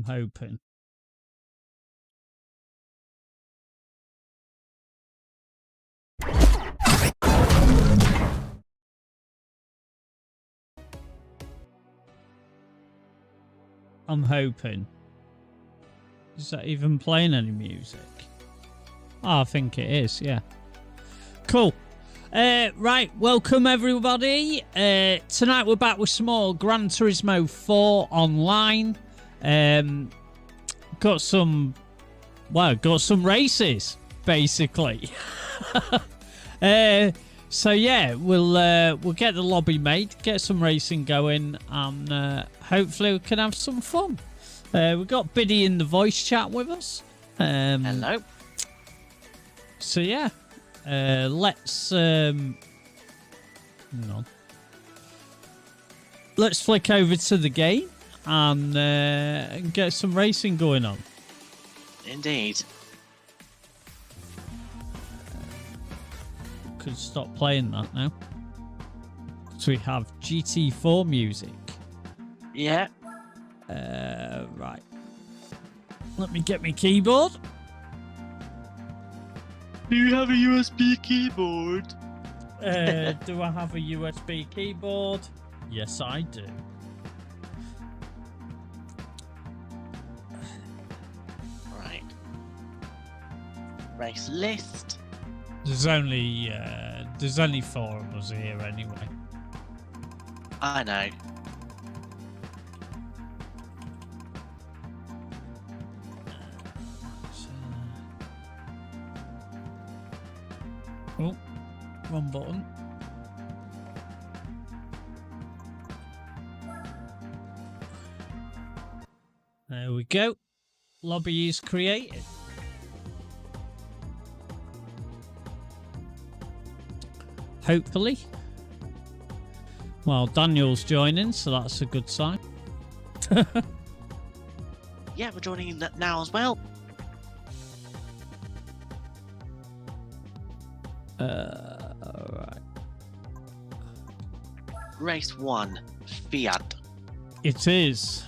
I'm hoping. I'm hoping. Is that even playing any music? Oh, I think it is, yeah. Cool. Right, welcome everybody. Tonight we're back with some more Gran Turismo 4 online. Got some races, basically. So yeah, we'll get the lobby made, get some racing going, and hopefully we can have some fun. We've got Biddy in the voice chat with us. Hello. So yeah, let's hang on. Let's flick over to the game and get some racing going on. Indeed. Could stop playing that now. So we have GT4 music. Yeah. Right. Let me get my keyboard. Do you have a USB keyboard? Do I have a USB keyboard? Yes, I do. Right. Race list. There's only 4 of us here anyway. I know. Oh, wrong button. There we go. Lobby is created. Hopefully. Well, Daniel's joining, so that's a good sign. Yeah, we're joining in now as well. Alright. Race 1, Fiat. It is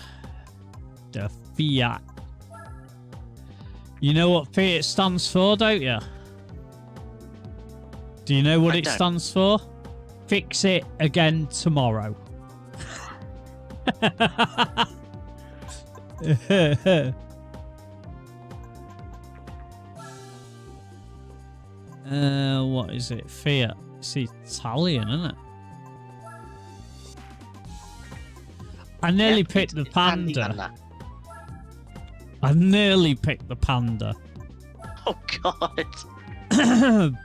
the Fiat. You know what Fiat stands for, don't you? Do you know what it stands for? Fix it again tomorrow. What is it? Fiat. It's Italian, isn't it? I nearly picked the Panda. I nearly picked the Panda. Oh God.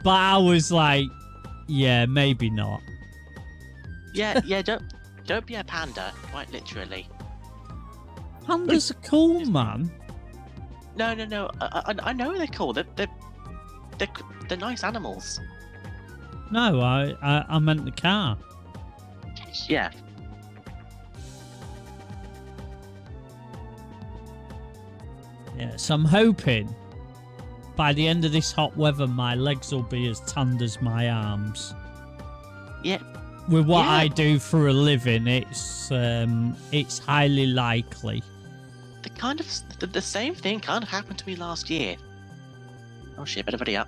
But I was like, yeah, maybe not. Yeah, don't be a panda, quite literally. Pandas are cool, man. No. I know they're cool. They're nice animals. No, I meant the car. Yeah. Yes, I'm hoping by the end of this hot weather, my legs will be as tanned as my arms. Yeah. With what I do for a living, it's highly likely. The same thing kind of happened to me last year. Oh shit! Better hurry up.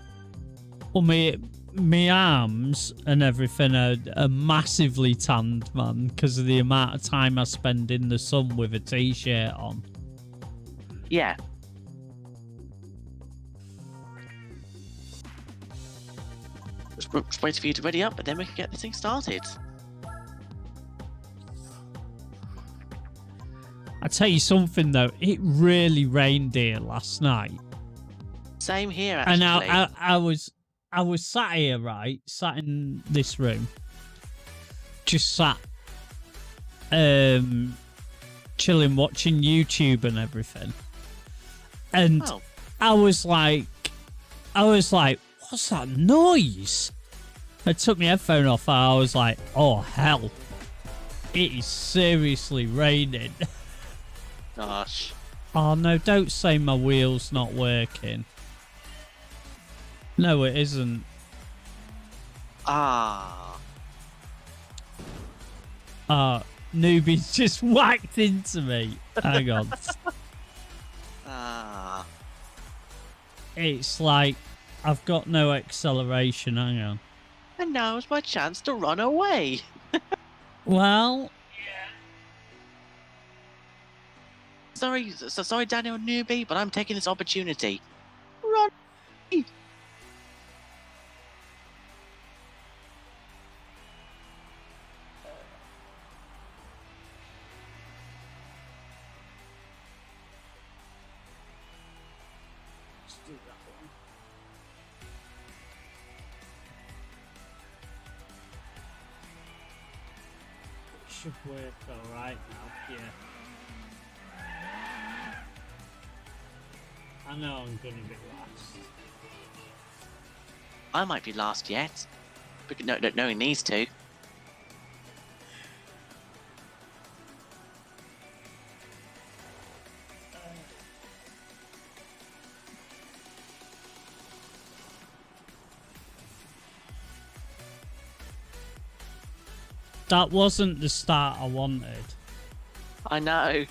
Well, my arms and everything are massively tanned, man, because of the amount of time I spend in the sun with a t-shirt on. Yeah. Just wait for you to ready up, and then we can get this thing started. I tell you something though, it really rained here last night. Same here, actually. And I was sat here, right, sat in this room, just sat, chilling, watching YouTube and everything, and I was like, what's that noise? I took my headphone off and I was like, oh hell, it is seriously raining. Gosh. Oh no, don't say my wheel's not working. No, it isn't. Ah. Newbie's just whacked into me. Hang on. it's like I've got no acceleration. Hang on. And now's my chance to run away. Well, sorry, Daniel newbie, but I'm taking this opportunity. Run. should work all right now. Yeah. I know I'm gonna be last. I might be last yet. But no, knowing these two. That wasn't the start I wanted. I know.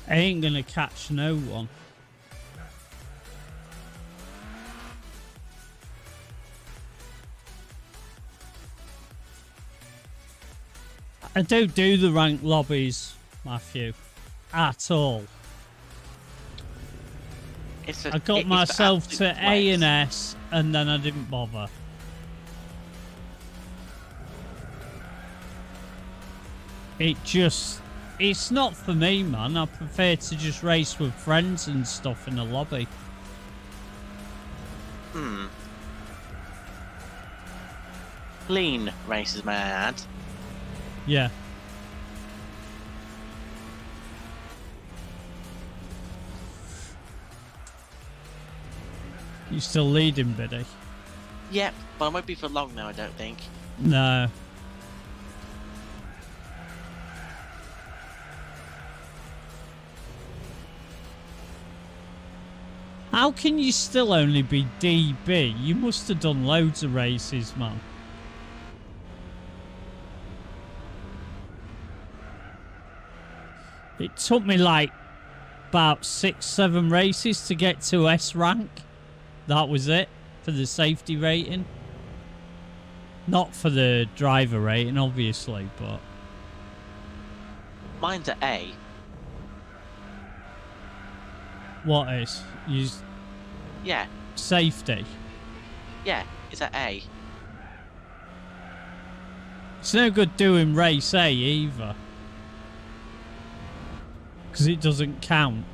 I ain't gonna catch no one. I don't do the ranked lobbies, Matthew, at all. I got myself to A and S, and then I didn't bother. It's not for me, man. I prefer to just race with friends and stuff in the lobby. Clean races, may I add. Yeah. You still leading, Biddy? Yep, but I won't be for long now, I don't think. No. How can you still only be DB? You must have done loads of races, man. It took me like about 6-7 races to get to S rank. That was it for the safety rating. Not for the driver rating, obviously, but... Mine's at A. What is? Yeah. Safety? Yeah, it's at A. It's no good doing race A either. Because it doesn't count.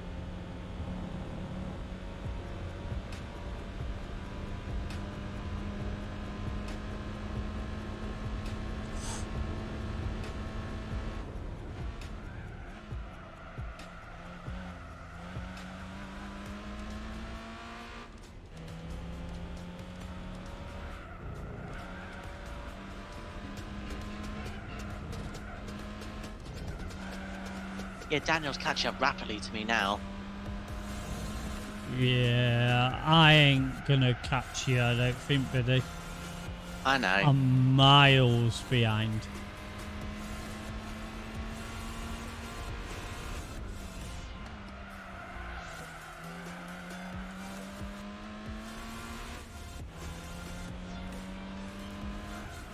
Yeah, Daniel's catching up rapidly to me now. Yeah, I ain't gonna catch you, I don't think, Biddy. I know. I'm miles behind.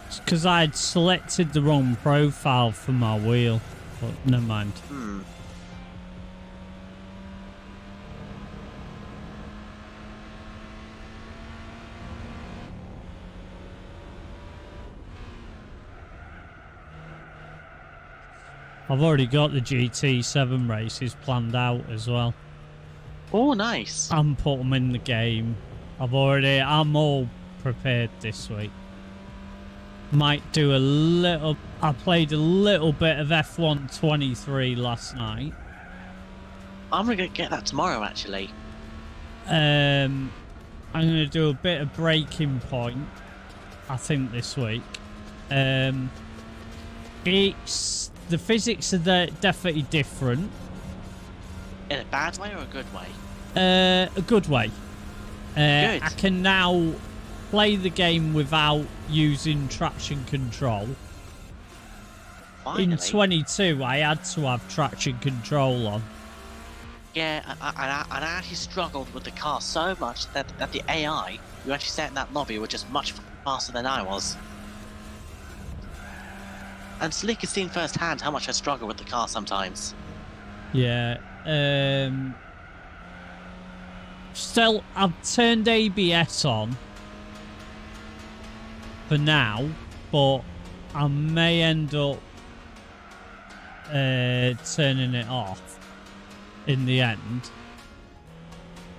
It's because I'd selected the wrong profile for my wheel, but never mind. I've already got the GT7 races planned out as well. Oh, nice. I'm put them in the game. I'm all prepared this week. Might do a little... I played a little bit of F1 23 last night. I'm going to get that tomorrow, actually. I'm going to do a bit of Breaking Point, I think, this week. The physics are definitely different. In a bad way or a good way? A good way. Good. I can now play the game without using traction control. Finally. in 22 I had to have traction control on. Yeah, and I actually struggled with the car so much that the AI who actually sat in that lobby were just much faster than I was. And Slick has seen firsthand how much I struggle with the car sometimes. Yeah. Still, I've turned ABS on for now, but I may end up turning it off in the end.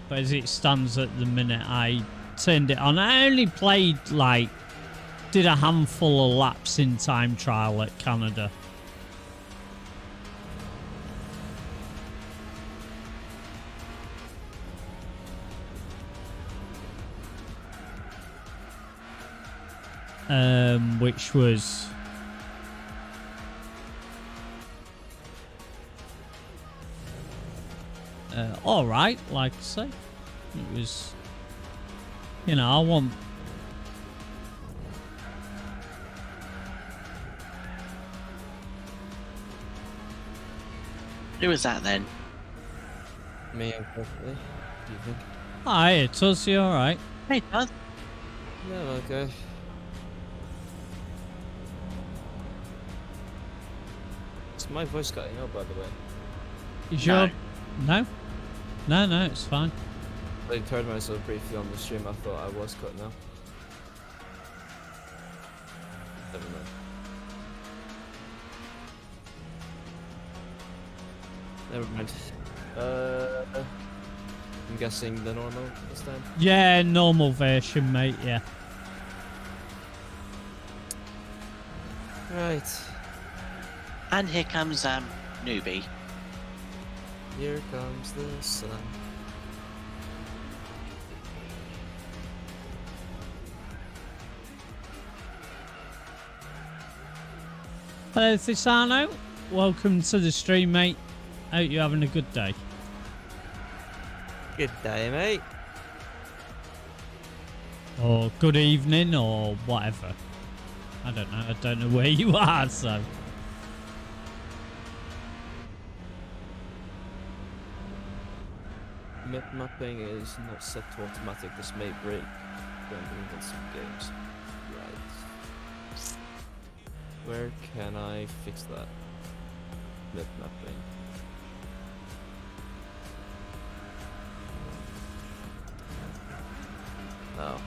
But as it stands at the minute, I turned it on. I only played, like, did a handful of laps in time trial at Canada. Which was all right, like I say. It was, you know, I want. Who was that then? Me, unfortunately. Do you think? Hi, it's us. You all right? Hey, Bud. Yeah, okay. Is my voice cutting out, by the way? Is No. your no? No, it's fine. I heard myself briefly on the stream. I thought I was cutting out. Never mind. Never mind. I'm guessing the normal this time. Yeah, normal version, mate. Yeah. Right. And here comes Newbie. Here comes the sun. Hello, Thisano. Welcome to the stream, mate. Hope you're having a good day. Good day, mate. Or good evening, or whatever. I don't know. I don't know where you are, so. Map mapping is not set to automatic. This may break when doing in some games. Right. Where can I fix that? Map mapping. Oh.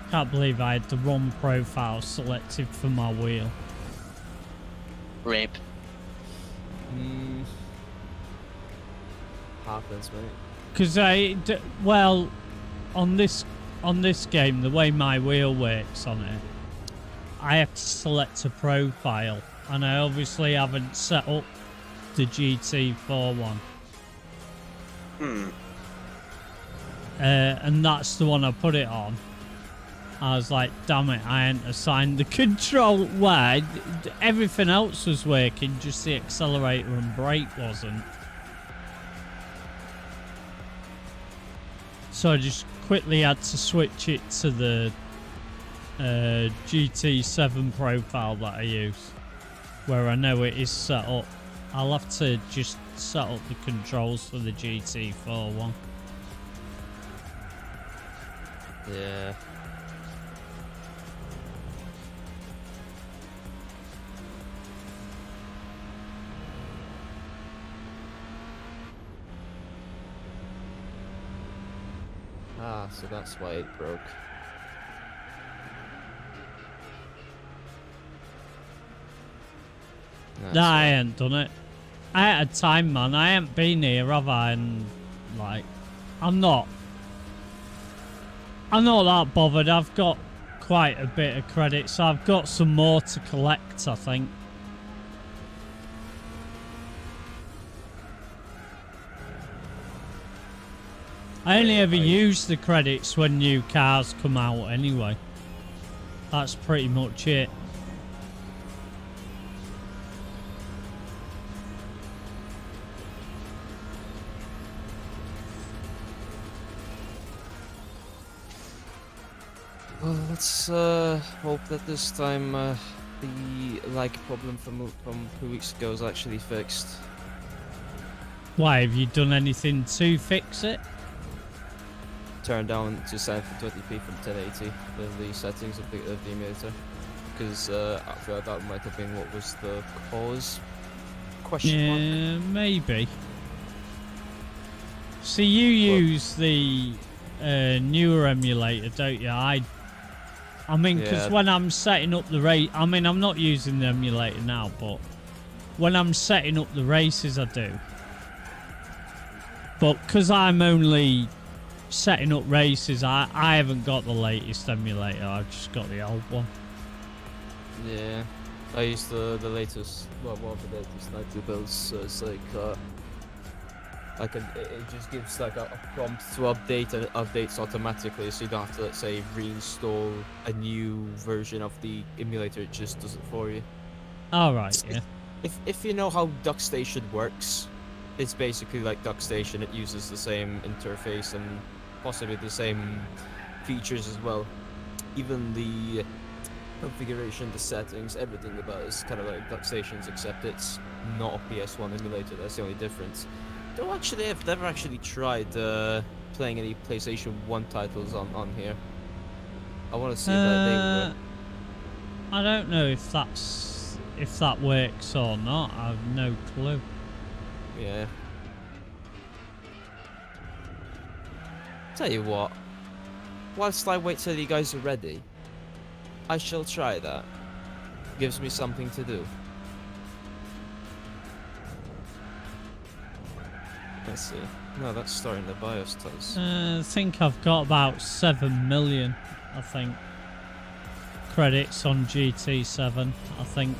Can't believe I had the wrong profile selected for my wheel. Rip. Happens, mate. Because well, on this game, the way my wheel works on it, I have to select a profile, and I obviously haven't set up the GT4 one. And that's the one I put it on. I was like, damn it, I hadn't assigned the control. Well, everything else was working, just the accelerator and brake wasn't. So I just quickly had to switch it to the GT7 profile that I use, where I know it is set up. I'll have to just set up the controls for the GT4 one. Yeah. Ah, so that's why it broke. Nah, I ain't done it. I ain't had time, man. I ain't been here, have I? And, like, I'm not that bothered. I've got quite a bit of credit, so I've got some more to collect, I think. I only ever use the credits when new cars come out anyway. That's pretty much it. Let's hope that this time the lag problem from 2 weeks ago is actually fixed. Why, have you done anything to fix it? Turn down to 720p from 1080 with the settings of the emulator, because I feel like that might have been what was the cause. Question mark. Yeah, maybe. See, you use the newer emulator, don't you? I mean, because when I'm setting up the race, I mean, I'm not using the emulator now, but when I'm setting up the races, I do. But because I'm only setting up races, I haven't got the latest emulator. I've just got the old one. Yeah, I use the latest, well, one of the latest 90 builds, so it's like, it just gives like a prompt to update, and it updates automatically, so you don't have to, let's say, reinstall a new version of the emulator. It just does it for you. Alright, yeah. If you know how DuckStation works, it's basically like DuckStation. It uses the same interface and possibly the same features as well. Even the configuration, the settings, everything about it is kind of like DuckStation's, except it's not a PS1 emulator. That's the only difference. Though actually, I've never actually tried playing any PlayStation 1 titles on here. I want to see if they work. I don't know if that works or not. I have no clue. Yeah. Tell you what, whilst I wait till you guys are ready, I shall try that. Gives me something to do. Let's see. No, that's starting the BIOS does. I think I've got about 7 million, I think, credits on GT7, I think.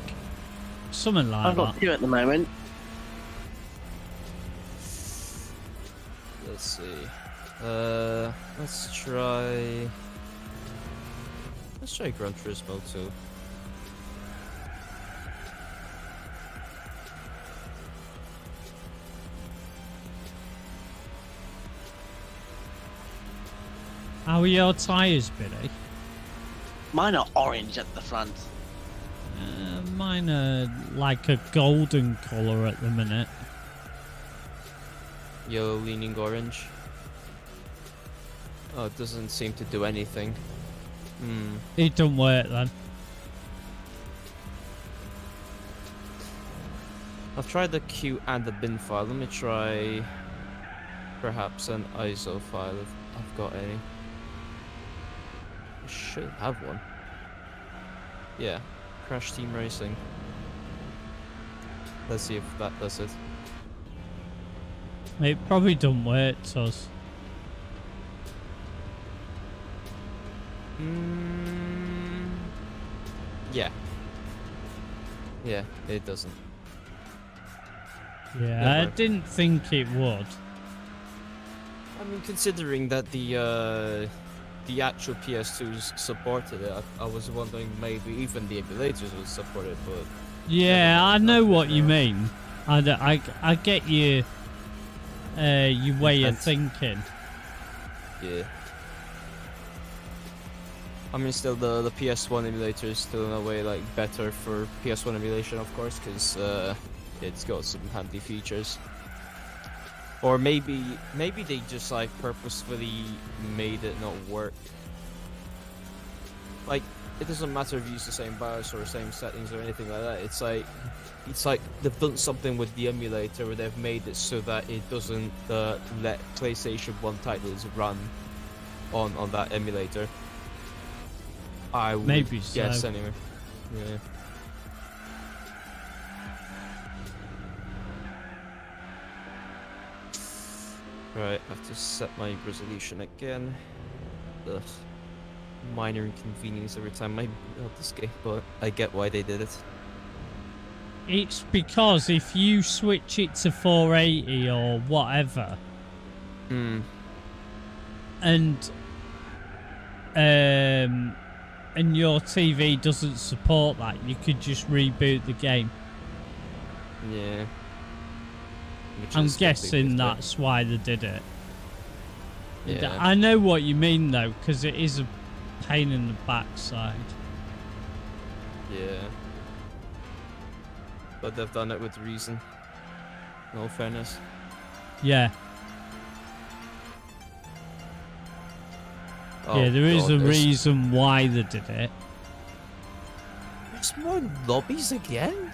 Something like I've that. got 2 at the moment. Let's see. Let's try Gran Turismo 2. How are your tyres, Billy? Mine are orange at the front. Mine are like a golden colour at the minute. Yellow leaning orange. Oh, it doesn't seem to do anything. It don't work then. I've tried the Q and the bin file. Let me try perhaps an ISO file if I've got any. I should have one. Yeah, Crash Team Racing. Let's see if that does it. It probably don't work to us. Yeah. Yeah, it doesn't. Yeah, Never. I didn't think it would. I mean, considering that the actual PS2s supported it, I was wondering maybe even the emulators would support it, but... Yeah, I know what you mean. I get your way of thinking. Yeah. I mean, still the PS1 emulator is still in a way like better for PS1 emulation, of course, because it's got some handy features. Or maybe they just like purposefully made it not work. Like, it doesn't matter if you use the same BIOS or the same settings or anything like that. It's like they've done something with the emulator where they've made it so that it doesn't let PlayStation 1 titles run on that emulator. I would Maybe guess so. anyway. Yeah. Right, I have to set my resolution again. Ugh. Minor inconvenience every time I build this game, but I get why they did it. It's because if you switch it to 480 or whatever, and your TV doesn't support that, you could just reboot the game. Yeah. I'm guessing that's why they did it. Yeah. I know what you mean though, because it is pain in the backside. Yeah. But they've done it with reason. In all fairness. Yeah. Oh, Yeah, there is God, a there's- reason why they did it. There's more lobbies again?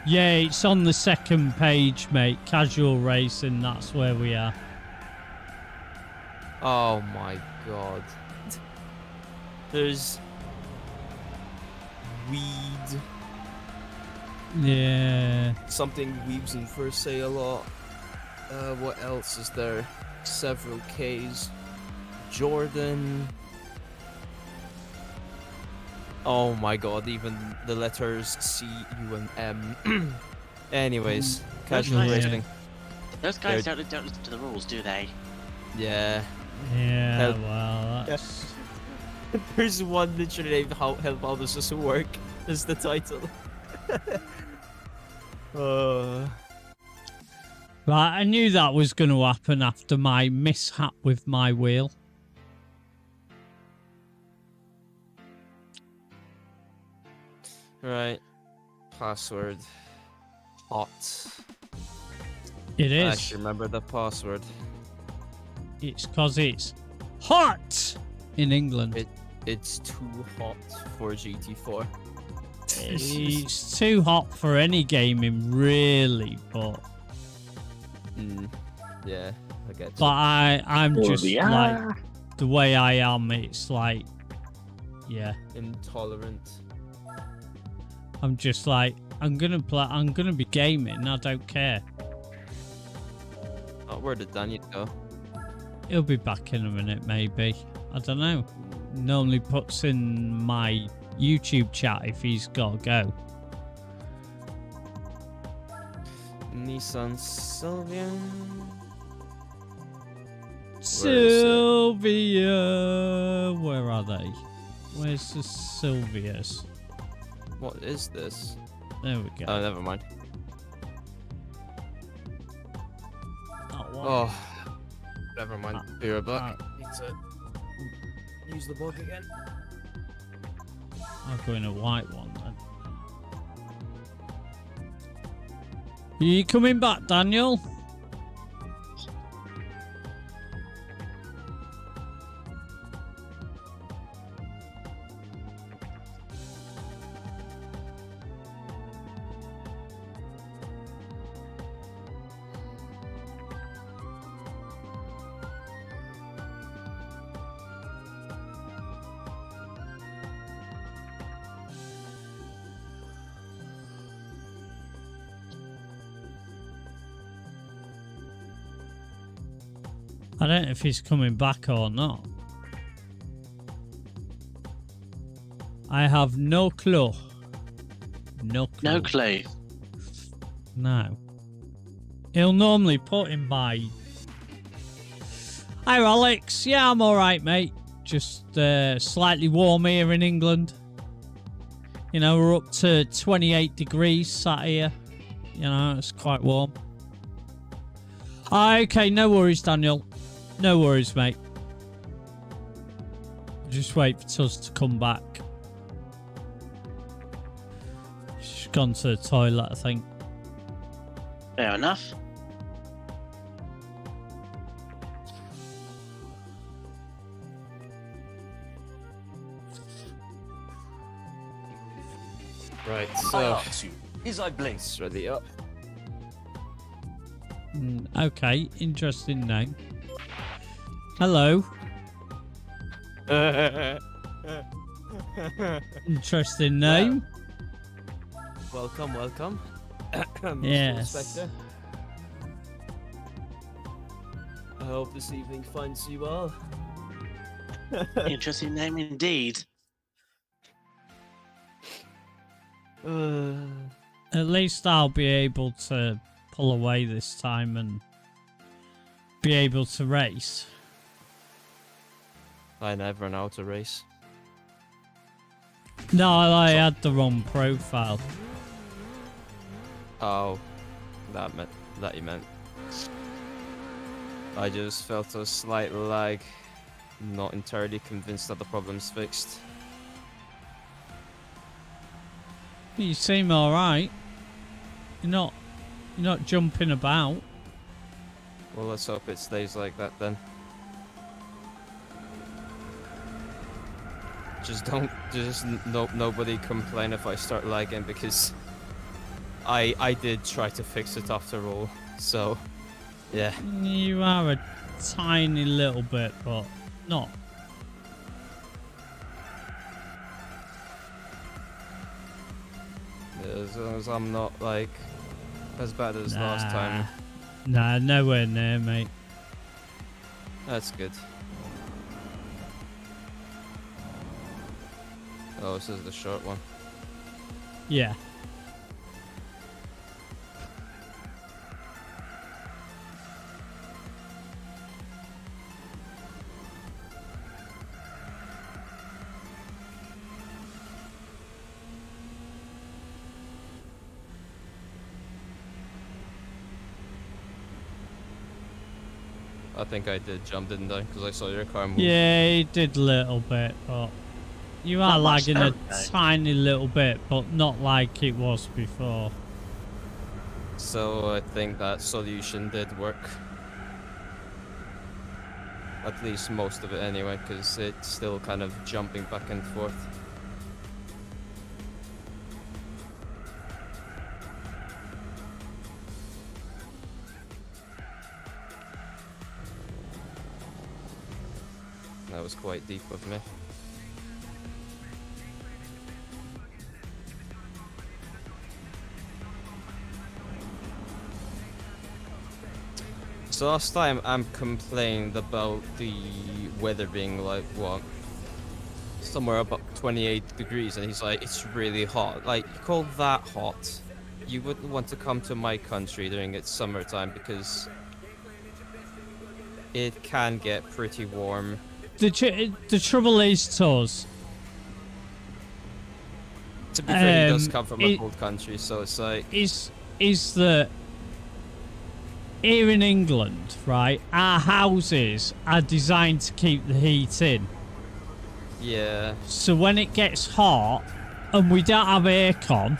Yeah, it's on the second page, mate. Casual racing, that's where we are. Oh my God. There's weed. Yeah. Something weaves in for sale a lot. What else is there? Several Ks. Jordan. Oh my God, even the letters C, U, and M. Anyways, casual nice. racing. Those guys don't listen to the rules, do they? Yeah. Yeah, Help. well, that's... There's one literally named Help How Does This Work is the title. Right, I knew that was going to happen after my mishap with my wheel. Right. Password. Hot. It I is. actually remember the password. It's because it's hot in England. It's too hot for GT4. It's too hot for any gaming, really, but Yeah, I get but I'm Oh, just yeah. like the way I am. It's like, yeah, intolerant. I'm just like I'm gonna be gaming. I don't care. Oh, where did Daniel go? He'll be back in a minute, maybe. I don't know. Normally puts in my YouTube chat if he's got to go. Nissan Sylvia. Sylvia, where are they? Where's the Sylvias? What is this? There we go. Oh, never mind. Oh, what? Oh, never mind. Be right back. Ah. Need to use the bug again. I'll go in a white one then. Are you coming back, Daniel? I don't know if he's coming back or not. I have no clue. No clue. No clue. No. He'll normally put in my... Hi, Alex. Yeah, I'm alright, mate. Just slightly warm here in England. You know, we're up to 28 degrees sat here. You know, it's quite warm. Okay, no worries, Daniel. No worries, mate. Just wait for us to come back. She's gone to the toilet, I think. Fair enough. Right, I so ask you, is I blink? it's ready up. Okay, interesting name. Hello. Interesting name. Welcome, welcome. Mr. Yes. Inspector. I hope this evening finds you well. Interesting name indeed. At least I'll be able to pull away this time and be able to race. I never know how to race. No, I had the wrong profile. Oh, that you meant. I just felt a slight lag not entirely convinced that the problem's fixed. You seem alright. You're not jumping about. Well, let's hope it stays like that then. Nobody complain if I start lagging, because I did try to fix it after all. So, yeah. You are a tiny little bit, but not. Yeah, as long as I'm not like as bad as last time. Nah, nowhere near, mate. That's good. Oh, this is the short one. Yeah. I think I did jump, didn't I? Because I saw your car move. Yeah, he did a little bit, but you are Not much lagging though, a tiny little bit, but not like it was before. So I think that solution did work. At least most of it anyway, because it's still kind of jumping back and forth. That was quite deep of me. So last time I'm complaining about the weather being like, what? Somewhere about 28 degrees, and he's like, it's really hot. Like, you call that hot? You wouldn't want to come to my country during its summertime, because it can get pretty warm. The trouble is, Toz. To be fair, he does come from a cold country, so it's like... Is that here in England, right, our houses are designed to keep the heat in. Yeah. So when it gets hot and we don't have aircon,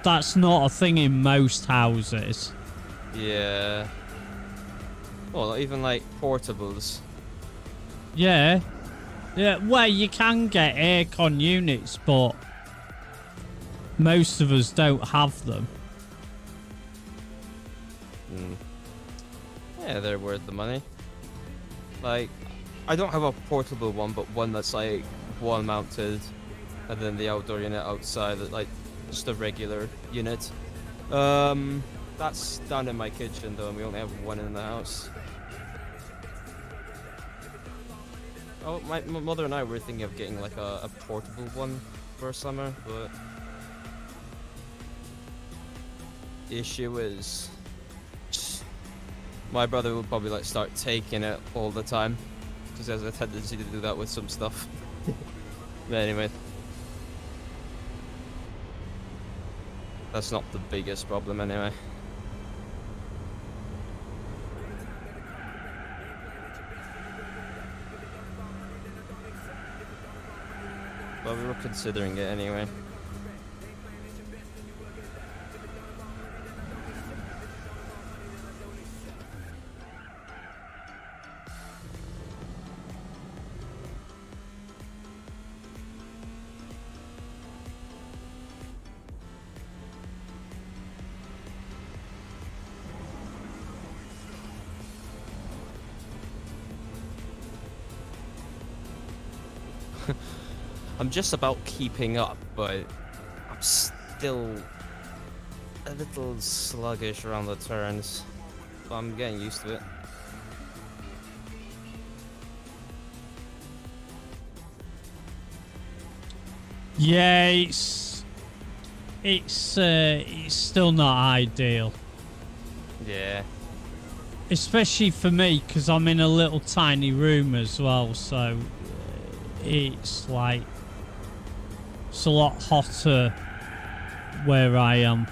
that's not a thing in most houses. Yeah. Well, even like portables. Yeah. Yeah, well, you can get aircon units, but most of us don't have them. Yeah, they're worth the money. Like, I don't have a portable one, but one that's like wall mounted, and then the outdoor unit outside, like just a regular unit. That's down in my kitchen though, and we only have one in the house. Oh, my mother and I were thinking of getting like a portable one for summer, but the issue is my brother will probably like start taking it all the time, because he has a tendency to do that with some stuff. But anyway, that's not the biggest problem anyway. But we were considering it anyway. I'm just about keeping up, but I'm still a little sluggish around the turns. But I'm getting used to it. Yeah, it's still not ideal. Yeah. Especially for me, because I'm in a little tiny room as well, so it's like it's a lot hotter where I am.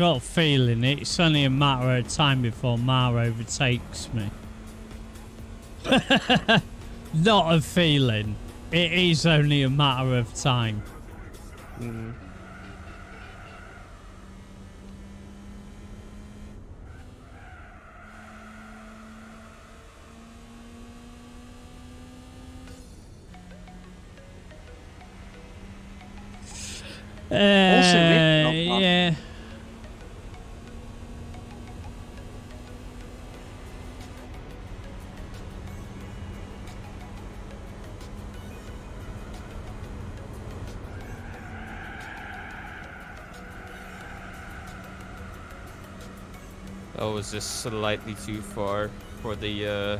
got a feeling it's only a matter of time before Mar overtakes me. Not a feeling. It is only a matter of time. Mm. Yeah. I was just slightly too far for the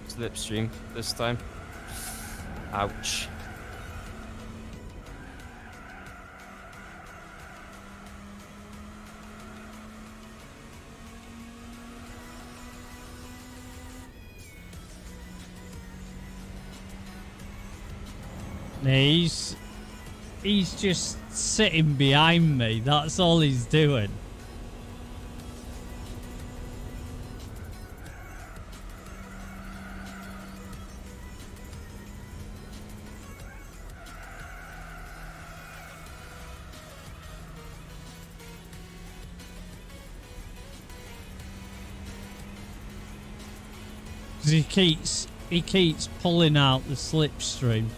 slipstream this time. Ouch. He's just sitting behind me. That's all he's doing. He keeps pulling out the slipstream.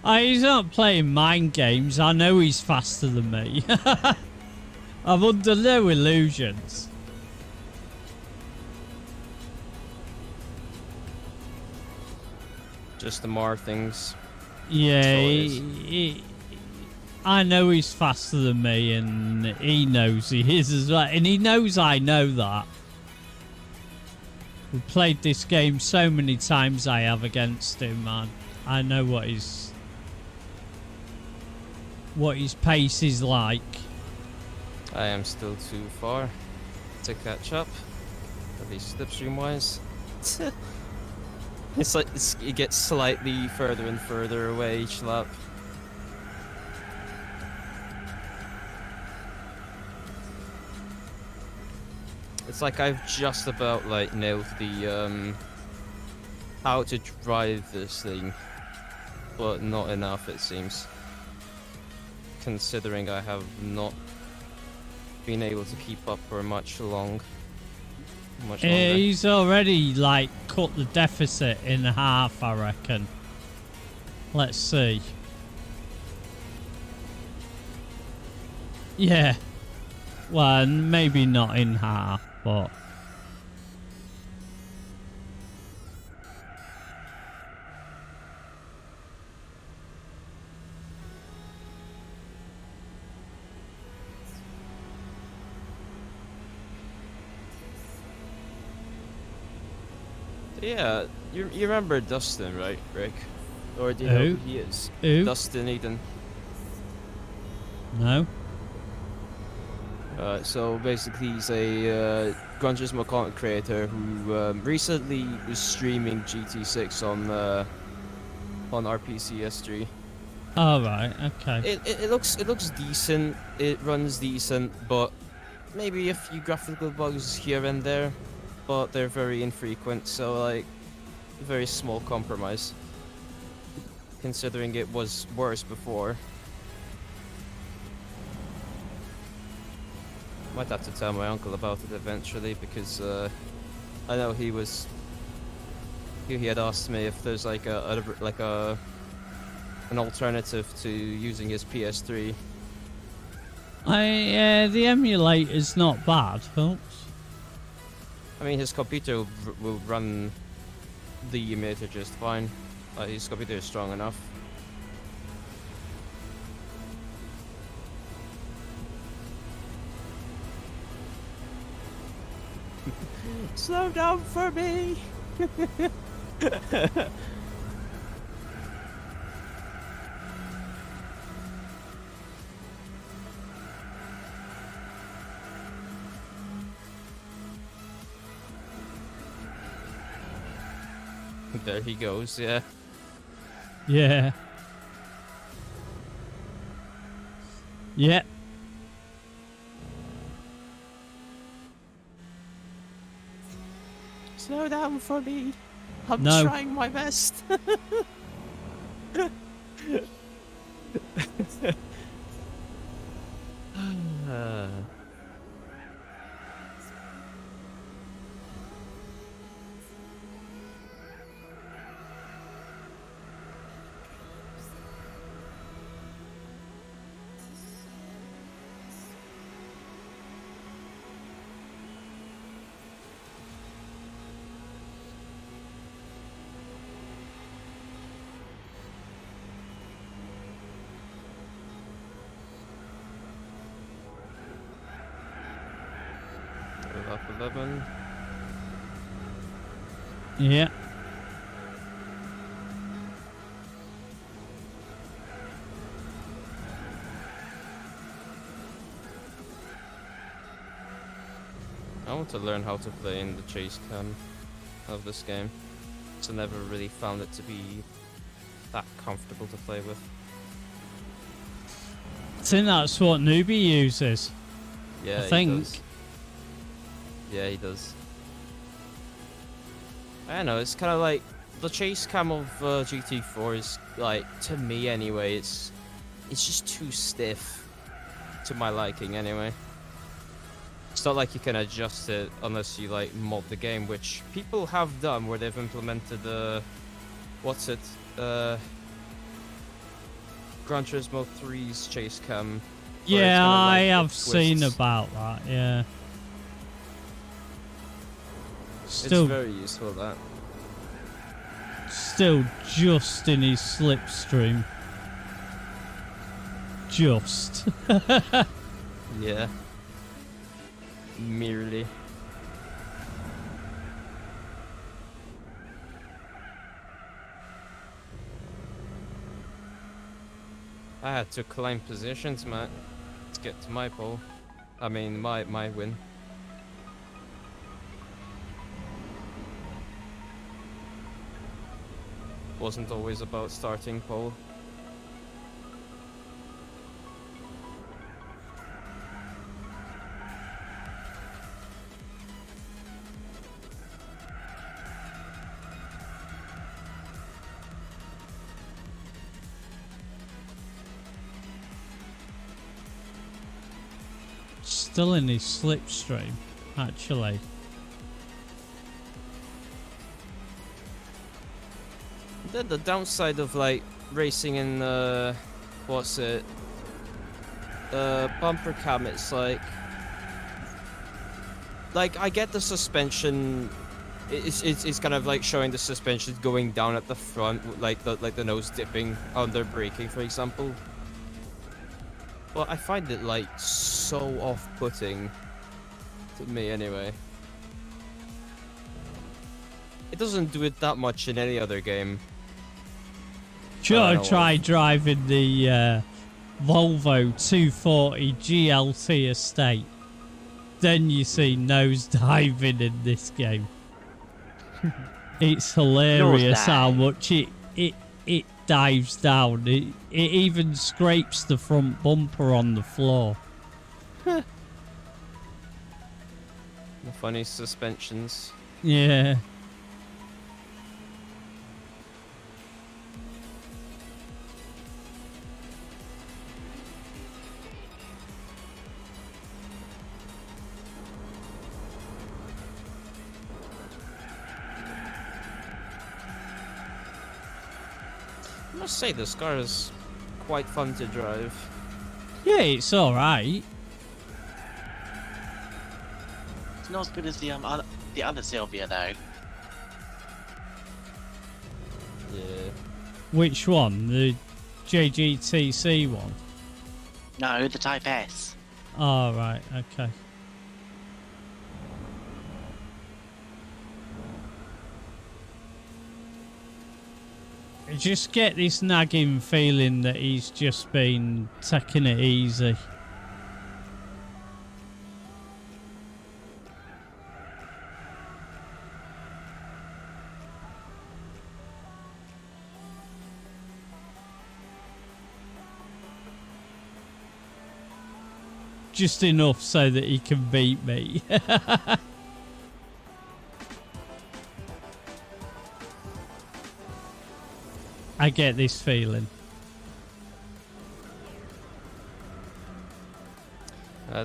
He's not playing mind games. I know he's faster than me. I'm under no illusions. Just the more things. Yeah, I know he's faster than me, and he knows he is as well. And he knows I know that. We've played this game so many times I have against him, man. I know what his pace is like. I am still too far to catch up, at least slipstream wise. It's like it gets slightly further and further away each lap. It's like I've just about like nailed the how to drive this thing, but not enough it seems. Considering I have not been able to keep up for much longer. He's already like cut the deficit in half, I reckon. Let's see. Yeah. Well, maybe not in half, but yeah, you remember Dustin, right, Rick? Or do you know who he is? Who? Dustin Eden. No. So basically he's a Gran Turismo content creator who recently was streaming GT6 on RPCS3. All right. Okay. It looks decent. It runs decent, but maybe a few graphical bugs here and there, but they're very infrequent. So like, a very small compromise, considering it was worse before. Might have to tell my uncle about it eventually, because I know he had asked me if there's like an alternative to using his PS3. The emulator's not bad, folks. I mean, his computer will run the emulator just fine. His computer is strong enough. Slow down for me. There he goes, yeah. Yeah. Yep. Slow down for me. I'm No. trying my best. Up 11. Yeah. I want to learn how to play in the chase cam of this game. So I never really found it to be that comfortable to play with. I think that's what Newbie uses. Yeah, I think. he does. Yeah, he does. I don't know, it's kind of like the chase cam of GT4 is like, to me anyway, it's just too stiff to my liking anyway. It's not like you can adjust it unless you like mod the game, which people have done where they've implemented what's it? Gran Turismo 3's chase cam. Yeah, I have twists. seen about that, yeah. It's very useful, that. Still just in his slipstream. Just. Yeah. Merely. I had to climb positions, Matt, to get to my pole. I mean, my win. Wasn't always about starting pole. Still in his slipstream, actually. The downside of like racing in what's it? Bumper cam, it's like I get the suspension. It's kind of like showing the suspension going down at the front, like the nose dipping under braking, for example. But I find it like so off-putting to me anyway. It doesn't do it that much in any other game. Sure, try driving the Volvo 240 GLT estate. Then you see nose diving in this game. It's hilarious how much it dives down. It even scrapes the front bumper on the floor. The funny suspensions. Yeah. I must say this car is quite fun to drive. Yeah, it's alright. It's not as good as the other Sylvia though. Yeah. Which one? The JGTC one? No, the Type S. Oh, right, okay. I just get this nagging feeling that he's just been taking it easy. Just enough so that he can beat me. I get this feeling.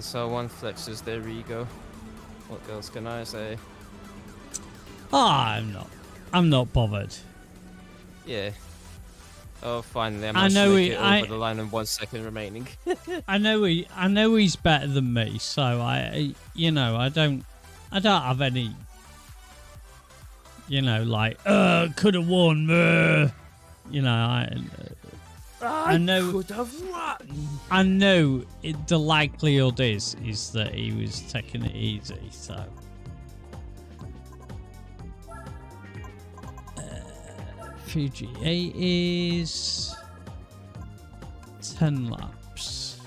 So one flexes their ego. What else can I say? Oh, I'm not bothered. Yeah. Oh, finally, I I managed know to make it over the line in 1 second remaining. I know he's better than me, so I don't have any, like, could have won, I know could have won. I know the likelihood is that he was taking it easy, so. Fuji 8 is 10 laps.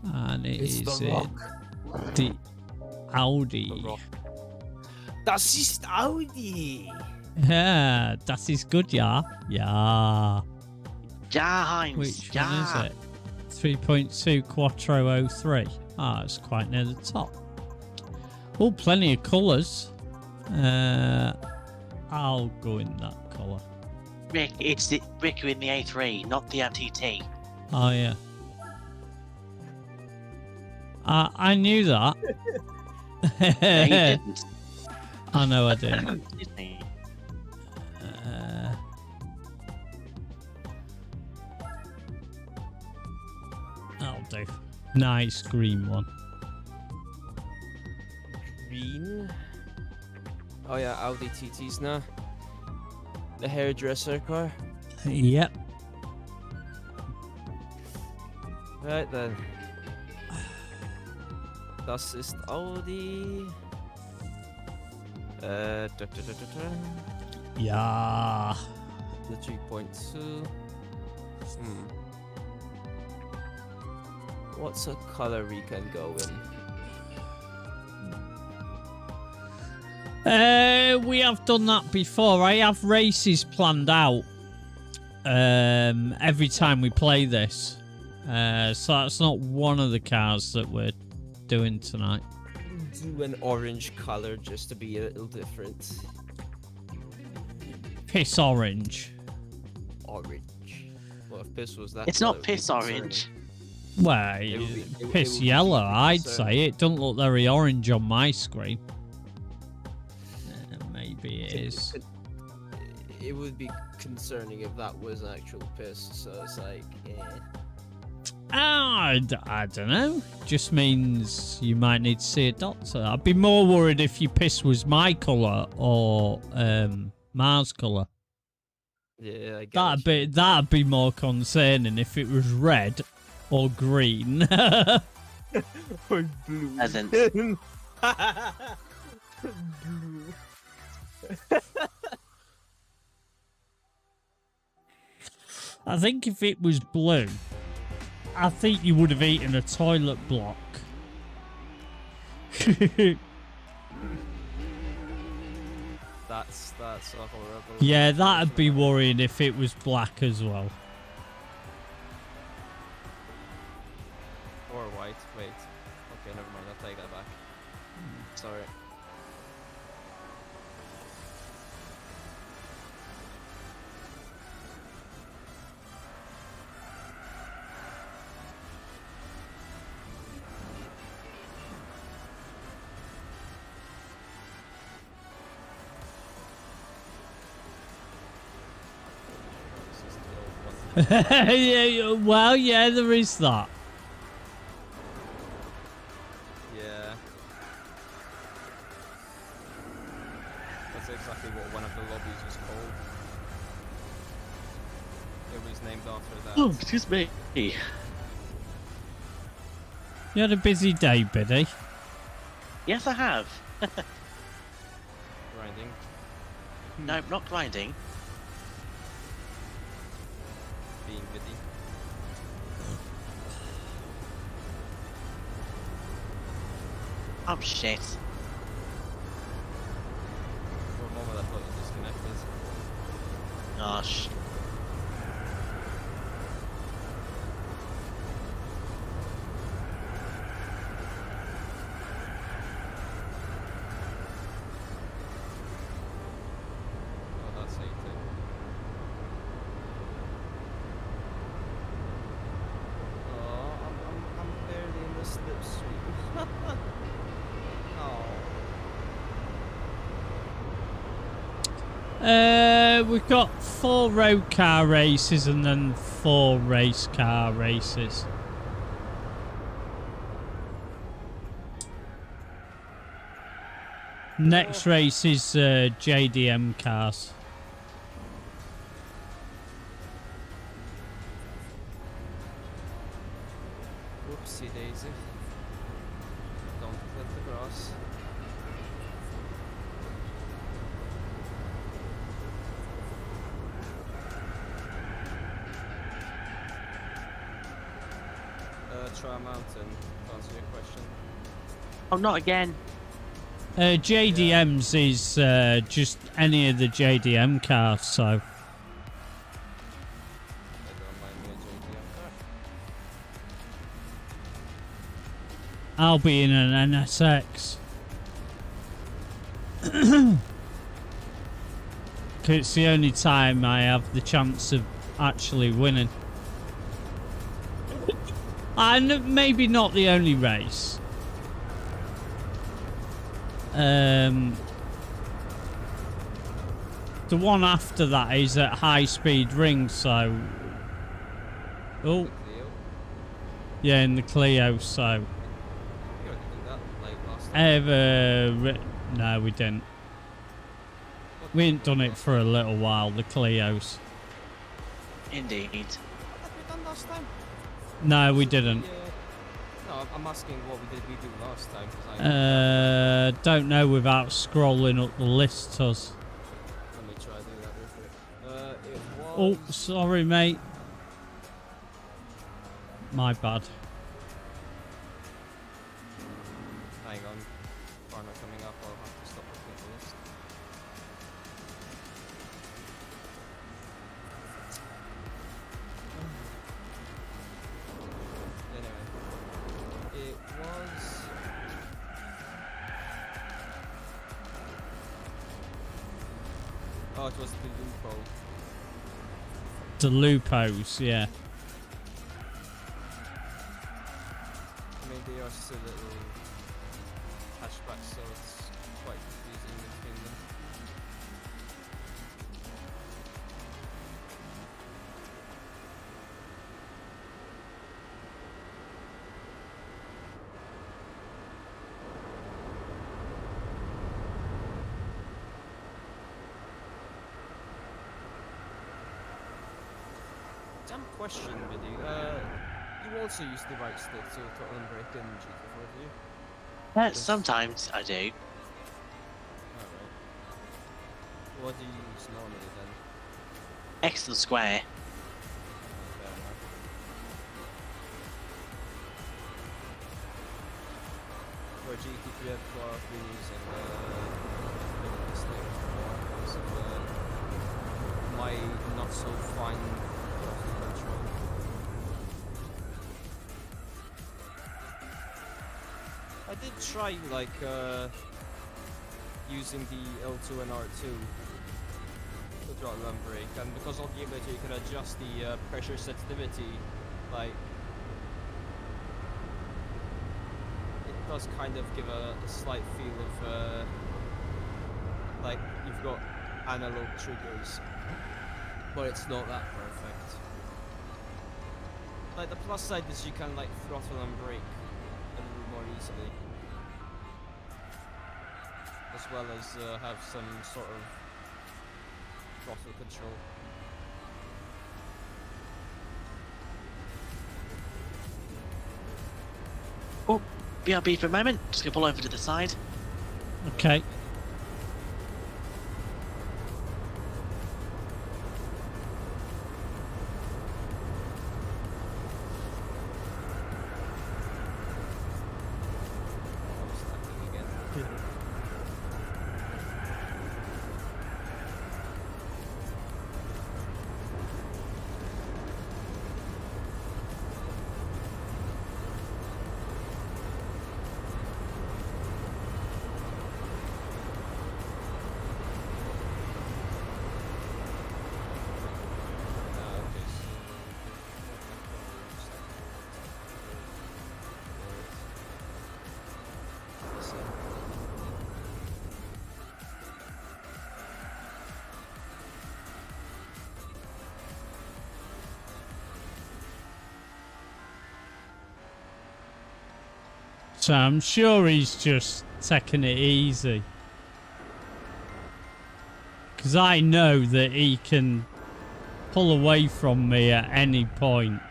And It's is the it Rock. the Audi? The Rock. Das ist Audi. Yeah, that is good, yeah. Yeah. Ja, Heinz. Which ja. one is it? 3.2 Quattro 03. Ah, it's quite near the top. Oh, plenty of colours. I'll go in that colour. Rick, it's the Rick in the A3, not the MTT. Oh, yeah. I knew that. No, you didn't. I know I did. That'll do. Nice green one. Green. Oh yeah, Audi TTs now. The hairdresser car. Yep. Right then. Das ist Audi. Yeah. The 3.2. What's a color we can go in? We have done that before. I have races planned out every time we play this. So that's not one of the cars that we're doing tonight. Do an orange color just to be a little different. Piss orange. Orange. Well, if piss was that It's color, not it would be piss orange. Well, piss yellow, I'd concerning. say. It doesn't look very orange on my screen. Maybe it is. It would be concerning if that was actual piss, so it's like, I don't know. Just means you might need to see a doctor. I'd be more worried if your piss was my colour or Mars colour. Yeah, I get That'd be more concerning if it was red or green. or blue. As in, Blue. I think if it was blue, I think you would have eaten a toilet block. That's a horrible. Yeah, that'd be worrying if it was black as well. Or white. Wait. Okay, never mind. I'll take that back. Sorry. Yeah, well, yeah, there is that. Yeah. That's exactly what one of the lobbies was called. It was named after that. oh, excuse me. You had a busy day, Biddy. Yes, I have. Grinding. No, not grinding. Being witty. Oh shit. For a moment I thought you disconnected. Gosh. Oh, that's how you think. Oh, I'm barely in the slipstream. Oh. We've got 4 road car races and then 4 race car races. Next race is JDM cars. Whoopsie daisy. Don't clip the grass. Try a mountain, to answer your question. Oh, not again. JDM's is just any of the JDM cars, so. I don't mind me a JDM car. I'll be in an NSX. 'Cause it's the only time I have the chance of actually winning. And maybe not the only race. The one after that is at high speed ring, so. Oh, Cleo. yeah, in the Clio, so. You already did that like last time. No, we didn't. We ain't done it for a little while, the Clios. Indeed. What did we done last time? No, we didn't. No, I'm asking what we do last time. 'Cause I Don't know without scrolling up the list, us. let me try to do that real quick. It Oh, was. sorry, mate. My bad. Hang on. Farmer coming up. I'll have to stop looking at the list. Anyway, it was. Oh, it was the loophole. The Lupos, yeah. I mean, they are still little hatchbacks, so it's quite confusing between them. Dumb question, Biddy. You also use the right stick to throttle and brake in GT4, do you? Sometimes I do. Alright. What do you use normally then? X to the square. Fair enough. For GT3 I've been using the stick because of my not so fine throttle control. I did try like using the L2 and R2 to throttle and brake, and because of the ability you can adjust the pressure sensitivity, like it does kind of give a slight feel of like you've got analog triggers, but it's not that perfect. Like the plus side is you can like throttle and brake a little more easily, as well as have some sort of throttle control. Oh, BRB for a moment. Just gonna pull over to the side. Okay. So I'm sure he's just taking it easy. Because I know that he can pull away from me at any point.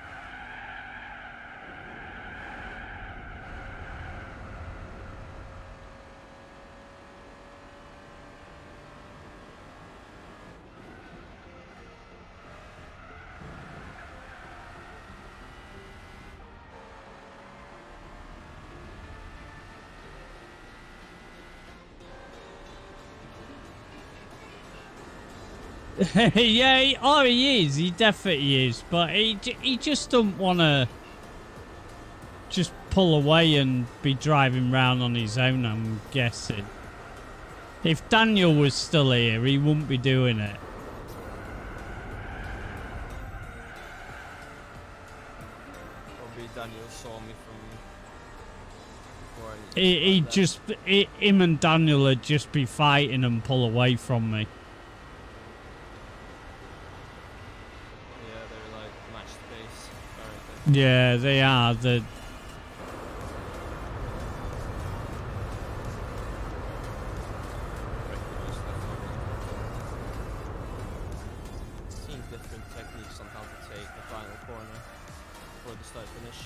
Yeah, he is. He definitely is. But he just don't want to just pull away and be driving round on his own, I'm guessing. If Daniel was still here, he wouldn't be doing it. Probably Daniel saw me from before. Him and Daniel would just be fighting and pull away from me. Yeah, they are. Seen different techniques on how to take the final corner for the start finish.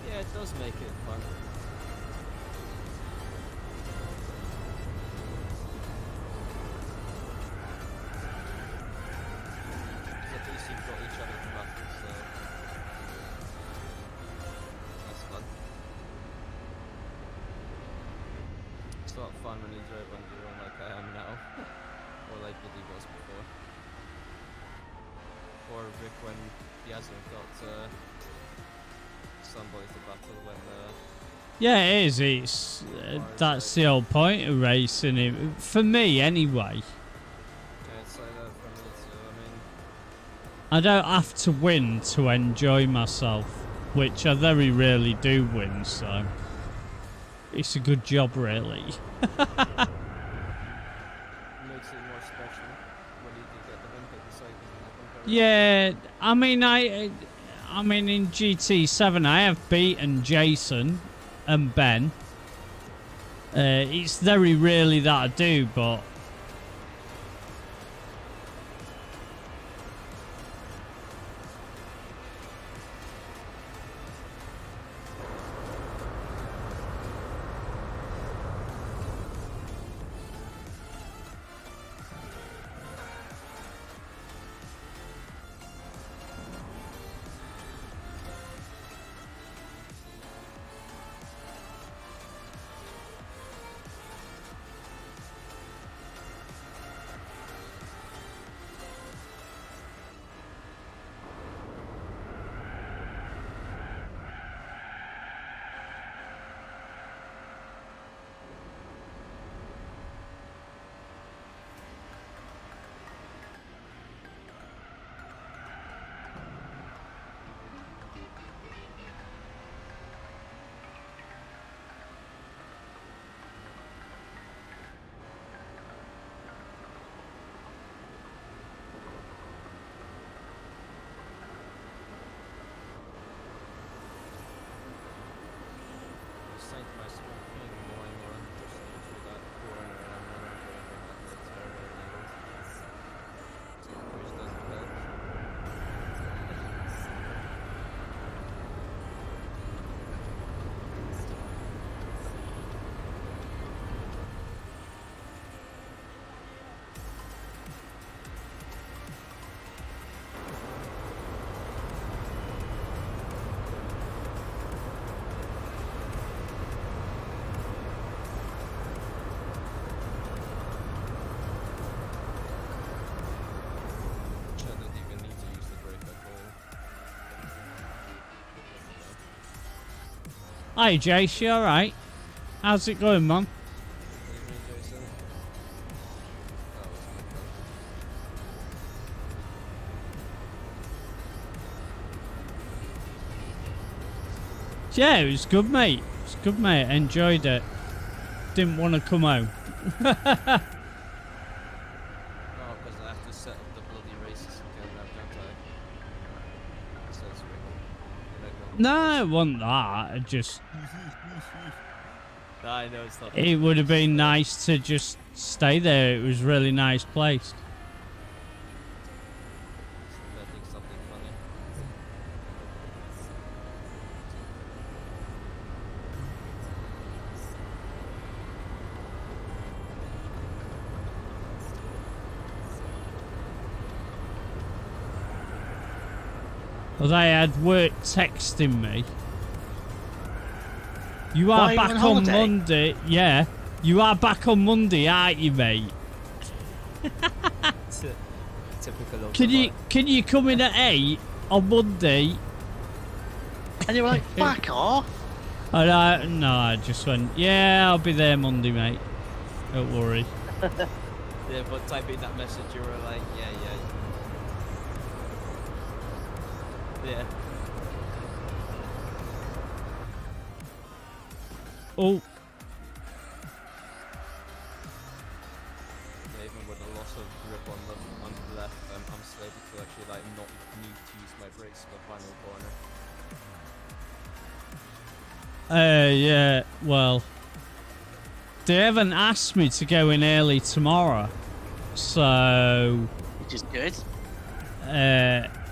Yeah, it does make it fun. Fun when you drive on your own like I am now, or like Billy was before, or Rick when he hasn't got somebody to battle when yeah, it is. It's that's the whole point of racing, for me anyway. Yeah, it's like that for me too. I don't have to win to enjoy myself, which I very rarely do win, so it's a good job, really. Makes it more special when you do get the win pick the Yeah, I mean in GT7 I have beaten Jason and Ben. It's very rarely that I do, but hi Jace, you alright? How's it going, man? Yeah, it was good, mate. It was good, mate. Enjoyed it. Didn't want to come home. No, it wasn't that. I just... I know it's not. It would have been nice to just stay there. It was really nice place. I think something funny. Well, they had work texting me. You are Why, you back on on holiday? Monday. Yeah. You are back on Monday, aren't you, mate? Typical of Can you come in at 8 on Monday? And you were like, fuck off. And I just went, yeah, I'll be there Monday, mate. Don't worry. Yeah, but typing that message, you were like, yeah. Yeah. Oh, Yeah, even with a loss of grip on the left, I'm slated to actually like not need to use my brakes for the final corner. yeah, well, they haven't asked me to go in early tomorrow, so Which is good.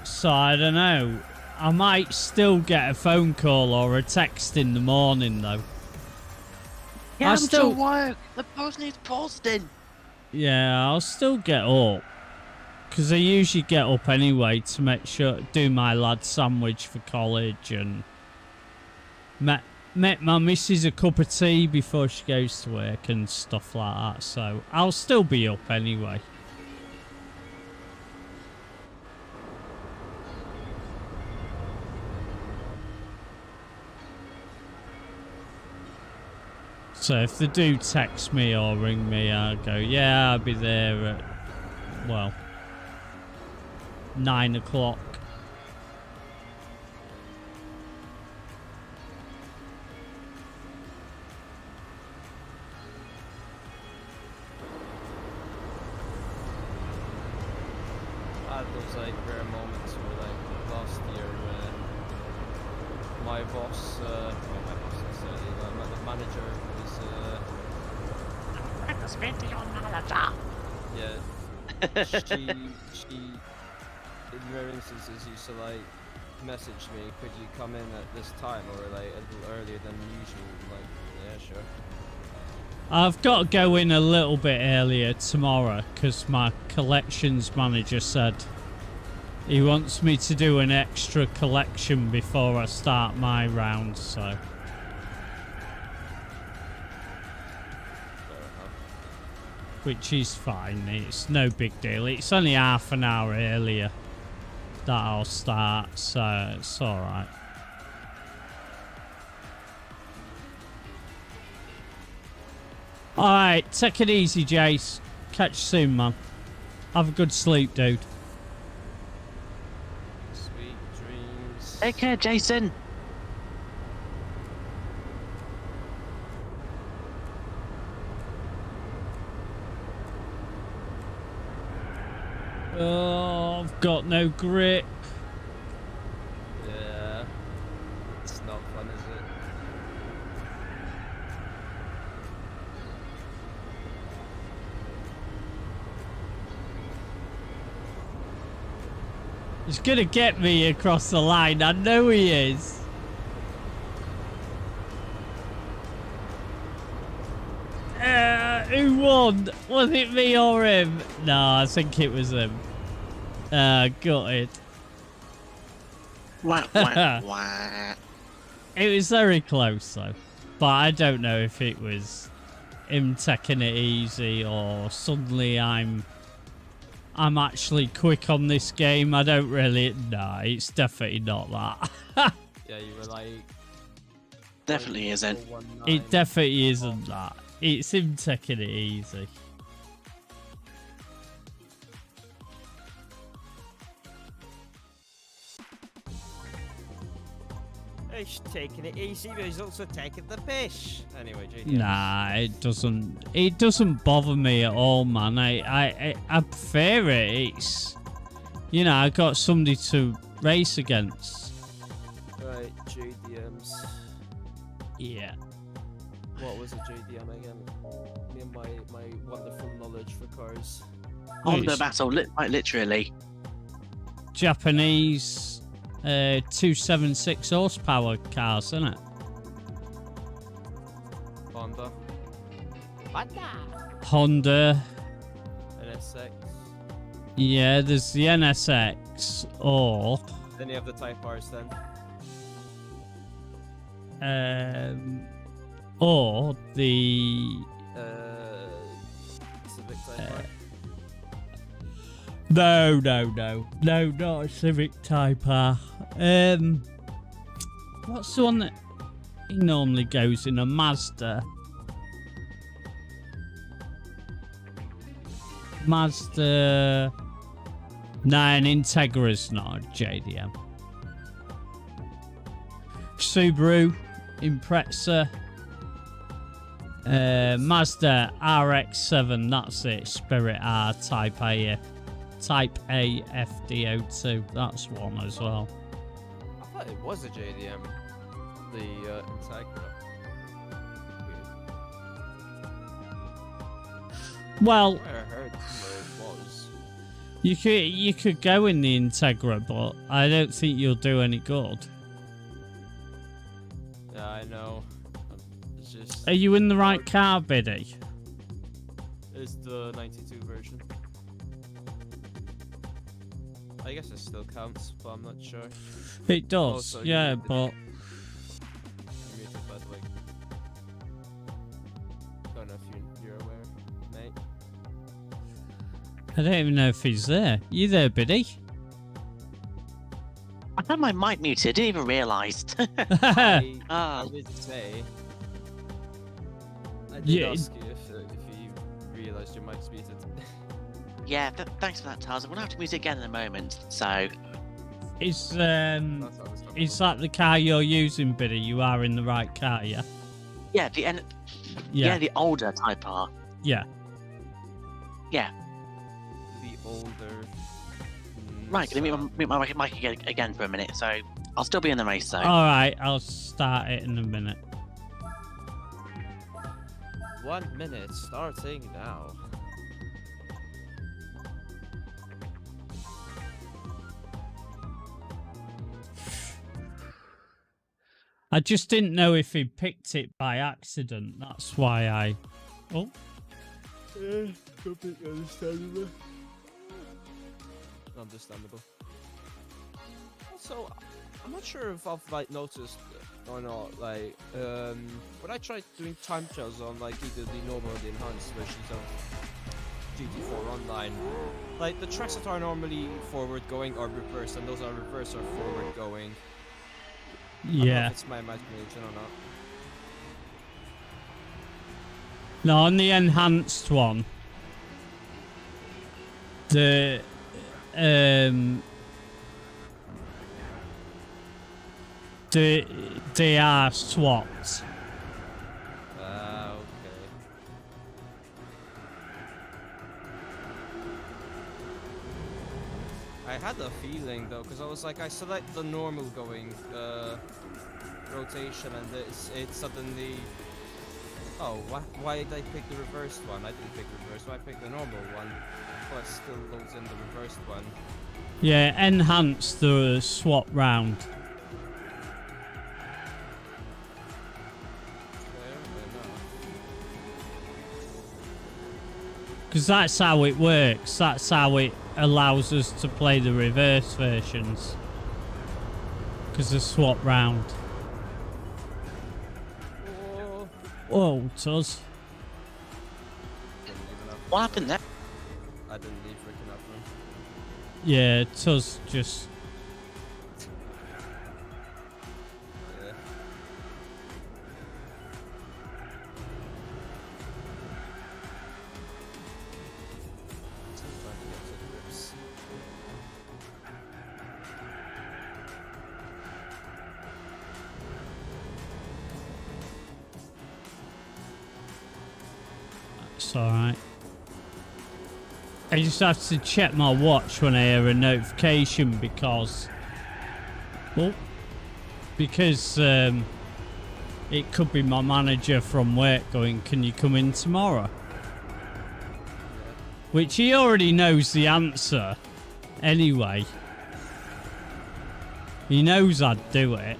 so I don't know. I might still get a phone call or a text in the morning, though. Yeah, I I'm still- to work. The post needs posting. Yeah, I'll still get up. Because I usually get up anyway to make sure, do my lad sandwich for college and make my missus a cup of tea before she goes to work and stuff like that. So I'll still be up anyway. So if they do text me or ring me, I'll go, yeah, I'll be there at, well, 9 o'clock. I had those like rare moments where like last year my boss, well, my boss necessarily, the manager was I'm speak to your manager. yeah, she in rare instances used to like message me, could you come in at this time or like a little earlier than usual? I'm like, yeah, sure. I've got to go in a little bit earlier tomorrow because my collections manager said he wants me to do an extra collection before I start my round, so... Fair enough. Which is fine, it's no big deal. It's only half an hour earlier that I'll start, so it's alright. Alright, take it easy, Jace. Catch you soon, man. Have a good sleep, dude. Sweet dreams. Take care, Jason. Oh, I've got no grip. Yeah. It's not fun, is it? He's gonna get me across the line. I know he is. Who won? Was it me or him? No, I think it was him. Got it. Wah, wah, wah. It was very close though. But I don't know if it was him taking it easy or suddenly I'm actually quick on this game. I don't really... No, it's definitely not that. Yeah, you were like... Definitely isn't. It definitely isn't that. It's him taking it easy. He's taking it easy, but he's also taking the piss. Anyway, JD. Nah, it doesn't. It doesn't bother me at all, man. I prefer it. It's, you know, I got somebody to race against. Right. Right, JDMs. Yeah. What was a JDM again? Me and my wonderful knowledge for cars. Honda It's battle, quite literally. Japanese 276 horsepower cars, isn't it? Honda. Honda. NSX. Yeah, there's the NSX or Any of the Type R's then? or the Civic Type R. no, not a Civic Type R. What's the one that he normally goes in? A Mazda. Mazda. No, an Integra's not a JDM. Subaru Impreza. Mazda RX-7, that's it. Spirit R Type A. Type A FD02, that's one as well. I thought it was a JDM. The Integra. Well, I heard where it was. you could go in the Integra, but I don't think you'll do any good. Yeah, I know. It's just. Are you in the right car, Biddy? It's the 92 version. I guess it still counts, but I'm not sure. It does, Also, yeah, you but muted, by the way. Don't know if you're aware, mate. I don't even know if he's there. You there, Biddy? I had my mic muted, I didn't even realise. I Ah. did say. I did Yeah, ask you if you realised your mic's muted. Yeah, thanks for that, Taz. I'm gonna have to mute it again in a moment, so... Is That's understandable. is that the car you're using, Biddy? You are in the right car, yeah? Yeah, Yeah. the older Type R. Yeah. Yeah. The older. Right, gonna mute my mic again for a minute, so I'll still be in the race, though. Alright, I'll start it in a minute. 1 minute starting now. I just didn't know if he picked it by accident. That's why I... Oh. Completely understandable. Understandable. Also, I'm not sure if I've like noticed or not. Like, when I tried doing time trials on like either the normal or the enhanced versions of GT4 Online, like the tracks that are normally forward going are reverse, and those are reverse or forward going. I don't know Yeah. if it's my imagination or not. No, on the enhanced one, the they are swapped. Okay. I had a feeling though, because I was like, I select the normal going rotation, and it suddenly. Oh, why did I pick the reversed one? I didn't pick the reversed one, I picked the normal one, but it still loads in the reversed one. Yeah, enhanced the swap round. Fair enough. Because that's how it works. That's how it allows us to play the reverse versions. Because the swap round. Oh, Oh, Tuz. didn't leave enough. What happened there? I didn't leave freaking enough room. Yeah, Tuz just... Yeah. Still trying to get to the grips. It's alright. I just have to check my watch when I hear a notification because... Oh. because it could be my manager from work going, can you come in tomorrow? Which he already knows the answer anyway. He knows I'd do it.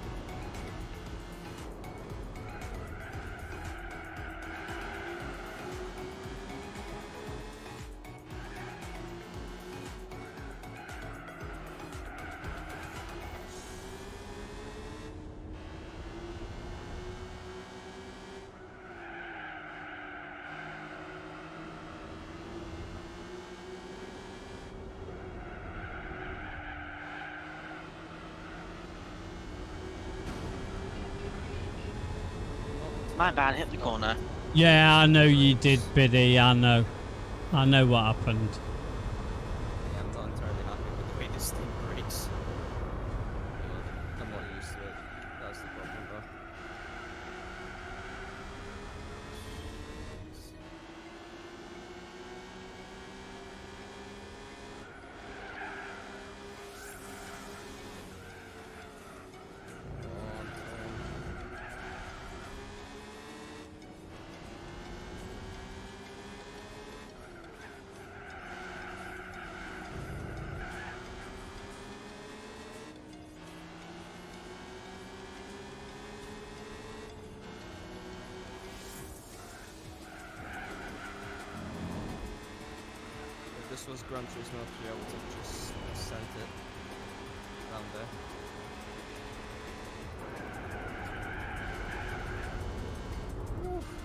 My bad, hit the corner. Yeah, I know you did, Biddy. I know. I know what happened. Yeah, I'm not entirely happy with the way this thing breaks. I'm not used to it. That's the problem, though. If this was Gran Turismo 3, I would have just sent it down there.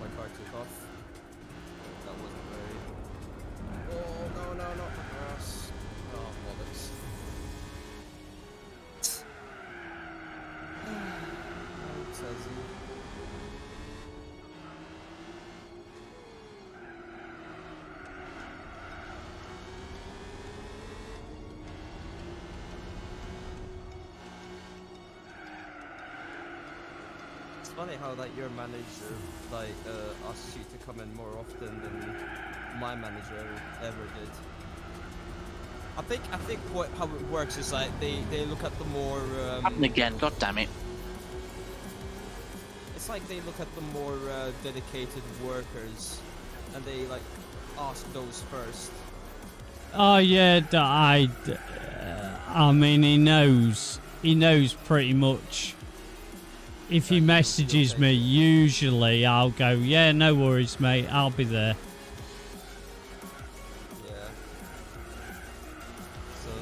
My car took off. That wasn't very... Oh, no, not the grass. Oh, bollocks. Oh, Tezzy. It's funny how like your manager asks you to come in more often than my manager ever did. I think how it works is like they look at the more Happened again, god damn it. it's like they look at the more dedicated workers and they like ask those first. Oh yeah, I mean he knows pretty much. If he messages me, usually I'll go, yeah, no worries, mate, I'll be there. Yeah.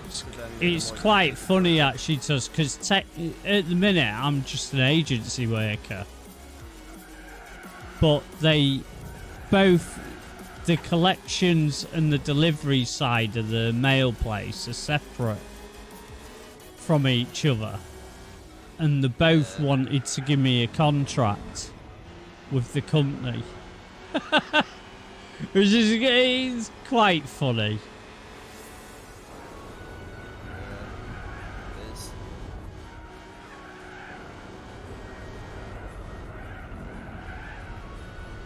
So then It's quite funny actually, because at the minute I'm just an agency worker. But both the collections and the delivery side of the mail place are separate from each other. And they both wanted to give me a contract with the company. Which is it's quite funny. Yeah, it is.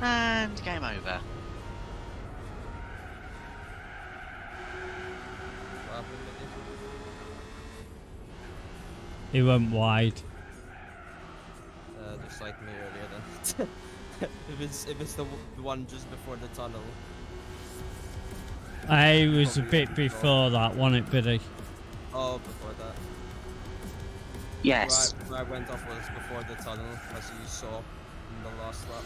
And game over. What happened with it? He went wide. Just like me earlier then. if it's the one just before the tunnel. It was a bit before that, wasn't it, Biddy? Oh, before that. Yes. Where I went off was before the tunnel, as you saw in the last lap.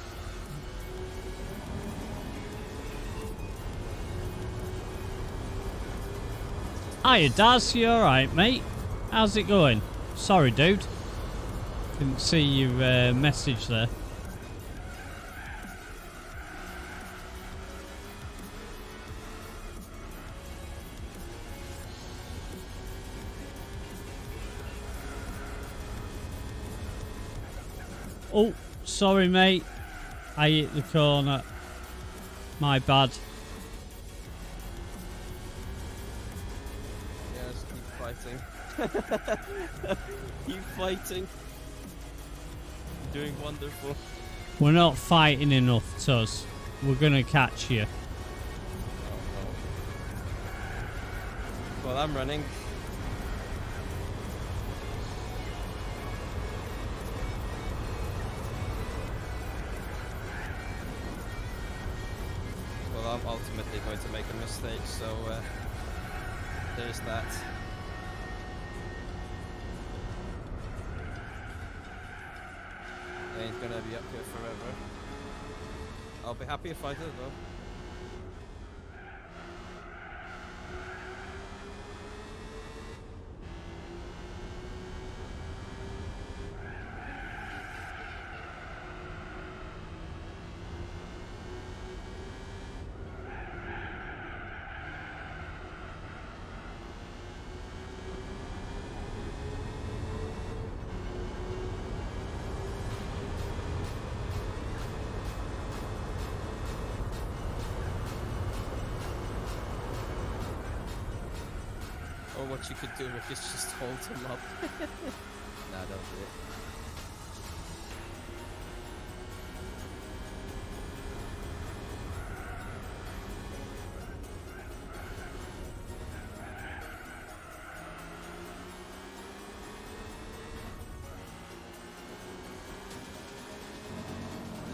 Hiya, Daz. You alright, mate? How's it going? Sorry, dude. Didn't see your message there. Oh, sorry, mate. I hit the corner. My bad. Yes, keep fighting. Keep fighting. You're doing wonderful. We're not fighting enough, Tuz. We're gonna catch you. Oh, no. Well, I'm running. to make a mistake, so there's that. I ain't gonna be up here forever. I'll be happy if I do, though. Or what you could do, Rick, is just hold him up. Nah, don't do it.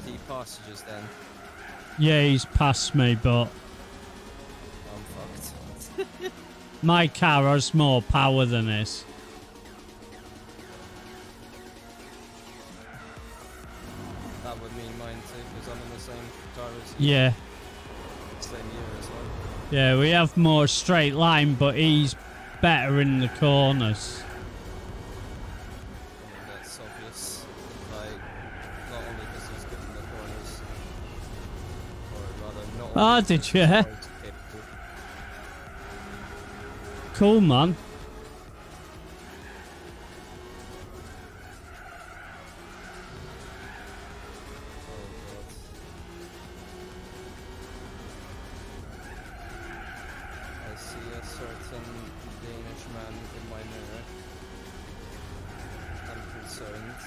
Did he pass you just then? Yeah, he's past me, but I'm fucked. my car has more power than his. That would mean mine too, because I'm in the same car as you. Yeah. Same year as well. Yeah, we have more straight line, but he's better in the corners. I mean, that's obvious. Like, not only because he's good in the corners, or rather, not only Ah, because did he's you? quite capable. Cool, man. Oh god. I see a certain Danish man in my mirror. I'm concerned.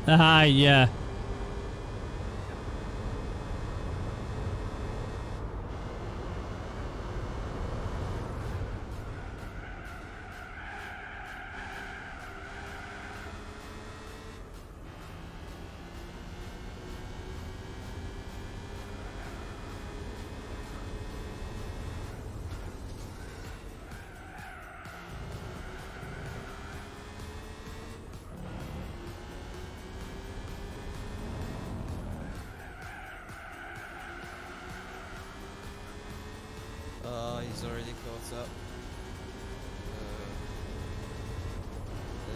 Ah, yeah. He's already caught up.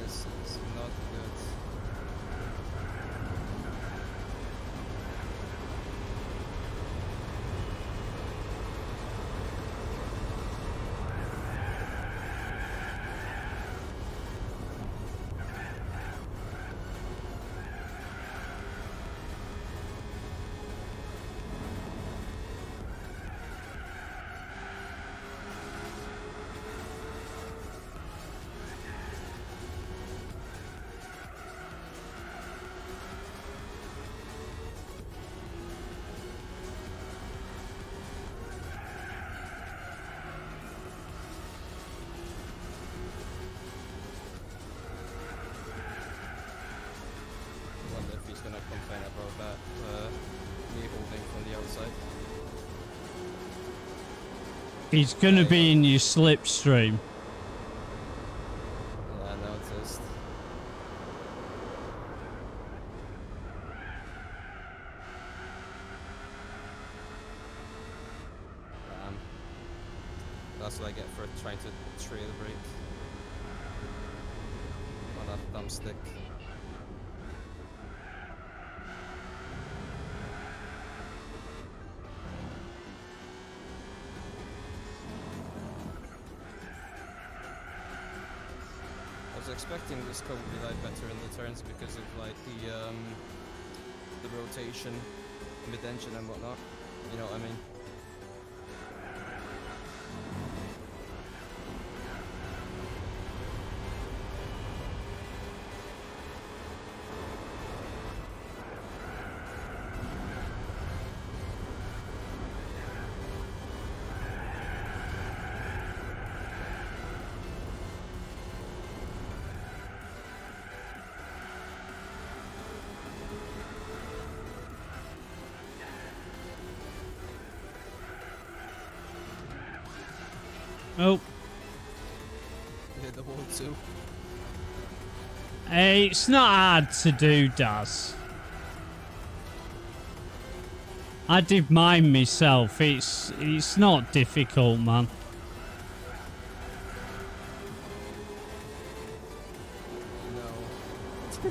This is not good. I wonder if he's gonna complain about that, me holding from the outside. He's gonna be in your slipstream. Yeah, I noticed. That's what I get for trying to trail brake on that thumbstick. I was expecting this car would be like better in the turns because of like the rotation, mid-engine and whatnot. You know what I mean? Oh. Yeah, the wall too. It's not hard to do, Daz. I did mine myself. It's not difficult, man. No.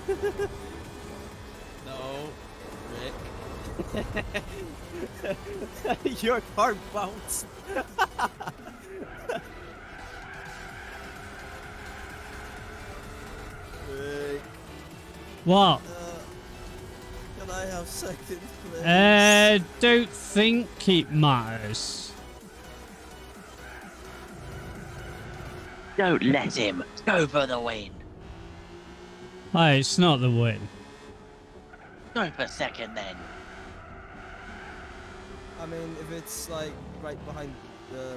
No, Rick. Your car bounced. Rick. What? Can I have second place? Don't think it matters. Don't let him. Go for the win. Oh, it's not the win. Go for second then. I mean, if it's like right behind the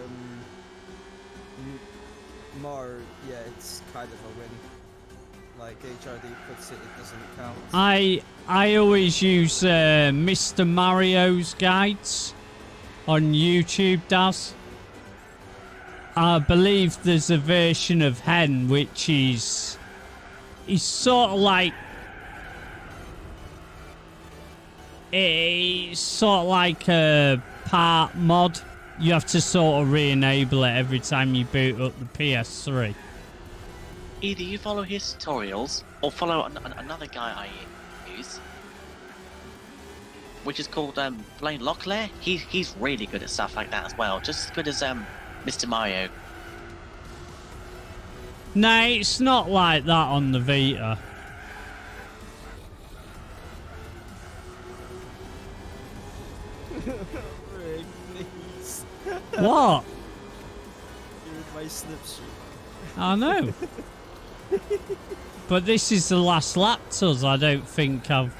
Mar, yeah, it's kind of a win. Like HRD puts it, it doesn't count. I always use Mr. Mario's guides on YouTube, Daz. I believe there's a version of Hen which is sort of like it's sort of like a part mod. You have to sort of re-enable it every time you boot up the PS3. Either you follow his tutorials or follow another guy I use, which is called Blaine Locklear. He's really good at stuff like that as well, just as good as Mr. Mario. No, it's not like that on the Vita. Rick, please. What? You're in my slipstream. I know. But this is the last lap, Tuz. I don't think I've...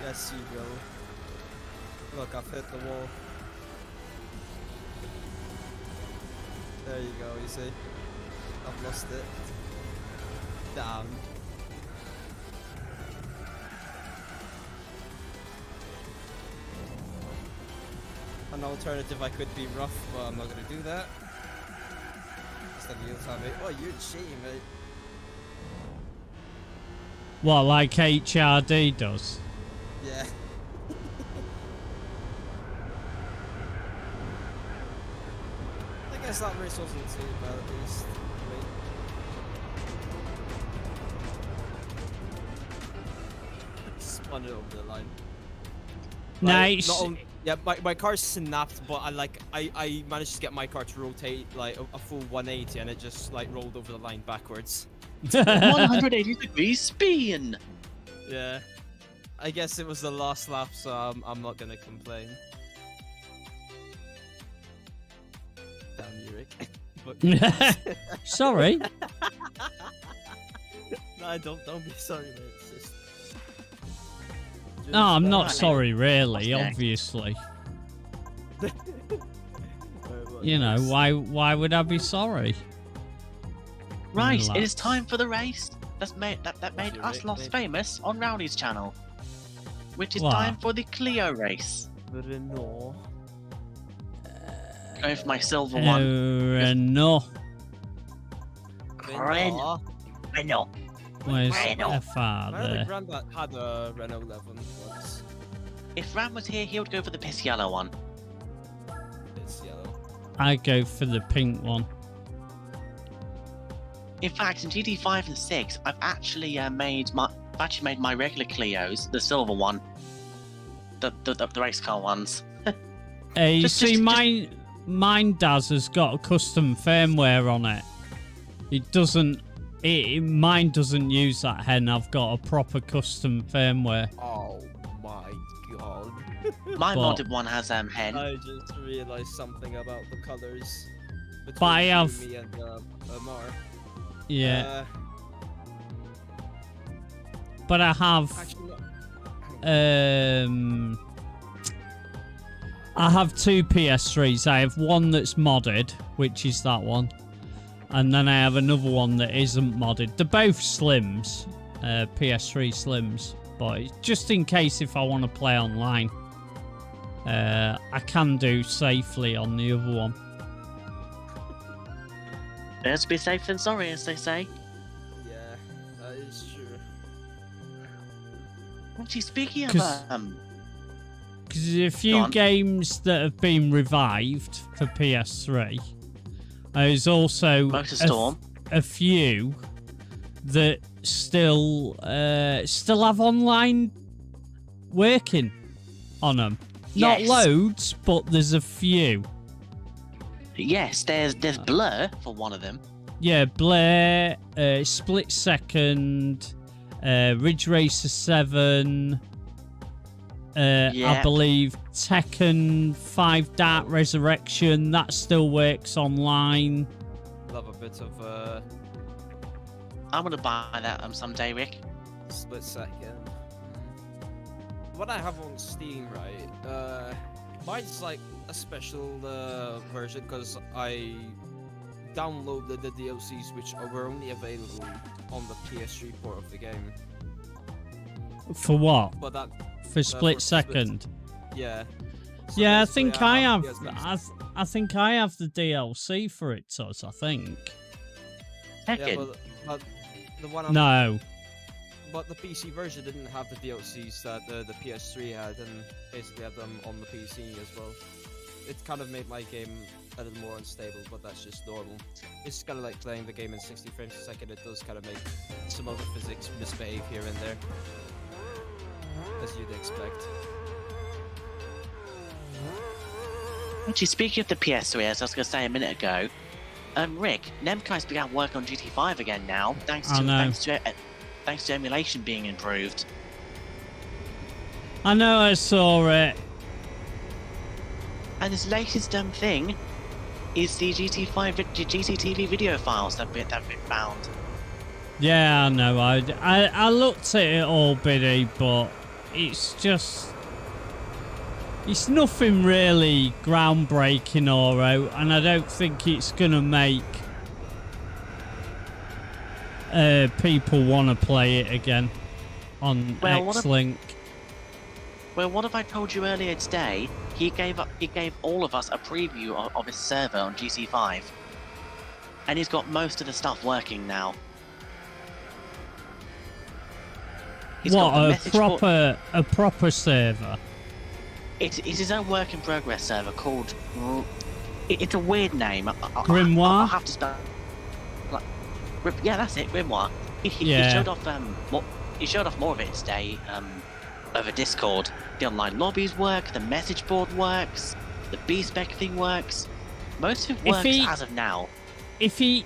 Yes, you will. Look, I've hit the wall. There you go, you see? I've lost it. Damn. An alternative, I could be rough, but I'm not gonna do that. Instead you'll tell me, oh, you're cheating, mate. What, like HRD does? Yeah. I guess that race wasn't too bad at least. Spun it over the line. Nice. Yeah, my car snapped, but I managed to get my car to rotate like a full 180, and it just like rolled over the line backwards. 180 degrees spin. Yeah, I guess it was the last lap, so I'm not gonna complain. Damn you, Rick. But Sorry. No, don't be sorry, mate. It's just No, I'm not Right. sorry, really, What's next? obviously. You know, why would I be sorry? Right, it Relax. is time for the race that made you, us Rick, lost mate. famous on Rowdy's channel, which is What? time for the Clio race. Renault. Going for my silver one. Renault. Renault. Renault. Where's Renault. FR My other there? granddad had a Renault 11 once. If Ram was here, he would go for the piss yellow one. It's yellow. I go for the pink one. In fact, in GT5 and 6, I've actually made my regular Clios, the silver one, the race car ones. You Just- see, just- mine Daz has got a custom firmware on it. It doesn't. Mine doesn't use that hen. I've got a proper custom firmware. Oh my god. My But- modded one has hen. I just realized something about the colors between But I have- me and Mar. Yeah, but I have. Actually, no. I have two PS3s. I have one that's modded, which is that one, and then I have another one that isn't modded. They're both Slims, PS3 Slims, but it's just in case if I want to play online, I can do safely on the other one. Better to be safe than sorry, as they say. Yeah, that is true. Actually, speaking of Because there's a Go few on. games that have been revived for PS3. There's also Motorstorm. a few that still have online working on them. Not Yes. loads, but there's a few. Yes, there's Blur for one of them. Yeah, Blair, Split Second, Ridge Racer 7, I Yeah. believe Tekken 5 Dark Resurrection, that still works online. Love a bit of I'm gonna buy that someday, Rick. split second. What I have on Steam, right? Mine's like a special version because I downloaded the DLCs which were only available on the PS3 port of the game. For what? But that, For Split Second? yeah. So Yeah, I basically think I have. DLCs. I think I have the DLC for it, Tuz, I think. Yeah, Tekken. but the one on No. But the PC version didn't have the DLCs that the PS3 had, and basically had them on the PC as well. It kind of made my game a little more unstable, but that's just normal. It's kind of like playing the game in 60 frames a second. It does kind of make some of the physics misbehave here and there, as you'd expect. Actually, speaking of the PS3, as I was gonna say a minute ago, Rick, Nemco's began work on GT5 again now, thanks I to know. thanks to emulation being improved. I know I saw it. And his latest thing is the GTTV video files that have been found. Yeah, I know. I looked at it all, Biddy, but it's just... It's nothing really groundbreaking or out, and I don't think it's going to make people want to play it again on X-Link. Well, what have I told you earlier today? He gave all of us a preview of his server on GC5, and he's got most of the stuff working now. He's got the What, message board- a proper server? It's his own work in progress server called. It's a weird name. Grimoire? I'll have to spell. Yeah, that's it, Grimoire. He Yeah. showed off he showed off more of it today over Discord. The online lobbies work, the message board works, the B-spec thing works. Most of it If works he- as of now. If he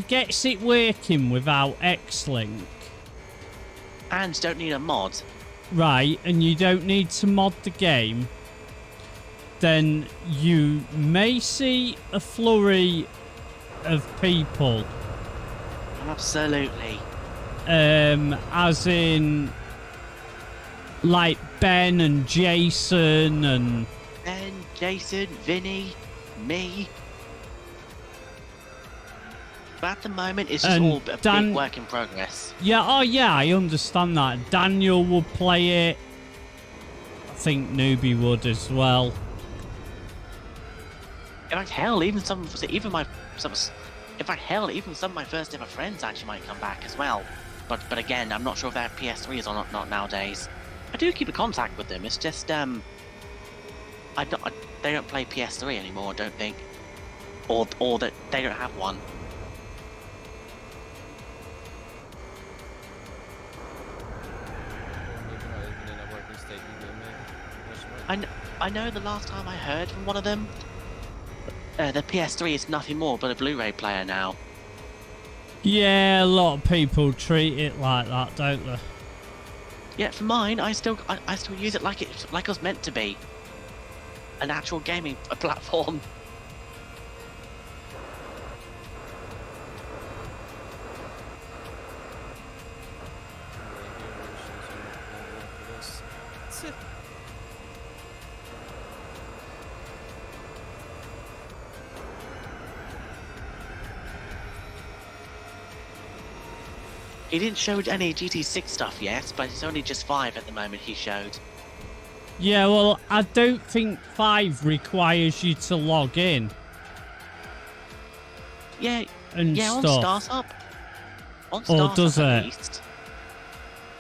gets it working without X-Link, And don't need a mod. right, and you don't need to mod the game, then you may see a flurry of people, Absolutely. as in like Ben and Jason and Ben, Jason, Vinny, me. But at the moment, it's just And all a Dan- big work in progress. yeah, oh yeah, I understand that. Daniel would play it. I think Newbie would as well. In fact, hell, even some of my first ever friends actually might come back as well. But again, I'm not sure if they have PS3s or not nowadays. I do keep in contact with them. It's just they don't play PS3 anymore, I don't think, or that they don't have one. Maybe not even in a working state either, maybe. I know the last time I heard from one of them, the PS3 is nothing more but a Blu-ray player now. Yeah, a lot of people treat it like that, don't they? Yeah, for mine, I still use it like it was meant to be, an actual gaming platform. He didn't show any GT6 stuff yet, but it's only just 5 at the moment he showed. Yeah, well, I don't think 5 requires you to log in. Yeah, and Yeah, stuff. on Startup. On Or Startup, does at it? least.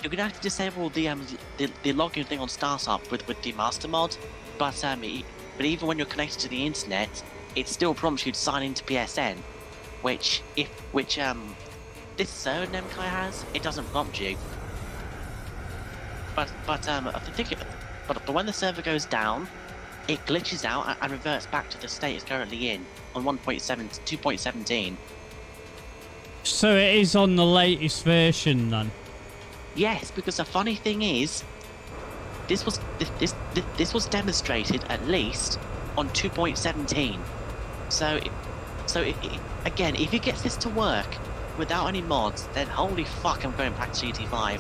You can actually disable the login thing on Startup with the master mod, but even when you're connected to the internet, it still prompts you to sign into PSN, which this server Nemkai has, it doesn't prompt you. But I think but when the server goes down, it glitches out and reverts back to the state it's currently in on 2.17. So it is on the latest version then. Yes, because the funny thing is, this was demonstrated at least on 2.17. So again, if it gets this to work without any mods, then holy fuck, I'm going back to GT5.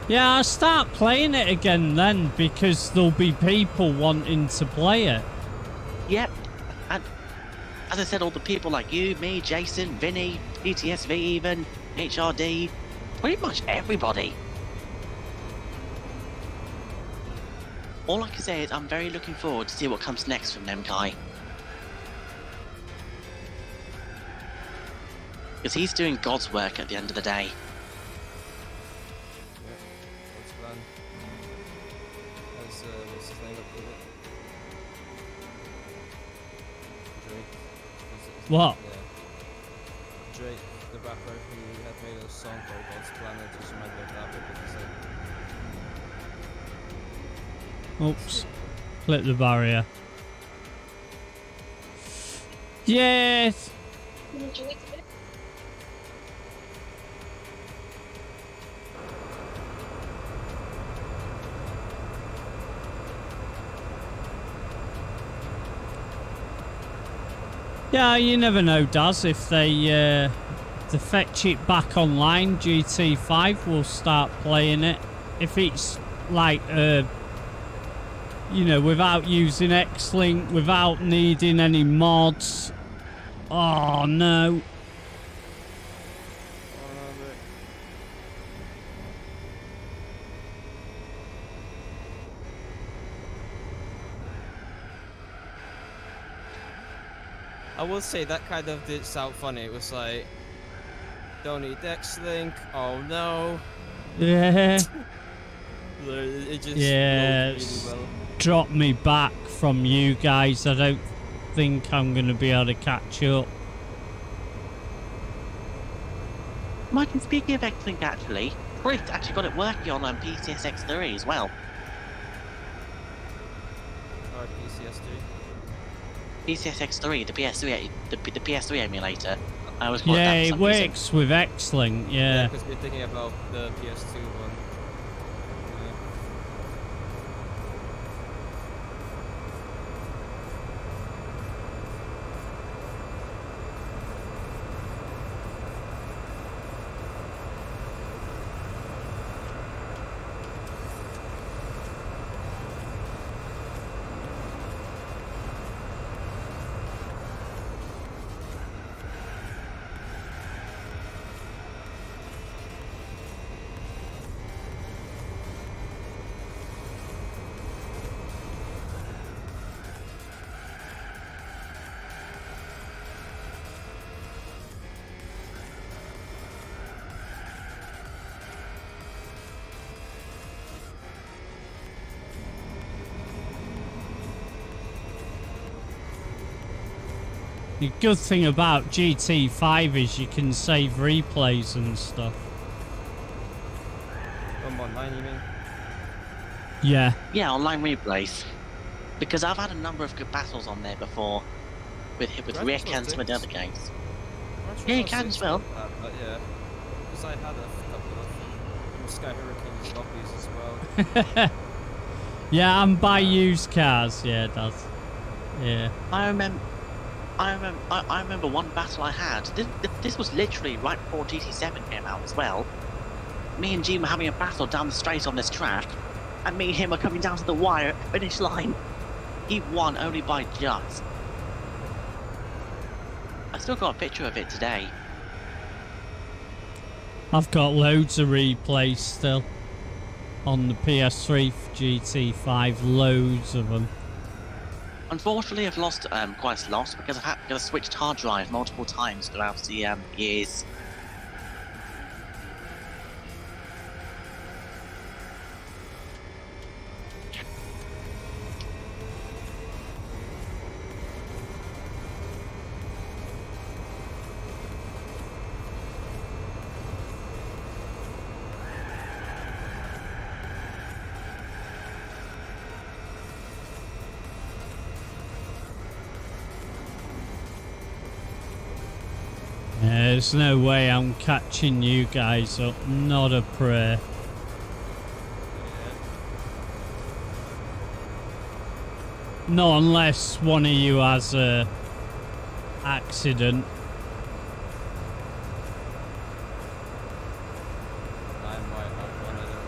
Yeah, I'll start playing it again then, because there'll be people wanting to play it. Yep, and as I said, all the people like you, me, Jason, Vinny, PTSV even, HRD, pretty much everybody. All I can say is I'm very looking forward to see what comes next from Nemkai. Because he's doing God's work at the end of the day. What's the plan? What's his name up with it? Drake. What? Yeah. Drake, the rapper who had made a song called God's Planet, which you might look that up with the same. Oops. Clip the barrier. Yes! Yeah, you never know, Daz. If they fetch it back online, GT5 will start playing it. If it's like, you know, without using X-Link, without needing any mods. Oh, no. I will say that kind of did sound funny. It was like, don't need X-Link. Oh no. Yeah. It just Yeah, rolled really well. drop me back from you guys. I don't think I'm going to be able to catch up. Martin, speaking of X-Link actually, Chris actually got it working on PCSX3 as well. Or PCS3. PCSX3, the PS3, the PS3 emulator. I was Yeah, it works with X-Link, yeah. because we're thinking about the PS2 one. The good thing about GT5 is you can save replays and stuff. Online, you mean? Yeah. Yeah, online replays. Because I've had a number of good battles on there before, with Rear and some of the other games. Yeah, you can as well. But yeah, because I had a couple of Sky Hurricanes lobbies as well. Yeah, and buy used cars. Yeah, it does. Yeah. I remember one battle I had. This was literally right before GT7 came out as well. Me and G were having a battle down the straight on this track, and me and him are coming down to the wire at the finish line. He won only by just. I still got a picture of it today. I've got loads of replays still on the PS3 for GT5. Loads of them. Unfortunately, I've lost quite a lot because I've switched hard drive multiple times throughout the years. There's no way I'm catching you guys up. Not a prayer. Not unless one of you has a accident. I might have one, I don't know.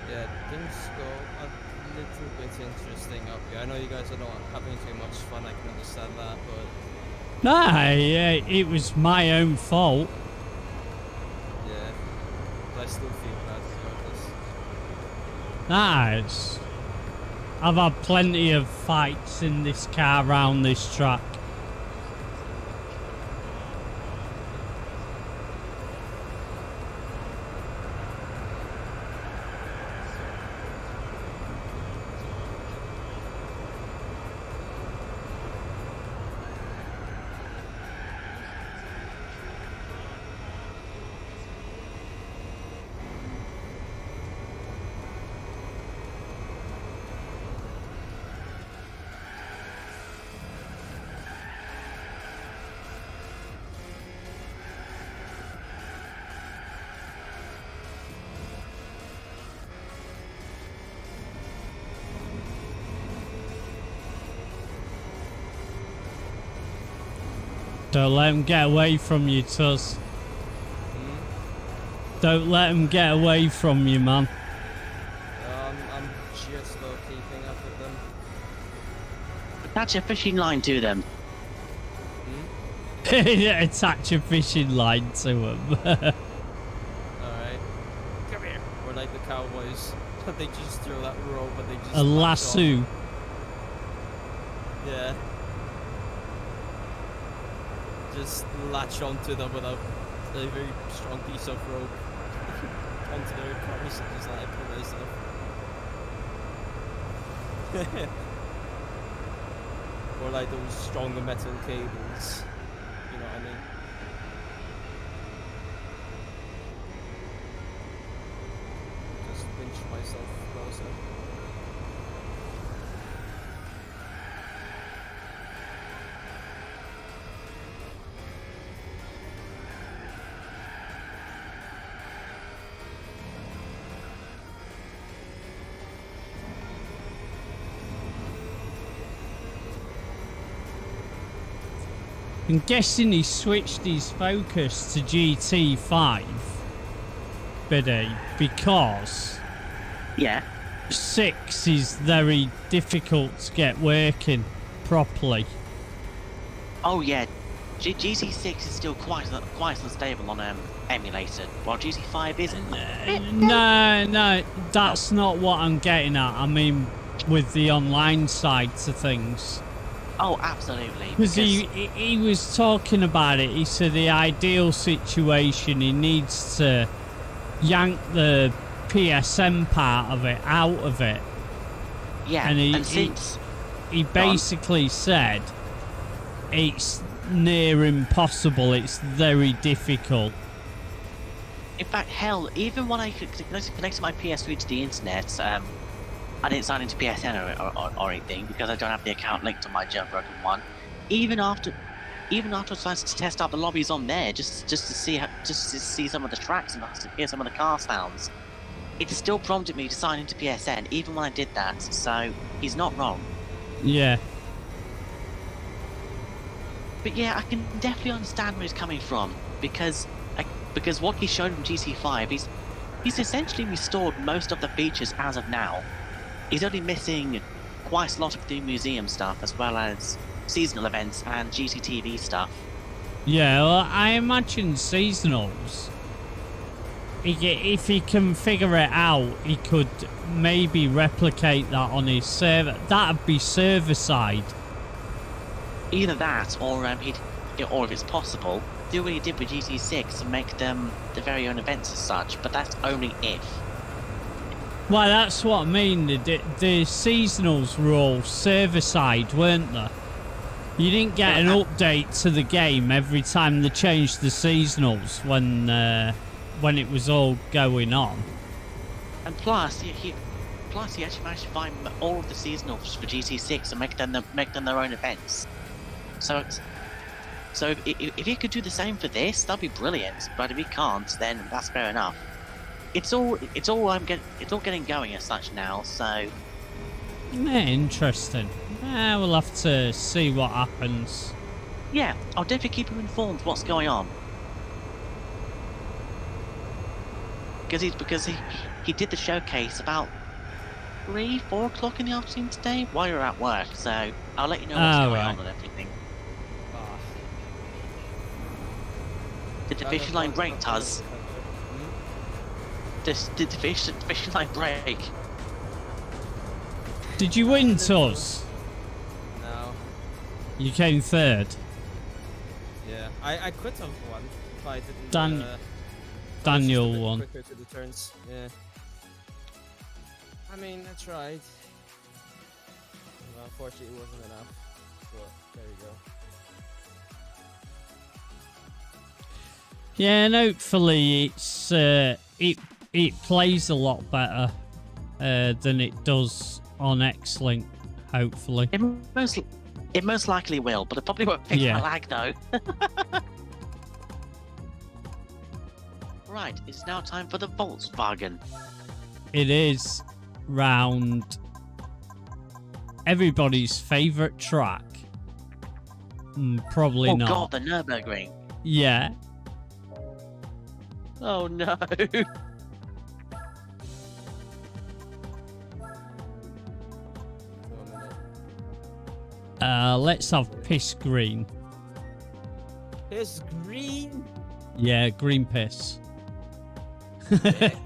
Yeah, things go a little bit interesting up here. I know you guys are not having too much fun, I can understand that, but Nah, yeah, it was my own fault. yeah, but I still feel bad about this. Nah, I've had plenty of fights in this car around this track. Don't let him get away from you, Tuz. Don't let him get away from you, man. I'm just about keeping up with them. Attach a fishing line to them. Attach a fishing line to him. Alright. Come here. We're like the cowboys. They just throw that rope and they just A latch on. lasso. Yeah. Just latch onto them with a very strong piece of rope onto their cars and just like pull this up. Or like those stronger metal cables. You know what I mean? Just pinch myself closer. I'm guessing he switched his focus to GT5, Biddy, because Yeah. 6 is very difficult to get working properly. Oh yeah, GT6 is still quite unstable on Emulation, while GT5 isn't. No, that's not what I'm getting at. I mean, with the online side to things. Oh, absolutely. Because he was talking about it. He said the ideal situation, he needs to yank the PSM part of it out of it. Yeah, and since he basically said it's near impossible. It's very difficult. in fact, hell, even when I connected my PS3 to the internet, I didn't sign into PSN or anything because I don't have the account linked to my jailbroken one. Even after I tried to test out the lobbies on there, just to see some of the tracks and to hear some of the car sounds, it still prompted me to sign into PSN even when I did that. So he's not wrong. Yeah. But yeah, I can definitely understand where he's coming from because what he showed from GT5, he's essentially restored most of the features as of now. He's only missing quite a lot of the museum stuff as well as seasonal events and GTTV stuff. Yeah, well, I imagine seasonals. If he can figure it out, he could maybe replicate that on his server. That'd be server side. Either that, or if it's possible, do what he did with GT6 and make them their very own events as such. But that's only if. Well, that's what I mean. The seasonals were all server side, weren't they? You didn't get an update to the game every time they changed the seasonals when it was all going on. And plus, he actually managed to find all of the seasonals for GT6 and make them their own events. So if he could do the same for this, that'd be brilliant. But if he can't, then that's fair enough. It's all getting going as such now. So Interesting. We'll have to see what happens. yeah, I'll definitely keep you informed what's going on. Because he did the showcase about 3-4 o'clock in the afternoon today while you're at work. So I'll let you know what's going on and everything. Did the fishing line break, Tuz? Did the fishing line break? Did you win, Tuz? No. You came third. Yeah, I quit on one. If I didn't. Daniel won. Quicker to the turns. Yeah. I mean, I tried. Well, unfortunately, it wasn't enough. But there you go. Yeah, and hopefully it's it plays a lot better than it does on X-Link. Hopefully. It most likely will, but it probably won't fix my lag though. Right, it's now time for the Volkswagen. It is round everybody's favourite track. Probably not. Oh god, the Nurburgring. Yeah. Oh no. Let's have piss green. Piss green? Yeah, green piss. Heck.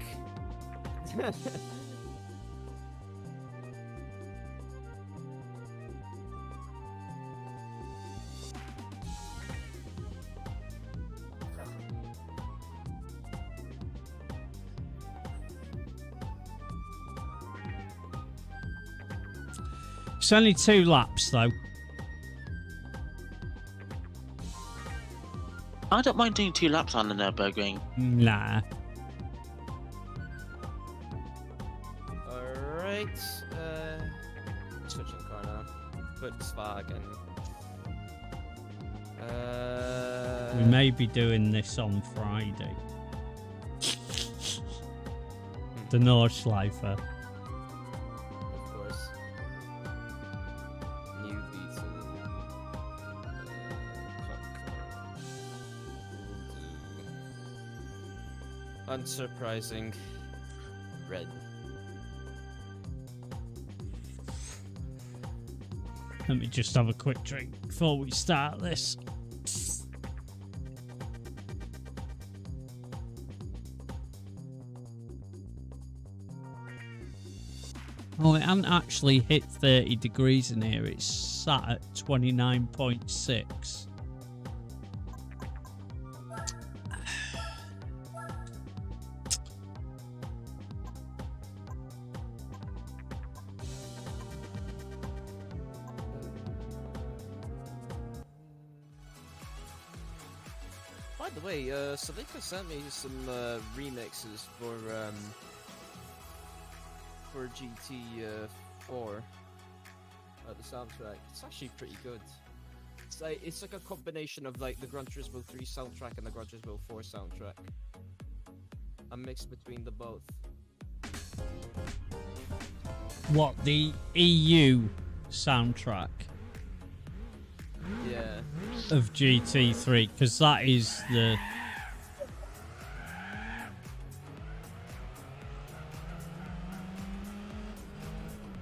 It's only 2 laps though. I don't mind doing 2 laps on the Nurburgring. Nah. Alright, switching car now. Volkswagen. We may be doing this on Friday. The Nordschleifer. Of course. New V2. Fuck. Unsurprising. Red. Let me just have a quick drink before we start this. Oh, it hasn't actually hit 30 degrees in here. It's sat at 29.6. By the way, Salika sent me some remixes for GT4. The soundtrack. It's actually pretty good. It's like a combination of like the Gran Turismo 3 soundtrack and the Gran Turismo 4 soundtrack. A mix between the both. What, the EU soundtrack Yeah. of GT3? Because that is the...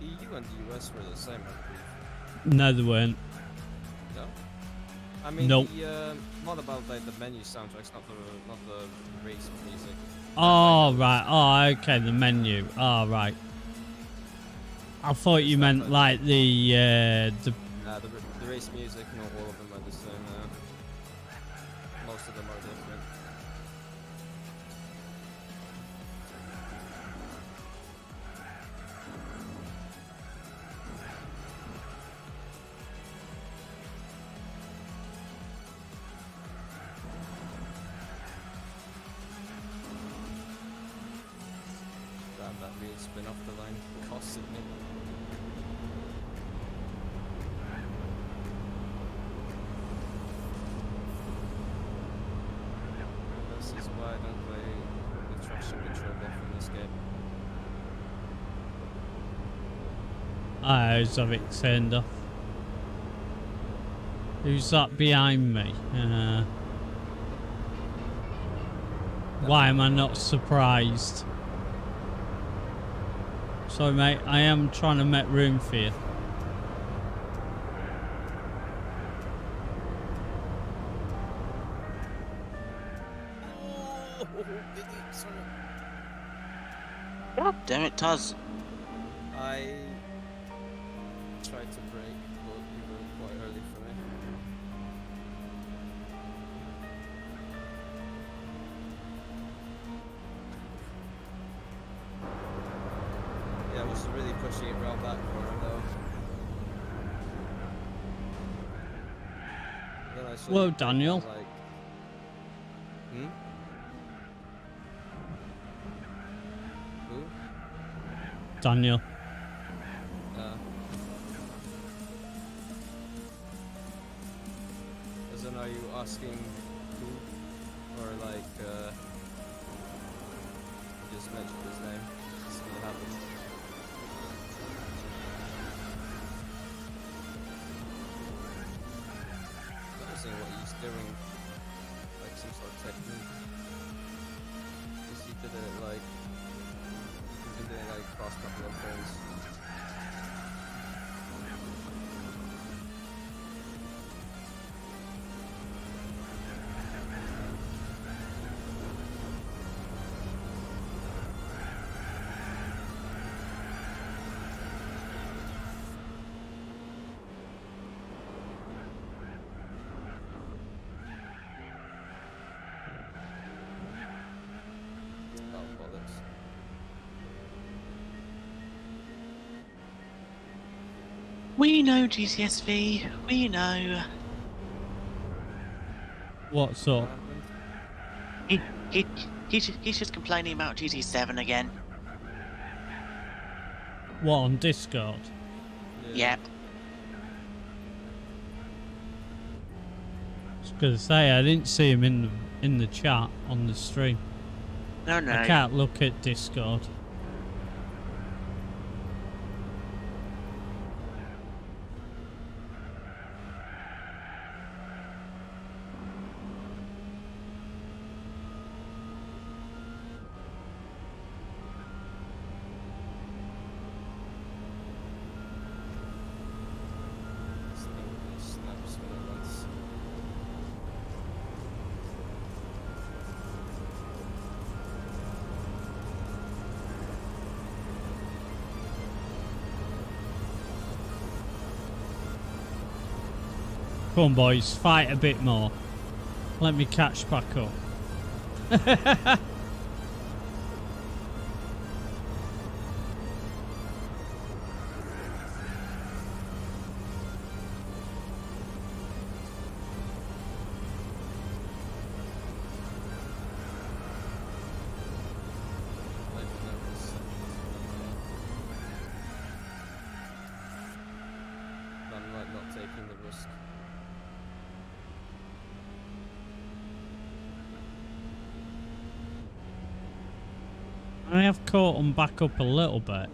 EU and the US were the same, I believe. No, they weren't. No? I mean, Nope. not about like the menu soundtracks, not the race music. Oh, right. Oh, okay, the menu. Oh, right. I thought you meant like the Nah, the race music, not all of them are the same. Most of them are different. Damn, that wheel spin off the line costed me. This is why I don't play with traction control buff in this game. I always have it turned off. Who's that behind me? Why am I not surprised? Sorry, mate. I am trying to make room for you. God damn it, Tuz. I tried to brake, but you were quite early for me. Yeah, I was really pushing it around that corner though. Then I saw Whoa, you brake, Daniel. I'm like, Who? Daniel. As in, are you asking who? Or like, you just mentioned his name? Something happened. I'm seeing what he's doing. Like some sort of technique. Because he did it like, he's been doing like cross couple of turns. Oh, bollocks. We know, GCSV. We know. What's What up? happened? He's just complaining about GT7 again. What, on Discord? Yep. I was gonna say I didn't see him in the chat on the stream. No, no. I can't look at Discord. Come on, boys, fight a bit more. Let me catch back up. I'm like not taking the risk. I have caught them back up a little bit.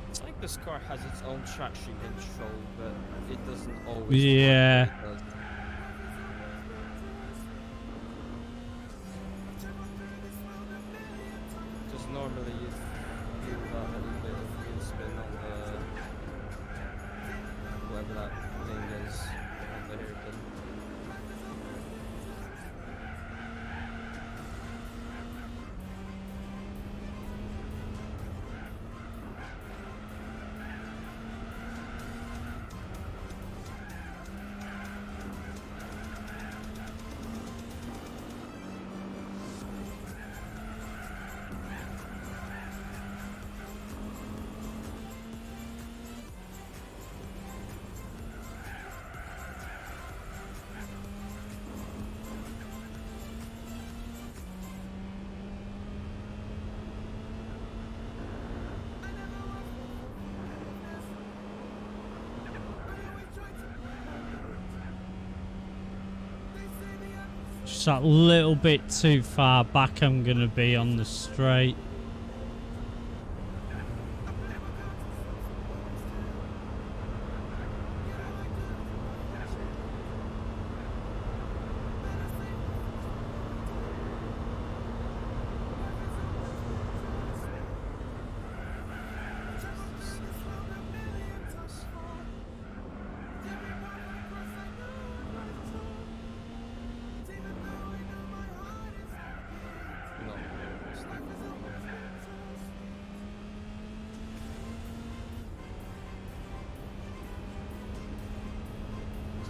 It's like this car has its own traction control, but it doesn't always. Yeah. Work when it does. Just normally you do that little bit of wheel spin on the whatever that thing is on the hairpin. Just that little bit too far back I'm gonna be on the straight.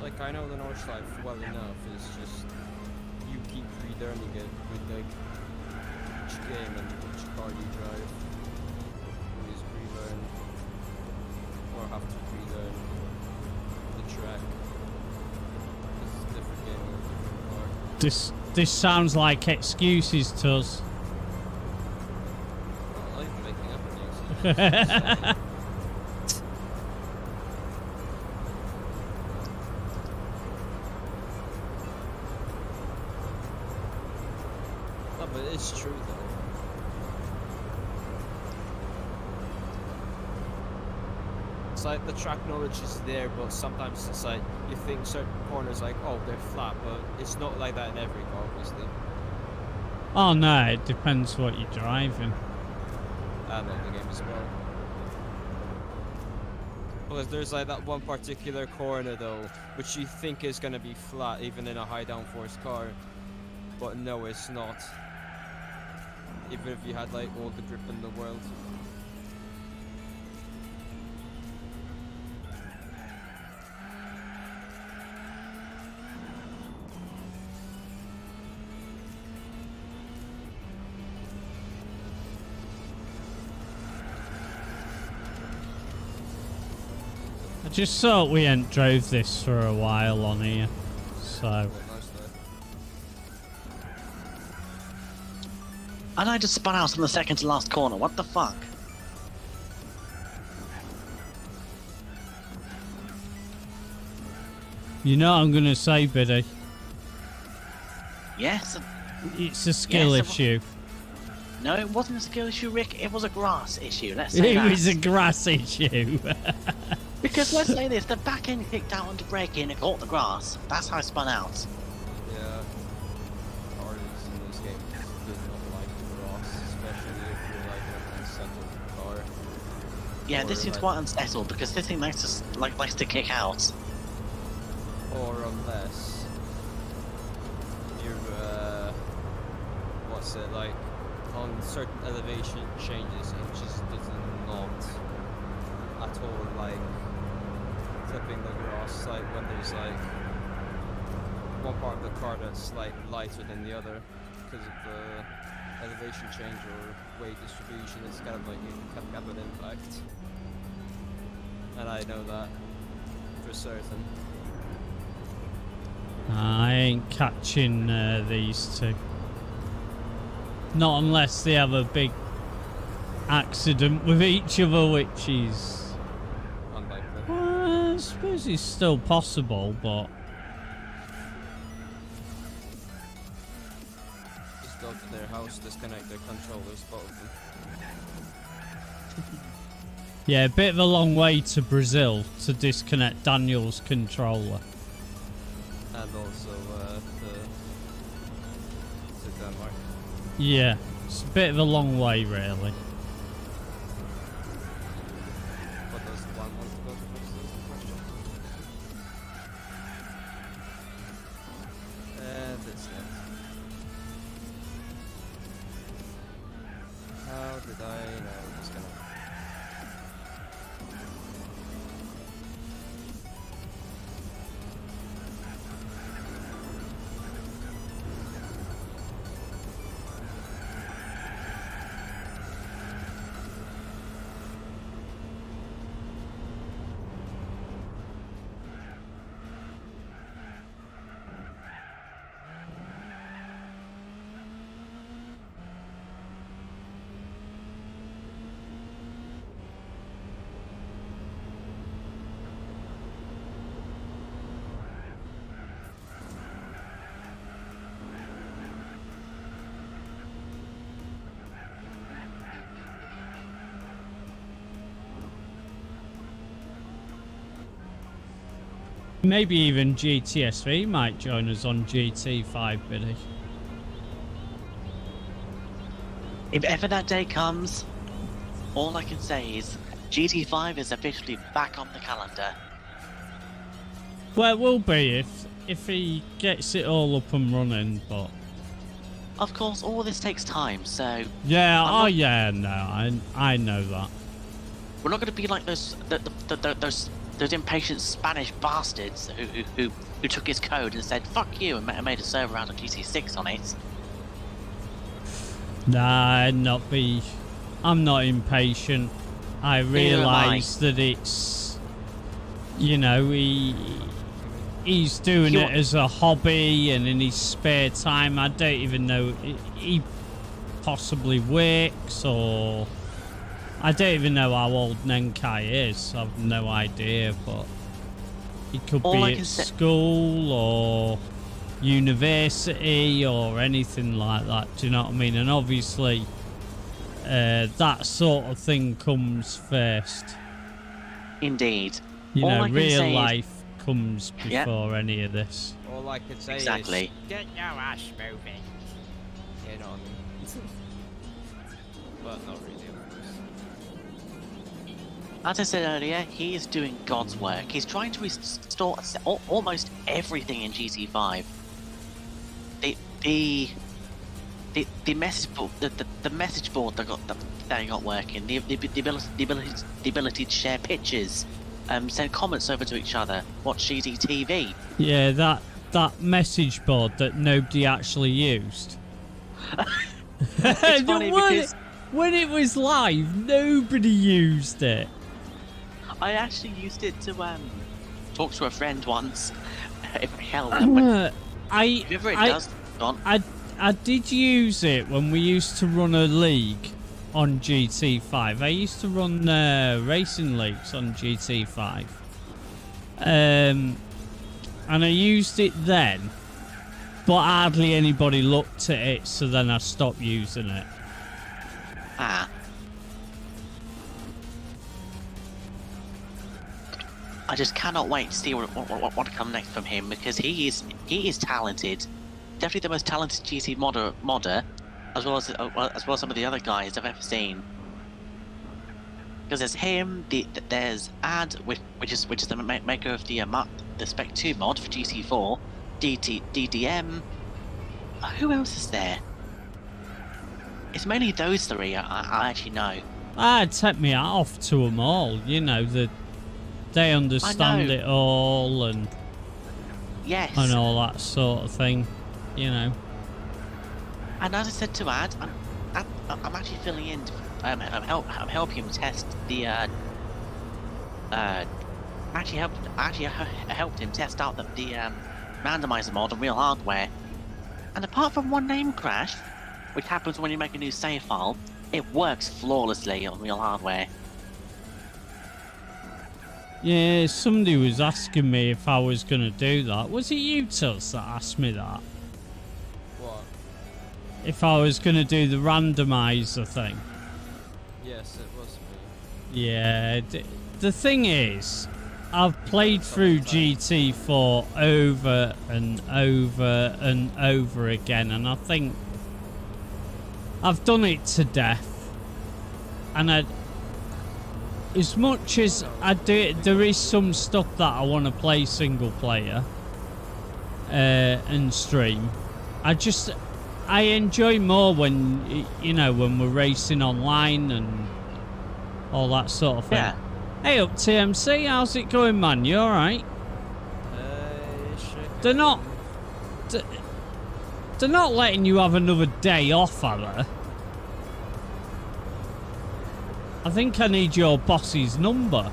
Like, I know the North Life well enough, it's just you keep relearning it with like each game and each car you drive. Always relearn or have to relearn the track. It's a different game with a different car. This sounds like excuses to us. I like making up an excuse. But it's true though. It's like the track knowledge is there, but sometimes it's like you think certain corners like, oh, they're flat, but it's not like that in every car, obviously. Oh no, it depends what you're driving. And on the game as well. Because there's like that one particular corner though, which you think is gonna be flat even in a high downforce car, but no, it's not. Even if you had like all the grip in the world. I just thought we hadn't drove this for a while on here, so. And I just spun out on the second to last corner. What the fuck? You know what I'm gonna say, Biddy? Yes. It's a skill Yes, issue. No, it wasn't a skill issue, Rick. It was a grass issue. Let's say It that. was a grass issue. Because let's say this: the back end kicked out onto braking and it caught the grass. That's how I spun out. Yeah. Cars in this game do not like the grass, especially if you're Yeah, Or, this seems like- quite unsettled because this thing likes to kick out. Or unless you're, what's it, like, on certain elevation changes, it just does not at all, like, clipping the grass, like, when there's, like, one part of the car that's, like, lighter than the other, because of the elevation change or weight distribution, it's kind of like, it can have an impact. And I know that for certain. I ain't catching these two. Not unless they have a big accident with each other, which is... Unlikely. I suppose it's still possible, but... Just go to their house, disconnect their controllers, both of them. Yeah, a bit of a long way to Brazil to disconnect Daniel's controller. And also to Denmark. Yeah, it's a bit of a long way, really. What does the one want to go to first is the question. And it's next. How did I know it was gonna... Maybe even GTSV might join us on GT5, Biddy. If ever that day comes, all I can say is GT5 is officially back on the calendar. Well, it will be if he gets it all up and running, but... Of course, all this takes time, so Yeah, I'm oh not- yeah, no, I know that. we're not going to be like those impatient Spanish bastards who took his code and said "fuck you" and made a server out of GT6 on it. Nah, I'm not impatient. I Neither am I. realise that it's, you know, he's doing He it wa- as a hobby and in his spare time. I don't even know, he possibly works, or I don't even know how old Nenkai is. I've no idea, but he could All I be can at say- school or university or anything like that. Do you know what I mean? And obviously, that sort of thing comes first. Indeed. You All know, I can real say is- life comes Yeah. before any of this. All I could say Exactly. is... Get your ass moving. You know what I mean? But not really, of course. As I said earlier, he is doing God's work. He's trying to restore almost everything in GT5. The message board, the message board that got working, the ability to share pictures, send comments over to each other, watch GT TV. Yeah, that message board that nobody actually used. It's funny because when it was live, nobody used it. I actually used it to talk to a friend once. If hell, if ever it does, go on. I did use it when we used to run a league on GT5. I used to run racing leagues on GT5. And I used it then, but hardly anybody looked at it, so then I stopped using it. Ah. I just cannot wait to see what to come next from him, because he is talented. Definitely the most talented GT modder, as well as some of the other guys I've ever seen. Because there's him, there's Ad, which is the maker of the Spec 2 mod for GT4, DDM. Who else is there? It's mainly those three I actually know. I'd take me off to them all. You know, they understand it all and yes, and all that sort of thing. You know. And as I said to Ad, I'm actually filling in. I'm helping him test the. Actually helped him test out the randomizer mod on real hardware. And apart from one name crash, which happens when you make a new save file, it works flawlessly on real hardware. Yeah, somebody was asking me if I was going to do that. Was it you, Tuss, that asked me that? What? If I was going to do the randomizer thing. Yes, it was me. Yeah, the thing is, I've played through GT4 over and over and over again, and I think I've done it to death. And as much as I do it, there is some stuff that I want to play single player and stream. I enjoy more when, you know, when we're racing online and all that sort of thing. Yeah. Hey up TMC, how's it going, man? You alright? They're not letting you have another day off, are they? I think I need your boss's number.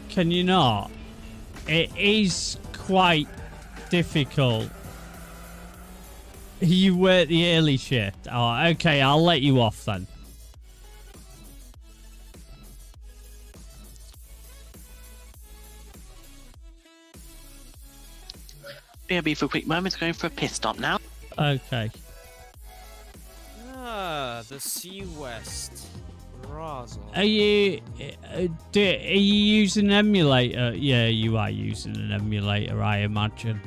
Can you not? It is quite difficult. You work the early shift. Oh, okay, I'll let you off then. BRB for a quick moment, going for a pit stop now. Okay. Ah, the Sea West. Razzle. Are you using an emulator? Yeah, you are using an emulator, I imagine.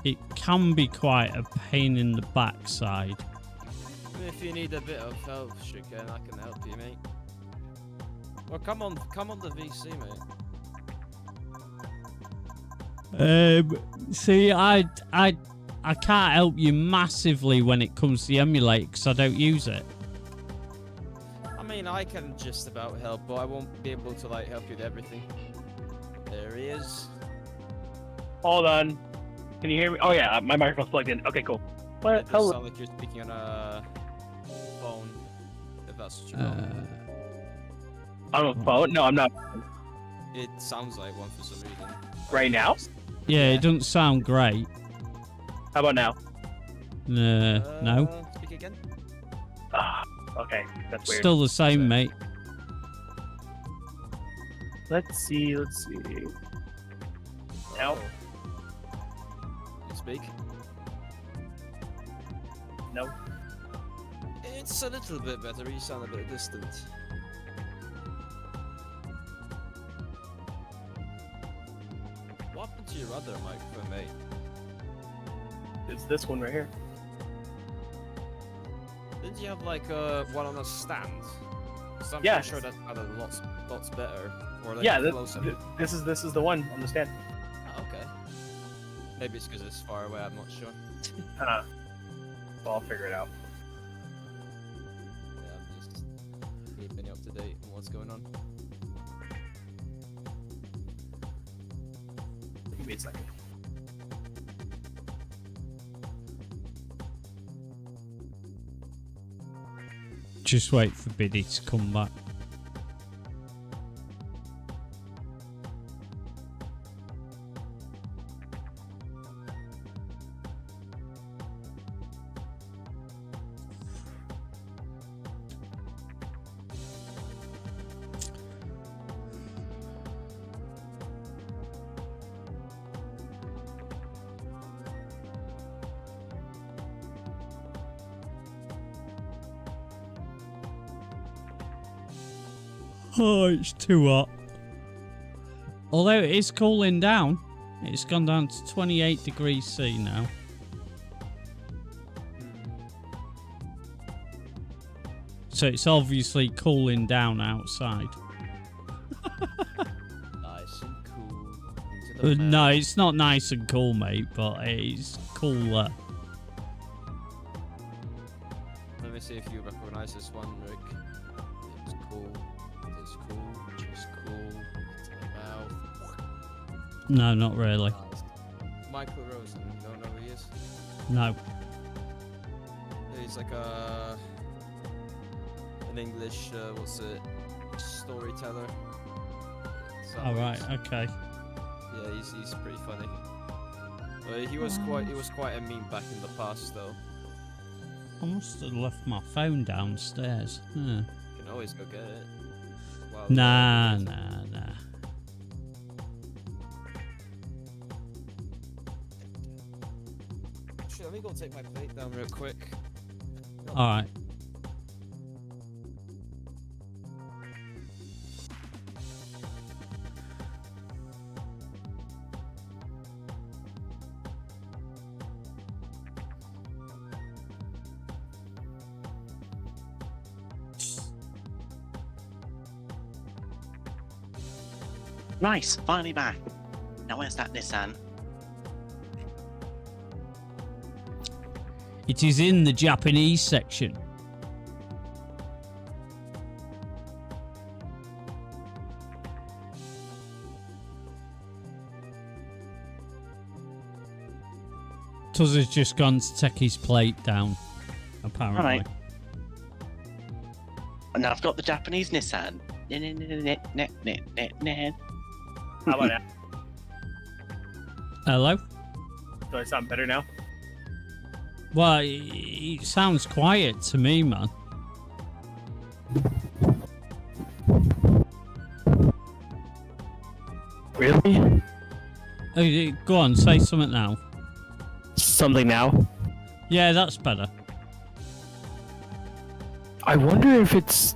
It can be quite a pain in the backside. If you need a bit of help, Shuken, I can help you, mate. Well, come on the VC, mate. See, I can't help you massively when it comes to the emulator because I don't use it. I mean, I can just about help, but I won't be able to like help you with everything. There he is. Hold on. Can you hear me? Oh yeah, my microphone's plugged in. Okay, cool. What? It Hello. sounds like you're speaking on a phone. If that's what you call it. On a phone? No, I'm not. It sounds like one for some reason. Right now? Yeah, it doesn't sound great. How about now? No. Speak again. Okay, that's weird. Still the same, mate. Let's see. Now? You speak? No. It's a little bit better, you sound a bit distant. What happened to your other microphone, mate? It's this one right here. Didn't you have like one on a stand? So I'm Yes. pretty sure that had a lots better. Or like Yeah, closer. this is the one on the stand. Oh, okay. Maybe it's because it's far away, I'm not sure. Well, I'll figure it out. Yeah, I'm just keeping you up to date on what's going on. Give me a second. Just wait for Biddy to come back. Oh, it's too hot. Although it is cooling down. It's gone down to 28 degrees C now. So it's obviously cooling down outside. Nice and cool. Into the No, mouth. it's not nice and cool, mate, but it's cooler. Let me see if you recognize this one, Rick. It's cool. It's cool. Just cool. Into the mouth. No, not really. Nice. Michael Rosen. You don't know who he is? No. He's like an English, storyteller. Alright, okay. Yeah, he's pretty funny. He was quite a meme back in the past, though. I must have left my phone downstairs. Huh. You can always go get it. Wow, Nah. Actually, let me go take my plate down real quick. Alright. Nice, finally back. Now where's that Nissan? It is in the Japanese section. Tuz has just gone to take his plate down, apparently. Alright. And now I've got the Japanese Nissan. How about now? Hello? Do I sound better now? Well, it sounds quiet to me, man. Really? Oh, go on, say something now. Something now? Yeah, that's better. I wonder if it's...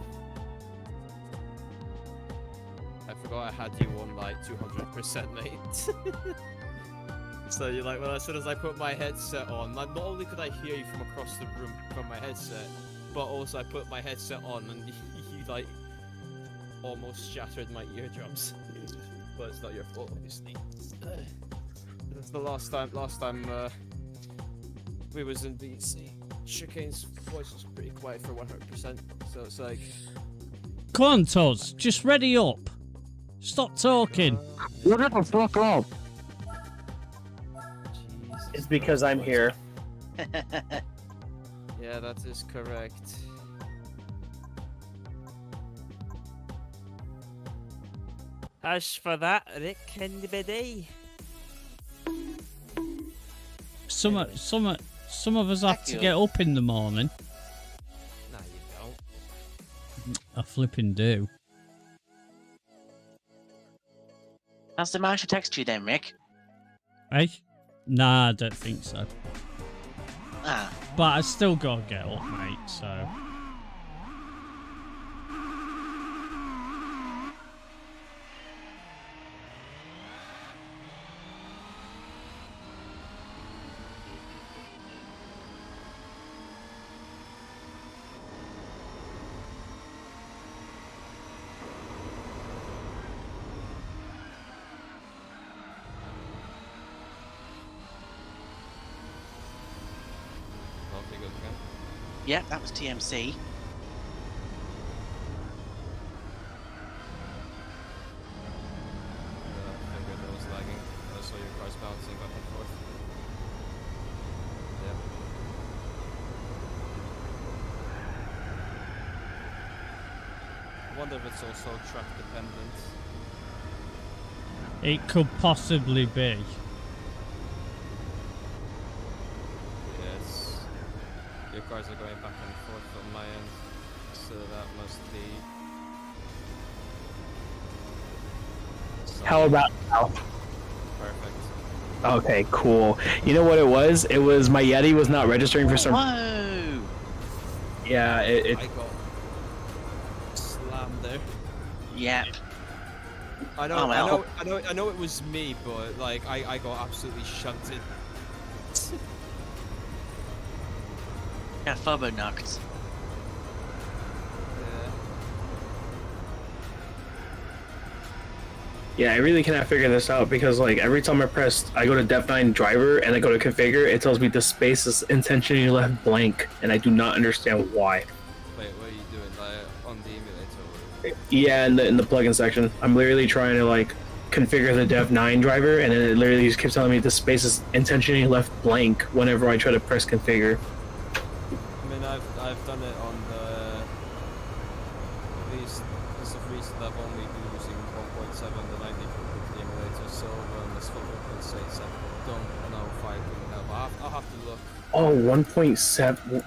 I forgot I had you on like 200%, mate. So you're like, well, as soon as I put my headset on, not only could I hear you from across the room from my headset, but also I put my headset on and you like almost shattered my eardrums. But it's not your fault, obviously. That's the last time we was in BC. Chicane's voice was pretty quiet for 100%, so it's like... Come on, Tuz, just ready up. Stop talking. What the fuck up? Jesus It's because I'm here. Yeah, that is correct. As for that, Rick and the bidet. Some of us have to get up in the morning. No, you don't. I flipping do. Has the marshal texted you then, Rick? Eh? Nah, I don't think so. Ah, But I still gotta get up, mate, so... Don't think it's okay. yep, that was TMC. I figured that was lagging. I saw your cars bouncing back and forth. Yep. I wonder if it's also track dependent. It could possibly be. Yes. Your cars are going back and forth on my end, so that must be. How about now? Perfect. Okay, cool. You know what it was? It was my Yeti was not registering for some... Whoa! Yeah, it I got slammed there. Yep. I know, Oh, well. I know it was me, but like I got absolutely shunted. Yeah, turbo knocked. Yeah, I really cannot figure this out because like every time I go to Def9 driver and I go to configure, it tells me the space is intentionally left blank, and I do not understand why. Wait, what are you doing? Like on the emulator? Yeah, in the plugin section, I'm literally trying to like configure the Dev9 driver, and then it literally just keeps telling me the space is intentionally left blank whenever I try to press configure. I mean, I've done it on the. At least as of recent, I've only been using 1.7 the 90 with the emulator, so let's go 1.6. I don't know if I can help. I'll have to look. Oh, 1.7.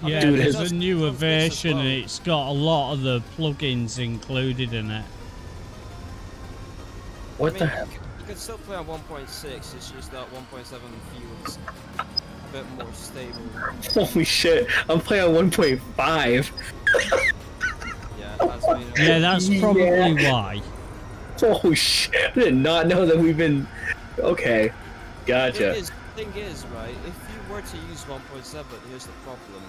Yeah, Dude, there's it's a newer some fixes version and well. it's got a lot of the plugins included in it. What I the mean, heck? you can still play on 1.6. It's just that 1.7 feels a bit more stable. Holy shit! I'm playing on 1.5. Yeah, that's been. Yeah, that's probably Yeah. why. Oh shit! I did not know that we've been. Okay, gotcha. Thing is, right, if you were to use 1.7, here's the problem.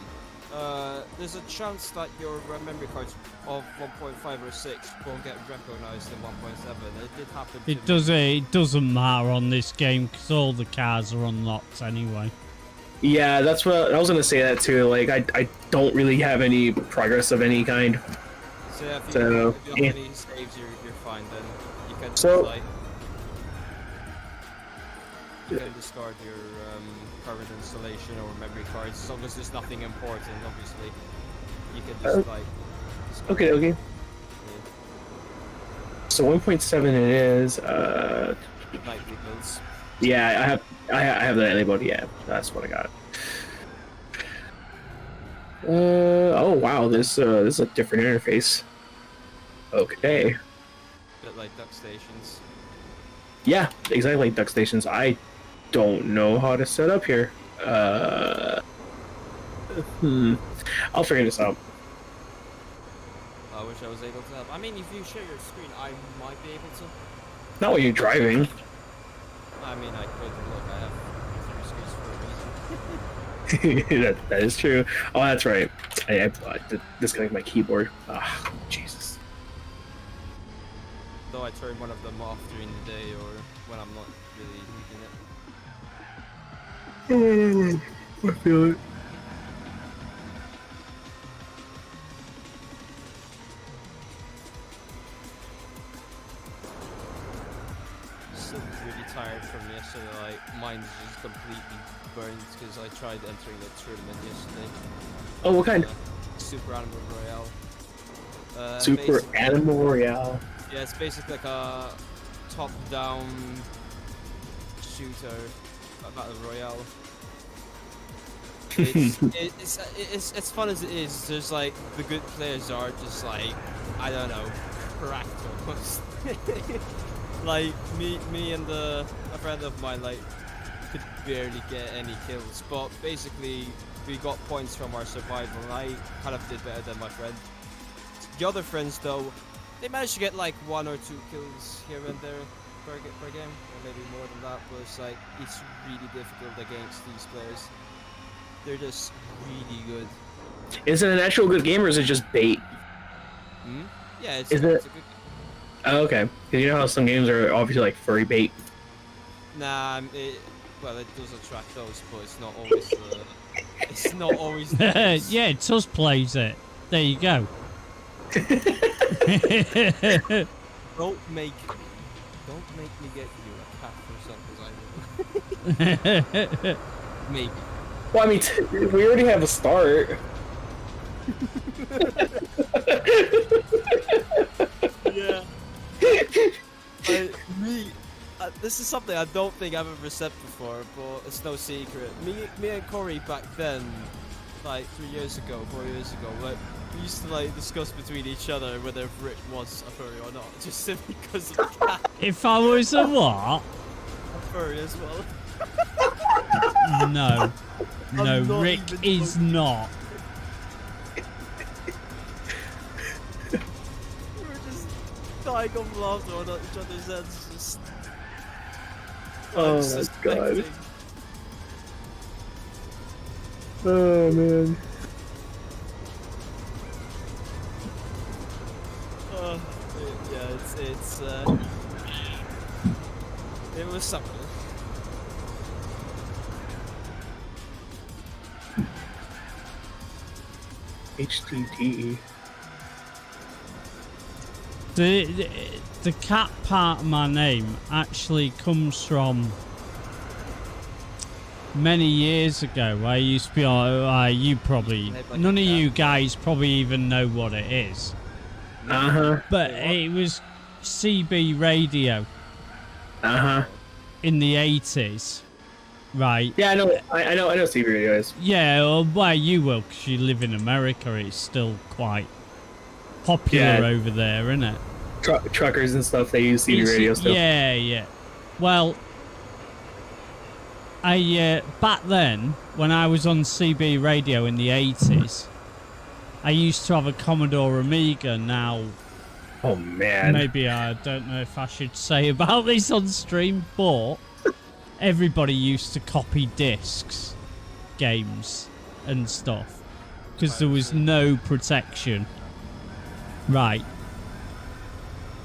There's a chance that your memory cards of 1.5 or 6 won't get recognized in 1.7. It did happen to me. It doesn't matter on this game because all the cars are unlocked anyway. Yeah, that's what I was gonna say that too. Like, I don't really have any progress of any kind. So yeah, if you, So, if you have any saves, you're fine then. You can just, So- like... You can discard your current installation or memory cards, as long as there's nothing important, obviously. You can just, like... discard Okay, it. okay. So 1.7 it is. Nightly builds. Yeah, I have that enabled. Yeah, that's what I got. Oh wow, this is a different interface. Okay. Bit like Duck Stations. Yeah, exactly like Duck Stations. I don't know how to set up here. I'll figure this out. I wish I was able to help. I mean, if you share your screen, I might be able to. Not when you're driving. I mean, I could. Look, I have 3 screens for a reason. that is true. Oh, that's right. I disconnect my keyboard. Ah, Jesus. Though I turn one of them off during the day or when I'm not really using it. I feel it. Still really tired from yesterday. Like, mine's just completely burned because I tried entering the tournament yesterday. Oh, what kind? Super Animal Royale. Super basically- Animal Royale. Yeah, it's basically like a top-down shooter, a battle royale. It's fun as it is. There's like the good players are just like, I don't know, cracked almost. Like me and a friend of mine like could barely get any kills, but basically we got points from our survival. And I kind of did better than my friend. The other friends though, they managed to get like 1 or 2 kills here and there per game, or maybe more than that. But it's like it's really difficult against these players. They're just really good. Is it an actual good game or is it just bait? Hmm? Yeah, it's Is a it- good game. Oh, okay. 'Cause you know how some games are obviously like furry bait. Nah, well, it does attract those, but it's not always the. It's not always. The case. Yeah, Tuz plays it. There you go. Don't make me get you a pack or something, I will. Maybe. Well, I mean, we already have a start. Yeah. This is something I don't think I've ever said before, but it's no secret. Me and Corey back then, like 3 years ago, 4 years ago, like we used to like discuss between each other whether Rick was a furry or not, just simply because of the cat. If I was a what? A furry as well. No. No, I'm not Rick even is joking. not. dying of laughter on each other's heads. Just... Oh my suspecting. god. Oh man. Yeah, it was something. HTTE. The cat part of my name actually comes from many years ago. I used to be on. You probably none of you guys probably even know what it is. But it was CB radio. In the 80s, right? Yeah, I know CB radio is. Yeah, well, you will, because you live in America. It's still quite popular over there, isn't it? Truckers and stuff, they use CB radio still. Yeah. Well, I back then, when I was on CB radio in the 80s, I used to have a Commodore Amiga. Now, oh man, maybe I don't know if I should say about this on stream, but everybody used to copy discs, games and stuff, because there was no protection. Right.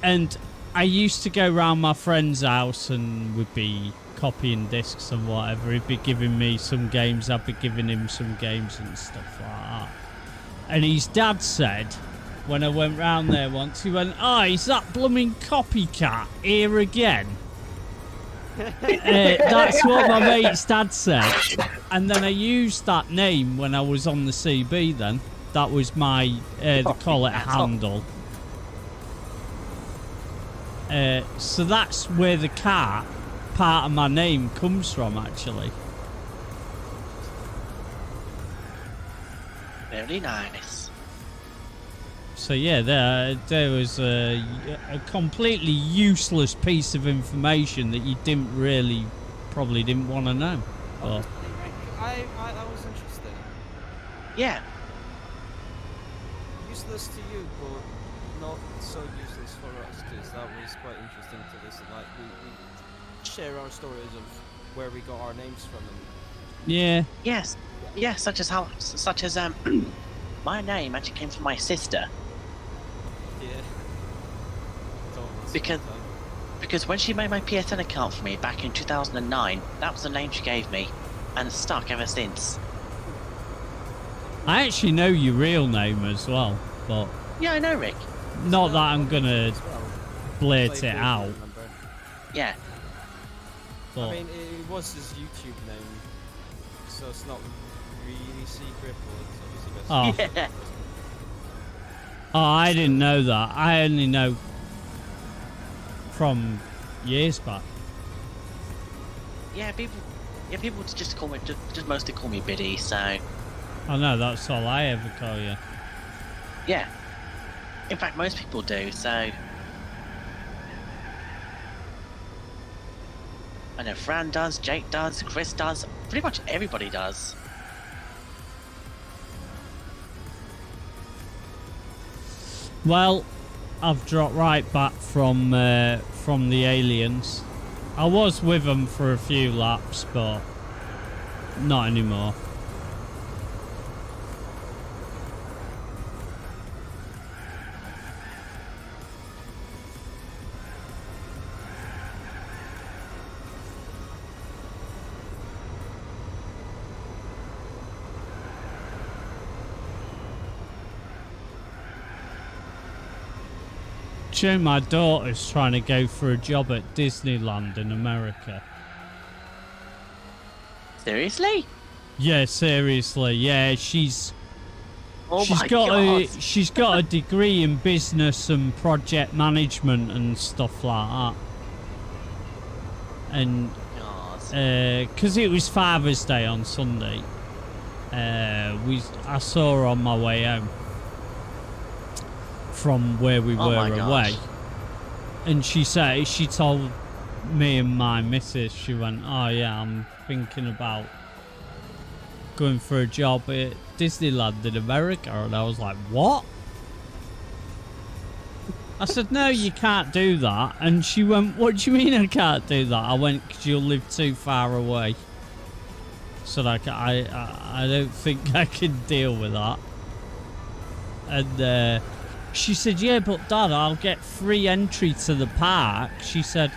And I used to go round my friend's house and would be copying discs and whatever. He'd be giving me some games, I'd be giving him some games and stuff like that. And his dad said, when I went round there once, he went, "Oh, is that blooming copycat here again?" That's what my mate's dad said. And then I used that name when I was on the CB then. That was my, they call it a handle. So that's where the cat part of my name comes from, actually. Very nice. So yeah, there was a completely useless piece of information that you probably didn't want to know. But I was interested. Yeah. Useless to you, but not so useless for us, because that was quite interesting to listen. Like we share our stories of where we got our names from. And yeah. Yes. Yes, such as my name actually came from my sister. Yeah. Because when she made my PSN account for me back in 2009, that was the name she gave me, and it's stuck ever since. I actually know your real name as well, but Yeah, I know, Rick. not that I'm gonna blurt it out. Yeah. But I mean, it was his YouTube name, so it's not really secret, but it's obviously best. Yeah. Oh, I didn't know that. I only know from years back. Yeah, people just call me, just mostly call me Biddy. So. I know, that's all I ever call you. Yeah. In fact, most people do. So. I know Fran does, Jake does, Chris does, pretty much everybody does. Well, I've dropped right back from the aliens. I was with them for a few laps, but not anymore. My daughter's trying to go for a job at Disneyland in America. Seriously? Yeah, seriously. Yeah, she's got a degree in business and project management and stuff like that. And because it was Father's Day on Sunday, I saw her on my way home from where we were away, and she told me and my missus, she went, "Oh yeah, I'm thinking about going for a job at Disneyland in America," and I was like, "What?" I said, no, you can't do that. And she went, what do you mean I can't do that? I went, because you'll live too far away. So like, I don't think I can deal with that. And she said, yeah, but Dad, I'll get free entry to the park. She said,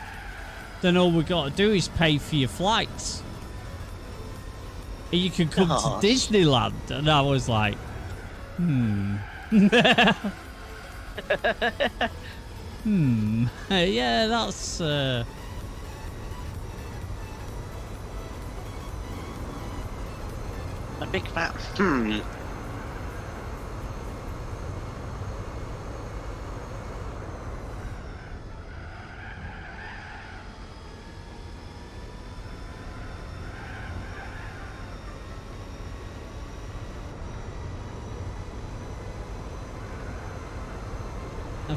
then all we got to do is pay for your flights. And you can come to Disneyland. And I was like, yeah, that's a big fat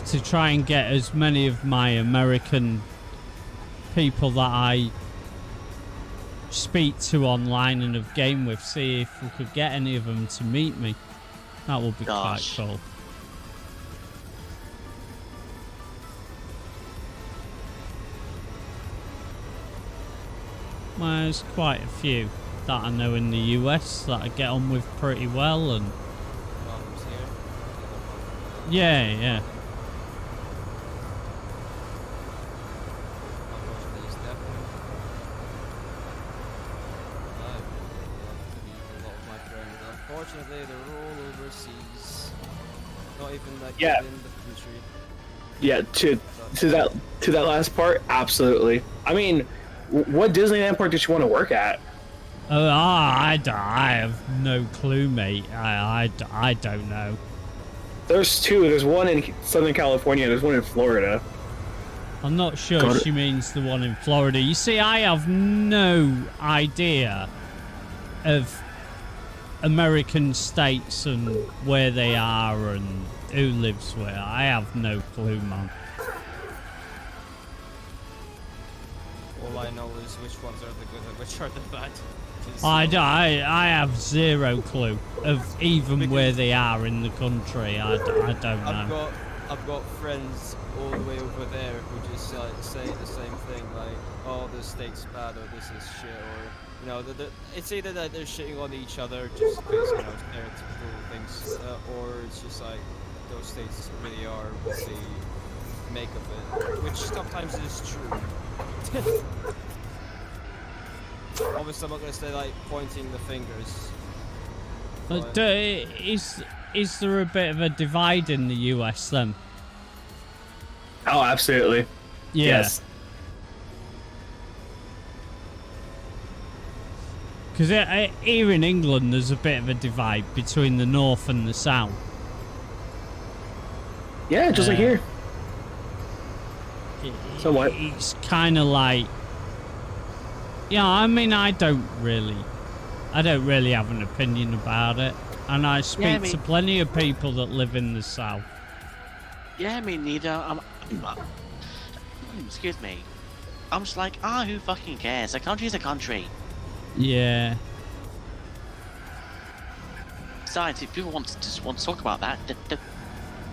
have to try and get as many of my American people that I speak to online and have game with, see if we could get any of them to meet me. That would be quite cool. Well, there's quite a few that I know in the US that I get on with pretty well, and yeah. Unfortunately, they're all overseas. Not even like Yeah. within the country. Yeah, to that last part, absolutely. I mean, what Disneyland park did you want to work at? Oh, I have no clue, mate. I don't know. There's two. There's one in Southern California. There's one in Florida. I'm not sure she means the one in Florida. You see, I have no idea of American states and where they are and who lives where. I have no clue, man. All I know is which ones are the good and which are the bad. I have zero clue of even where they are in the country. I don't know. I've got friends all the way over there who just say the same thing, like, oh, this state's bad, or this is shit, or, you know, it's either that they're shitting on each other just because, you know, stereotypical things, or it's just like those states really are what they make of it, which sometimes is true. Obviously, I'm not gonna stay like pointing the fingers. But is there a bit of a divide in the US then? Oh, absolutely. Yeah. Yes. Because here in England, there's a bit of a divide between the north and the south. Yeah, just like here. Somewhat. It's kind of like, yeah. I mean, I don't really have an opinion about it, and I speak to plenty of people that live in the south. Yeah, me neither. Excuse me. I'm just like, who fucking cares? A country's a country. Yeah. Besides, if people want to talk about that,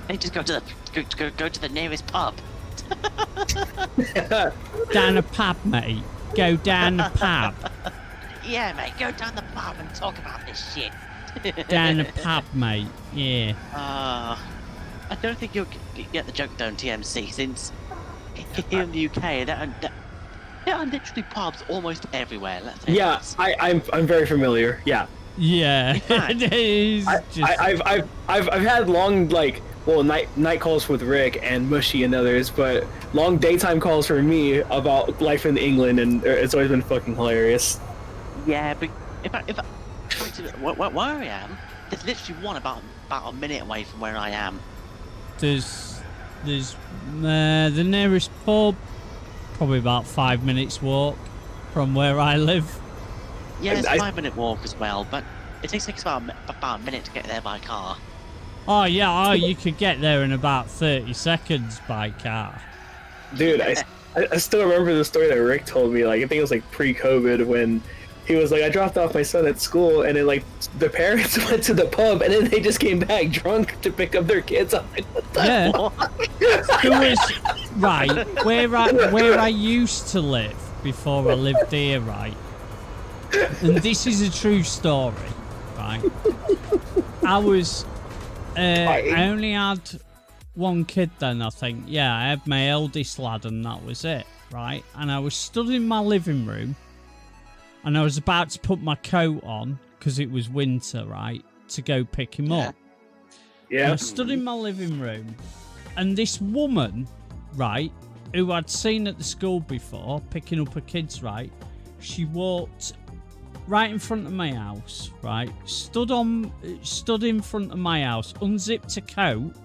they just go to the nearest pub. Down a pub, mate. Go down the pub. Yeah, mate. Go down the pub and talk about this shit. Down the pub, mate. Yeah. I don't think you'll get the joke, though, TMC, since here in the UK, there are literally pubs almost everywhere. Let's say Yeah, I'm very familiar. Yeah. Yeah. Fact, It is just... I've had long night calls with Rick and Mushy and others, but long daytime calls for me about life in England, and it's always been fucking hilarious. Yeah, but if I where I am, there's literally one about a minute away from where I am. There's the nearest pub, probably about 5 minutes walk from where I live. Yeah, it's a 5-minute walk as well, but it takes about a minute to get there by car. Oh yeah, you could get there in about 30 seconds by car. Dude, I still remember the story that Rick told me, like, I think it was like pre-COVID, when he was like, I dropped off my son at school, and then like the parents went to the pub, and then they just came back drunk to pick up their kids. I'm like, what the fuck? There was right where I used to live before I lived here, right? And this is a true story, right? I only had one kid then, I think. Yeah, I had my eldest lad, and that was it, right? And I was stood in my living room, and I was about to put my coat on because it was winter, right, to go pick him up. Yeah. And I stood in my living room, and this woman, right, who I'd seen at the school before, picking up her kids, right, she walked right in front of my house, right, stood in front of my house, unzipped her coat,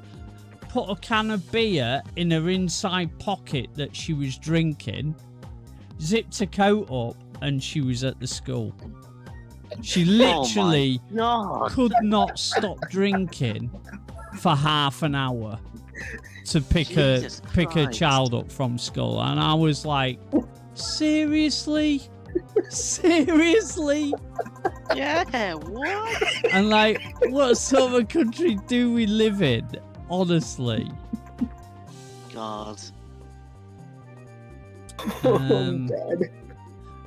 put a can of beer in her inside pocket that she was drinking, zipped her coat up, and she was at the school. She literally could not stop drinking for half an hour to pick her child up from school, and I was like, seriously? Seriously? Yeah, what? And like, what sort of a country do we live in? Honestly. God. God.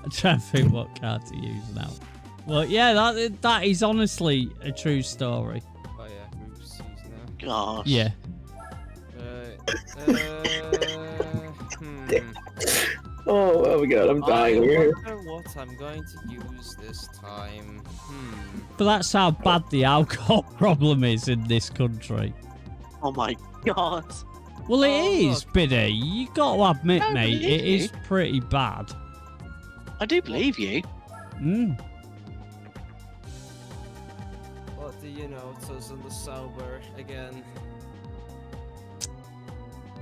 I'm trying to think what card to use now. Well, yeah, that is honestly a true story. Oh yeah, move C's now. Gosh. Yeah. Oh my god, I'm dying I here. wonder what I'm going to use this time. But that's how bad the alcohol problem is in this country. Oh my God. Well, it Oh, is, Biddy. You got to admit, I mate, believe it is you. pretty bad. I do believe you. Mm. What do you know? It says on the sober again.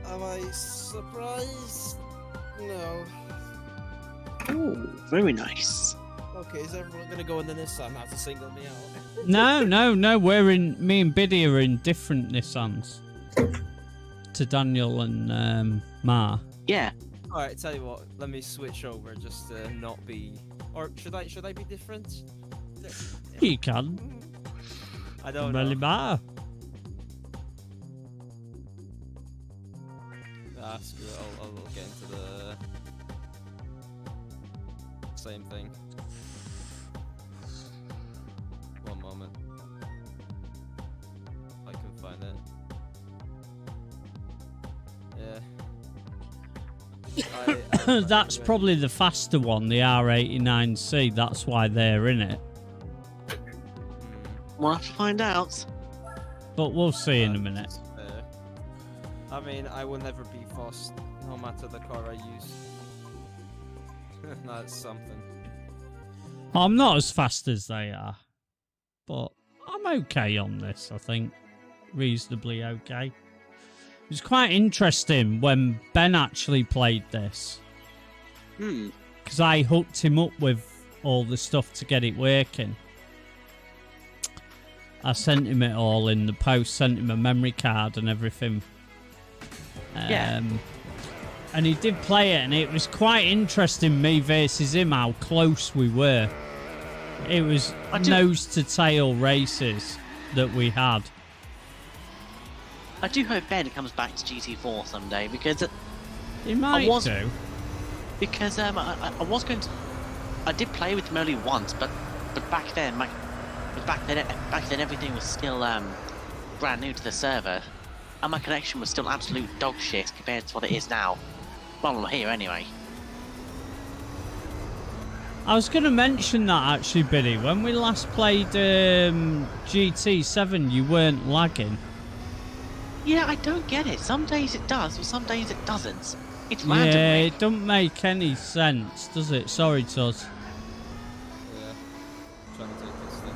Am I surprised? No. Ooh, very nice. Okay, is everyone gonna go in the Nissan now to single me out? No. Me and Biddy are in different Nissans. To Daniel and Ma. Yeah. Alright, tell you what, let me switch over just to not be... Or should I be different? You can. I don't Really know. matter. Ah, screw it, I'll get into the... same thing. One moment. If I can find it. Yeah. That's probably the faster one, the R89C. That's why they're in it. We'll have to find out. But we'll see in a minute. I mean, I will never be fast, no matter the car I use. That's something. I'm not as fast as they are. But I'm okay on this, I think. Reasonably okay. It was quite interesting when Ben actually played this. Because I hooked him up with all the stuff to get it working. I sent him it all in the post, sent him a memory card and everything. Yeah. And he did play it, and it was quite interesting, me versus him, how close we were. It was nose to tail races that we had. I do hope Ben comes back to GT4 someday because He might do. Because I was going to. I did play with him only once, but back then, back then everything was still brand new to the server, and my connection was still absolute dog shit compared to what it is now. Well, I'm here anyway. I was going to mention that actually, Biddy. When we last played GT7, you weren't lagging. Yeah, I don't get it. Some days it does, but some days it doesn't. It's randomly. Yeah, it don't make any sense, does it? Sorry, Tuz. Yeah. Trying to take this thing.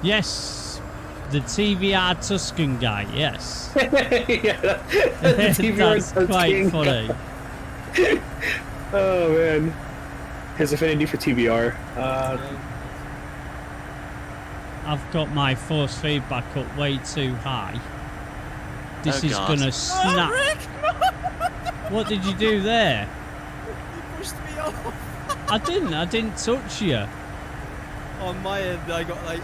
Yes, the TVR Tuscan guy, yes. Yeah, That's quite funny. Oh man, his affinity for TBR. I've got my force feedback up way too high. This Oh, is God. gonna snap. Rick, What did you do there? you pushed me off. I didn't touch you. On my end, I got like.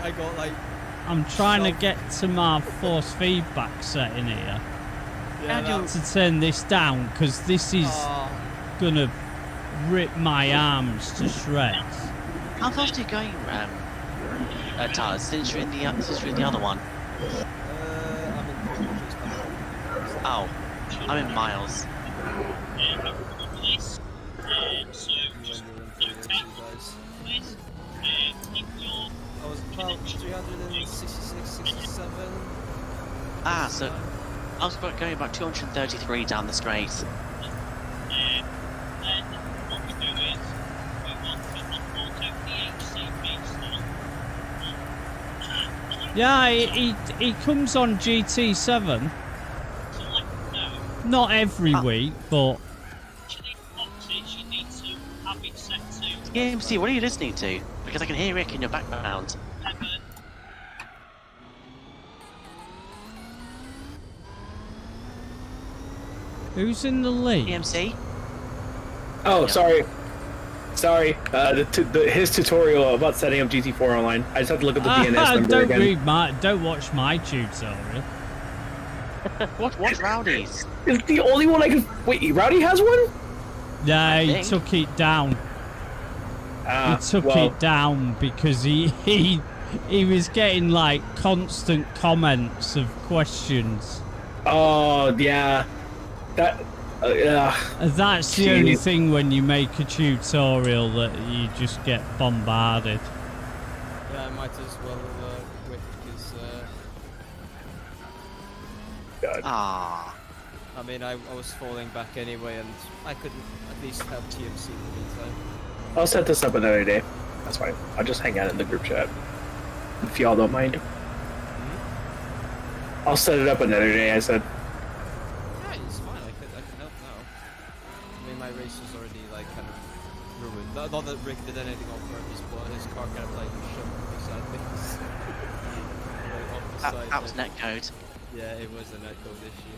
I'm trying to get to my force feedback setting here Yeah, to turn this down because this is gonna rip my arms to shreds. How fast are you going, Taz? Since you're in the other one. I'm in kilometers now. Oh, I'm in miles. I was about 366, 67. Ah, so I was going about 233 down the straight. Yeah, he comes on GT7. Not every week, but EMC, what are you listening to? Because I can hear Rick in your background. who's in the lead? EMC? Oh, Yeah. sorry. His tutorial about setting up GT4 online. I just have to look at the DNS number Don't again. don't watch my tutorial. What's Rowdy's? It's the only one I can. Wait, Rowdy has one? Yeah, he think. took it down. He took well, it down because he was getting like constant comments of questions. Oh yeah, that. That's the only thing when you make a tutorial that you just get bombarded. Yeah, I might as well quit because. Ah. I mean, I was falling back anyway, and I couldn't at least help TMC in the meantime. I'll set this up another day. That's fine. I'll just hang out in the group chat if y'all don't mind. I'll set it up another day. I said. Yeah, it's fine. I can help now. I mean, my race is already like kind of ruined. Not that Rick did anything on purpose, but his car kind of like shoved beside things. Like off the side. That was netcode. Yeah, it was a netcode issue.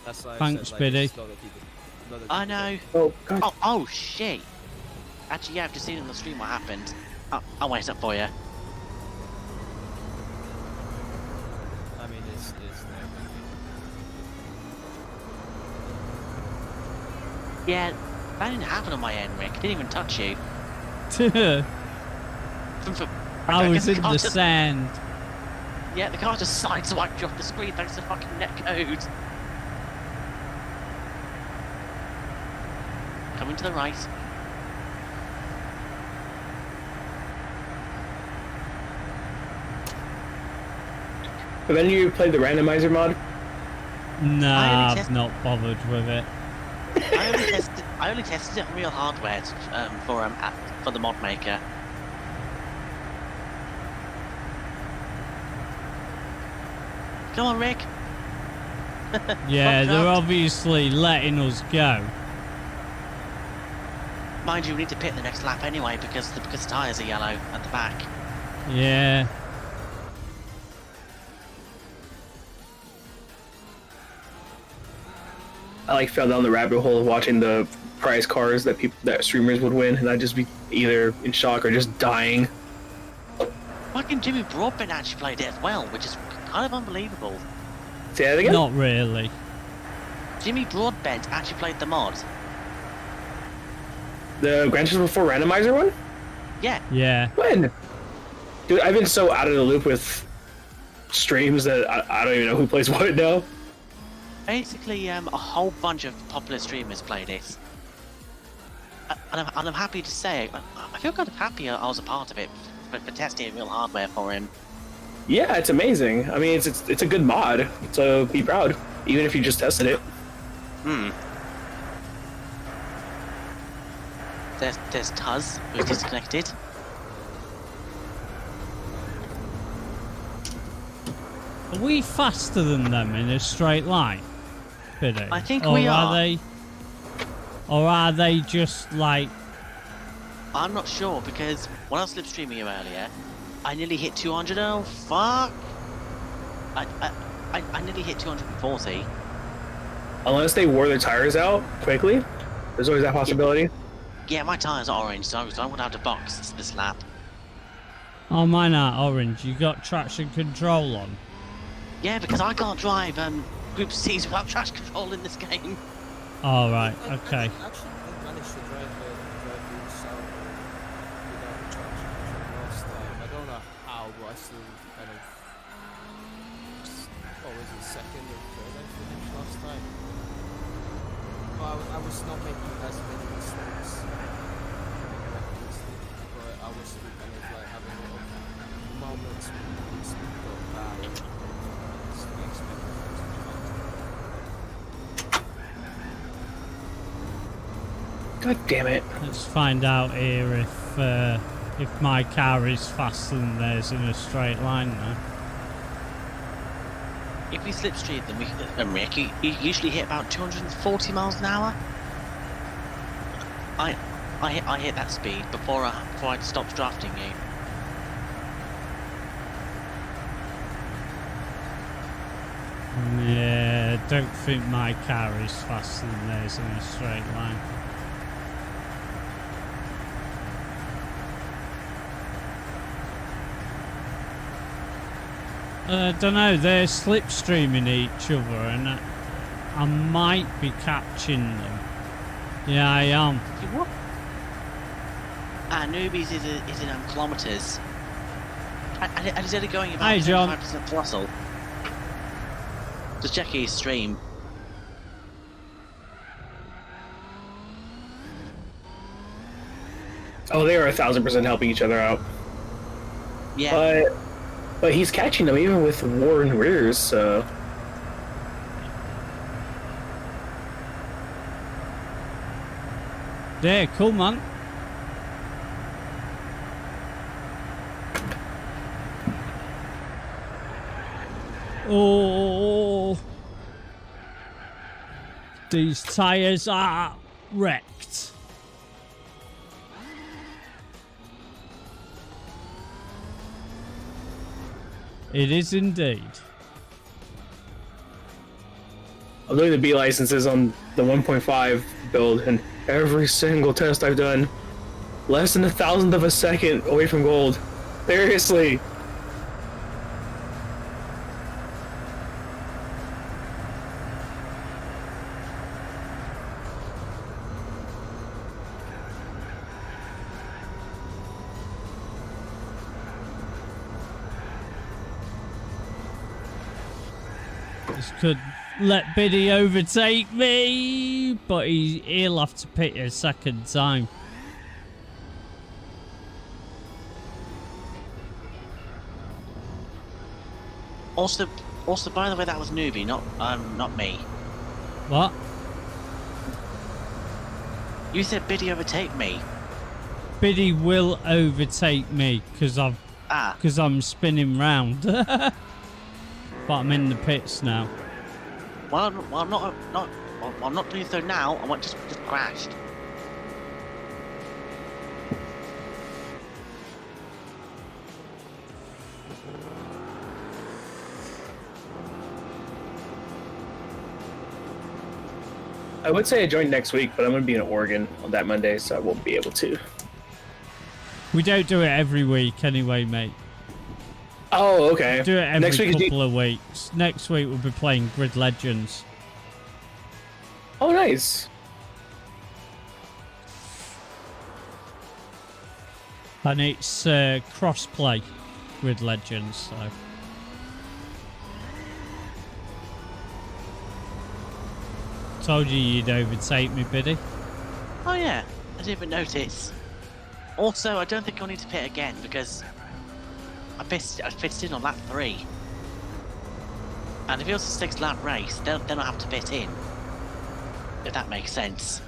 That's why I Thanks, said, like, Biddy. it's not that he did- not that I he did know. Oh God. Oh shit. Actually, yeah, I've just seen on the stream what happened. I'll wait up for you. I mean, it's Yeah, that didn't happen on my end, Rick. Didn't even touch you. I was guess in car the just- sand. Yeah, the car just sideswiped you off the screen thanks to fucking netcode. Coming to the right. But then you played the randomizer mod. Nah, only I've not bothered with it. I only tested it on real hardware for the mod maker. Come on, Rick. Yeah, Fuck they're up. obviously letting us go. Mind you, we need to pit the next lap anyway because the tyres are yellow at the back. Yeah. I like fell down the rabbit hole of watching the prize cars that streamers would win, and I'd just be either in shock or just dying. Fucking Jimmy Broadbent actually played it as well, which is kind of unbelievable. Say that again. Not really. Jimmy Broadbent actually played the mod. The Gran Turismo 4 randomizer one. Yeah. Yeah. When? Dude, I've been so out of the loop with streams that I don't even know who plays what now. Basically, a whole bunch of popular streamers played it. And I'm happy to say, I feel kind of happy I was a part of it for testing real hardware for him. Yeah, it's amazing. I mean, it's a good mod, so be proud, even if you just tested it. Hmm. There's Tuz, who's disconnected. Are we faster than them in a straight line? Biddy? I think or we are. Or are they just like... I'm not sure because when I was slipstreaming you earlier, I nearly hit 200. Oh fuck! I nearly hit 240. Unless they wore their tires out quickly, there's always that possibility. Yeah, my tyres are orange, so I'm going to have to box this lap. Oh, mine are orange. You got traction control on? Yeah, because I can't drive Group C's without traction control in this game. All right. Okay. I actually did manage to drive through south without traction control last time. I don't know how, but I still kind of. What was it, second or third? I finished last time. Well, I was not making as many mistakes, but I was still kind of like having little moments when things got bad. Still expecting things to be fine. God damn it. Let's find out here if my car is faster than theirs in a straight line now. If we slipstream them, Rick, you usually hit about 240 miles an hour. I hit that speed before I stopped drafting you. Yeah, don't think my car is faster than theirs in a straight line. I don't know, they're slipstreaming each other and I might be catching them. Yeah, I am. What? Newbies is in kilometres. And he's only going about Hey, John. 25% throttle. Just check his stream. Oh, they are 1,000% helping each other out. Yeah. But he's catching them even with worn rears, so. Yeah, cool, man. Oh, these tires are wrecked. It is indeed. I'm doing the B licenses on the 1.5 build, and every single test I've done, less than 1,000th of a second away from gold. Seriously. This could let Biddy overtake me, but he'll have to pit a second time. Also, by the way, that was newbie, not me. What? You said Biddy overtake me. Biddy will overtake me because I'm spinning round. But I'm in the pits now. Well, I'm not doing so now. I just crashed. I would say I joined next week, but I'm going to be in Oregon on that Monday, so I won't be able to. We don't do it every week anyway, mate. Oh, okay. Do it every next week couple of weeks. Next week we'll be playing Grid Legends. Oh, nice. And it's cross-play Grid Legends, so... Told you you'd overtake me, Biddy. Oh yeah, I didn't even notice. Also, I don't think I'll need to pit again because I pitted in on lap 3. And if it was a 6-lap race, then I'll have to pit in. If that makes sense.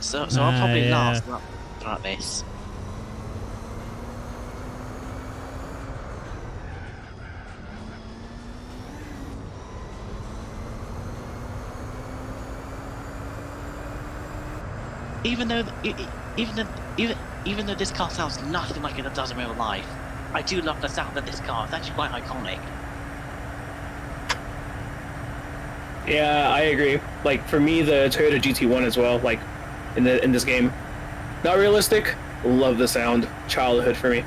So I'll probably yeah. last like this. Even though this car sounds nothing like it does in real life, I do love the sound of this car. It's actually quite iconic. Yeah, I agree. Like, for me, the Toyota GT1 as well, like, in this game. Not realistic. Love the sound. Childhood for me.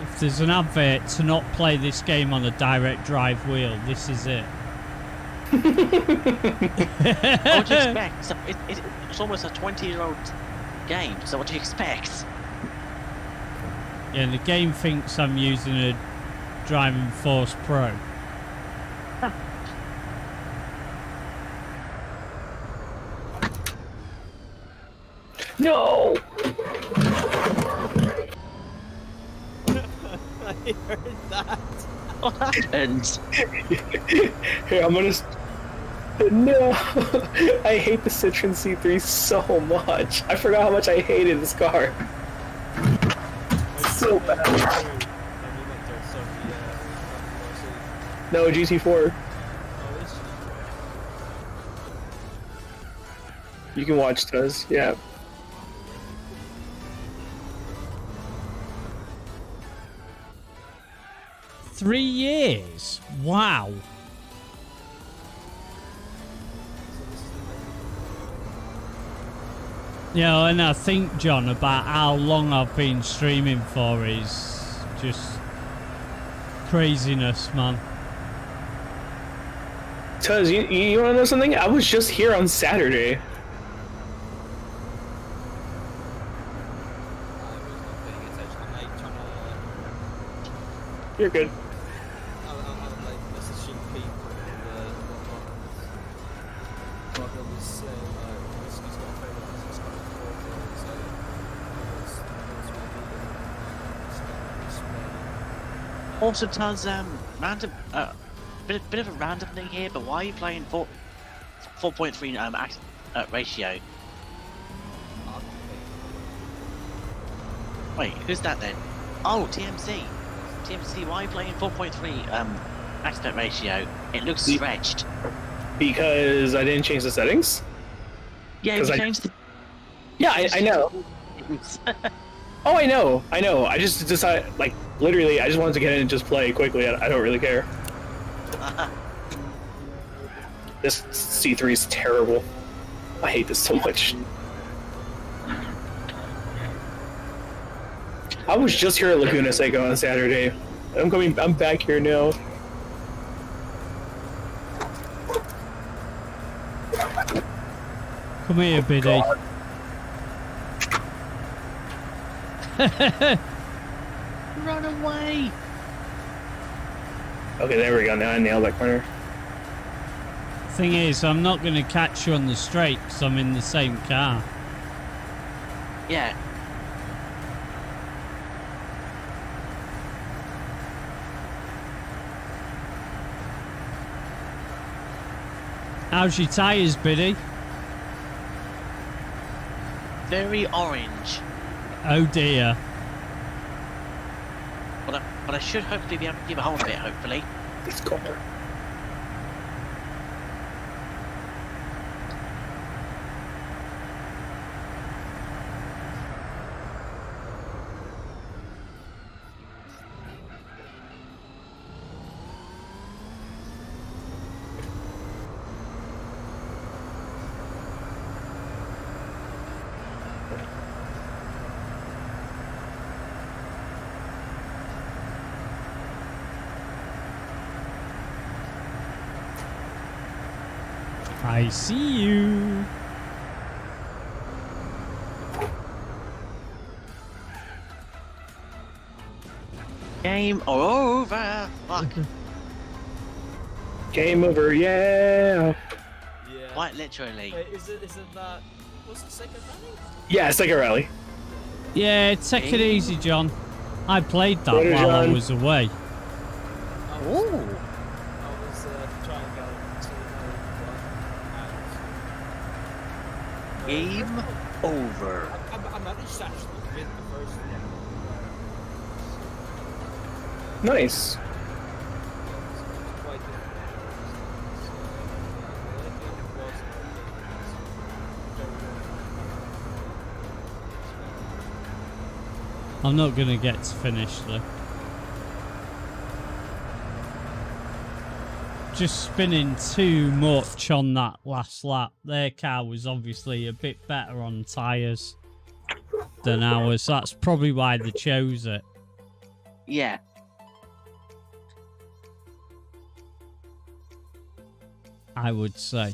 If there's an advert to not play this game on a direct drive wheel, this is it. What do you expect? It's almost a 20-year-old game, so what do you expect? Yeah, and the game thinks I'm using a Driving Force Pro. No! I heard that. What happened? Here, I'm gonna... No! I hate the Citroen C3 so much. I forgot how much I hated this car. So bad. No, GT4. You can watch those, yeah. Three years? Wow. Yeah, and I think, John, about how long I've been streaming for is just craziness, man. Tuz, you wanna know something? I was just here on Saturday. You're good. I'm like messaging people and whatnot. Was saying he's got a favorite business card for Also, Taz, random, bit of a random thing here, but why are you playing 4.3 ratio? Wait, who's that then? Oh, TMC. TMC, why are you playing 4.3 aspect ratio? It looks stretched. Because I didn't change the settings? Yeah, you changed the... Yeah, I know. Oh, I know. I just decided, like, literally, I just wanted to get in and just play quickly. I don't really care. This C3 is terrible. I hate this so much. I was just here at Laguna Seca on Saturday. I'm back here now. Come here, Biddy. Run away! Okay, there we go. Now I nailed that corner. Thing is, I'm not going to catch you on the straight because I'm in the same car. Yeah. How's your tyres, Biddy? Very orange. Oh dear. But I should hopefully be able to give a hold of it, hopefully. This car. I see you. Game over. Fuck. Game over, yeah. Yeah. Quite literally. Wait, is it that? What's the second rally? Yeah, second rally. Yeah, take it easy, John. I played that Later, while I John. was away. Ooh. I was trying to get to Game over. I managed to actually win the first one. Nice. Quite I'm not going to get to finish, though. just spinning too much on that last lap. Their car was obviously a bit better on tyres than ours. That's probably why they chose it. Yeah. I would say.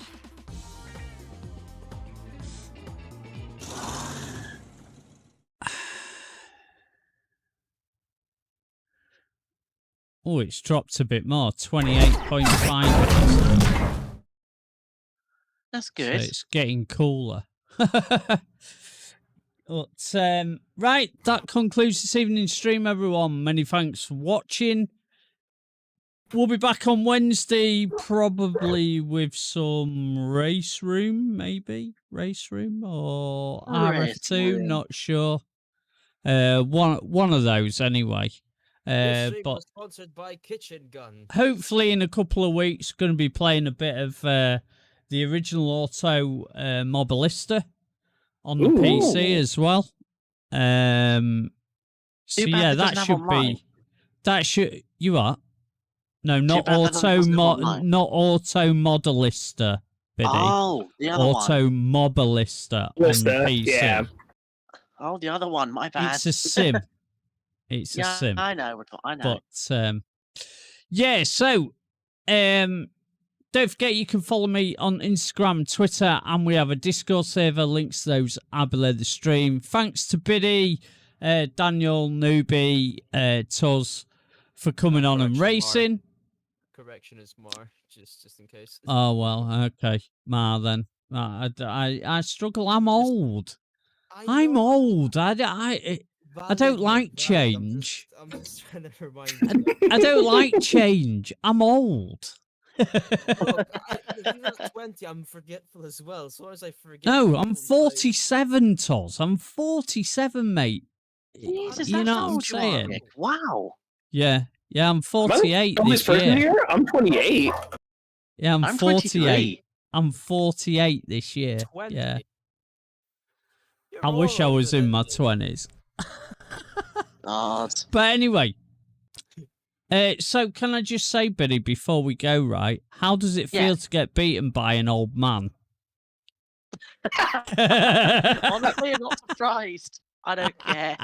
Oh, it's dropped a bit more. 28.5. That's good. So it's getting cooler. But, right, that concludes this evening's stream, everyone. Many thanks for watching. We'll be back on Wednesday, probably with some race room, maybe race room or RF2. Not sure. One of those anyway. This stream But was sponsored by Kitchen Gun. hopefully in a couple of weeks, going to be playing a bit of the original Auto Mobilista on the PC as well. So yeah, that should be. That should you are. No, not Auto Modelista, Biddy. Oh, the other Auto one. Mobilista on the PC. Yeah. Oh, the other one. My bad. It's a sim. It's a sim. I know. I know. But yeah, so don't forget you can follow me on Instagram, Twitter, and we have a Discord server. Links to those are below the stream. Thanks to Biddy, Daniel, Newbie, Tuz for coming on and racing. Correction is Mar, just in case. Oh well, okay, Mar then. I struggle. I'm old. I'm old. I don't like change. I'm just trying to remind you. I don't like change. I'm old. Look, even at 20, I'm forgetful as well. So as I forget. No, I'm 47, Toz. I'm 47, mate. Jesus, you that's know how what I'm old you are, saying? Nick. Wow. Yeah, I'm 48 Am I this first year. I'm 28. Yeah, I'm 48. 23. I'm 48 this year. 20. Yeah. You're I wish I older was in than my me. 20s. God. But anyway, so can I just say, Billy, before we go, right? How does it feel to get beaten by an old man? Honestly, I'm not surprised. I don't care.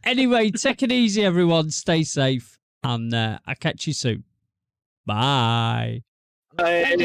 Anyway, take it easy, everyone. Stay safe, and I'll catch you soon. Bye. Bye.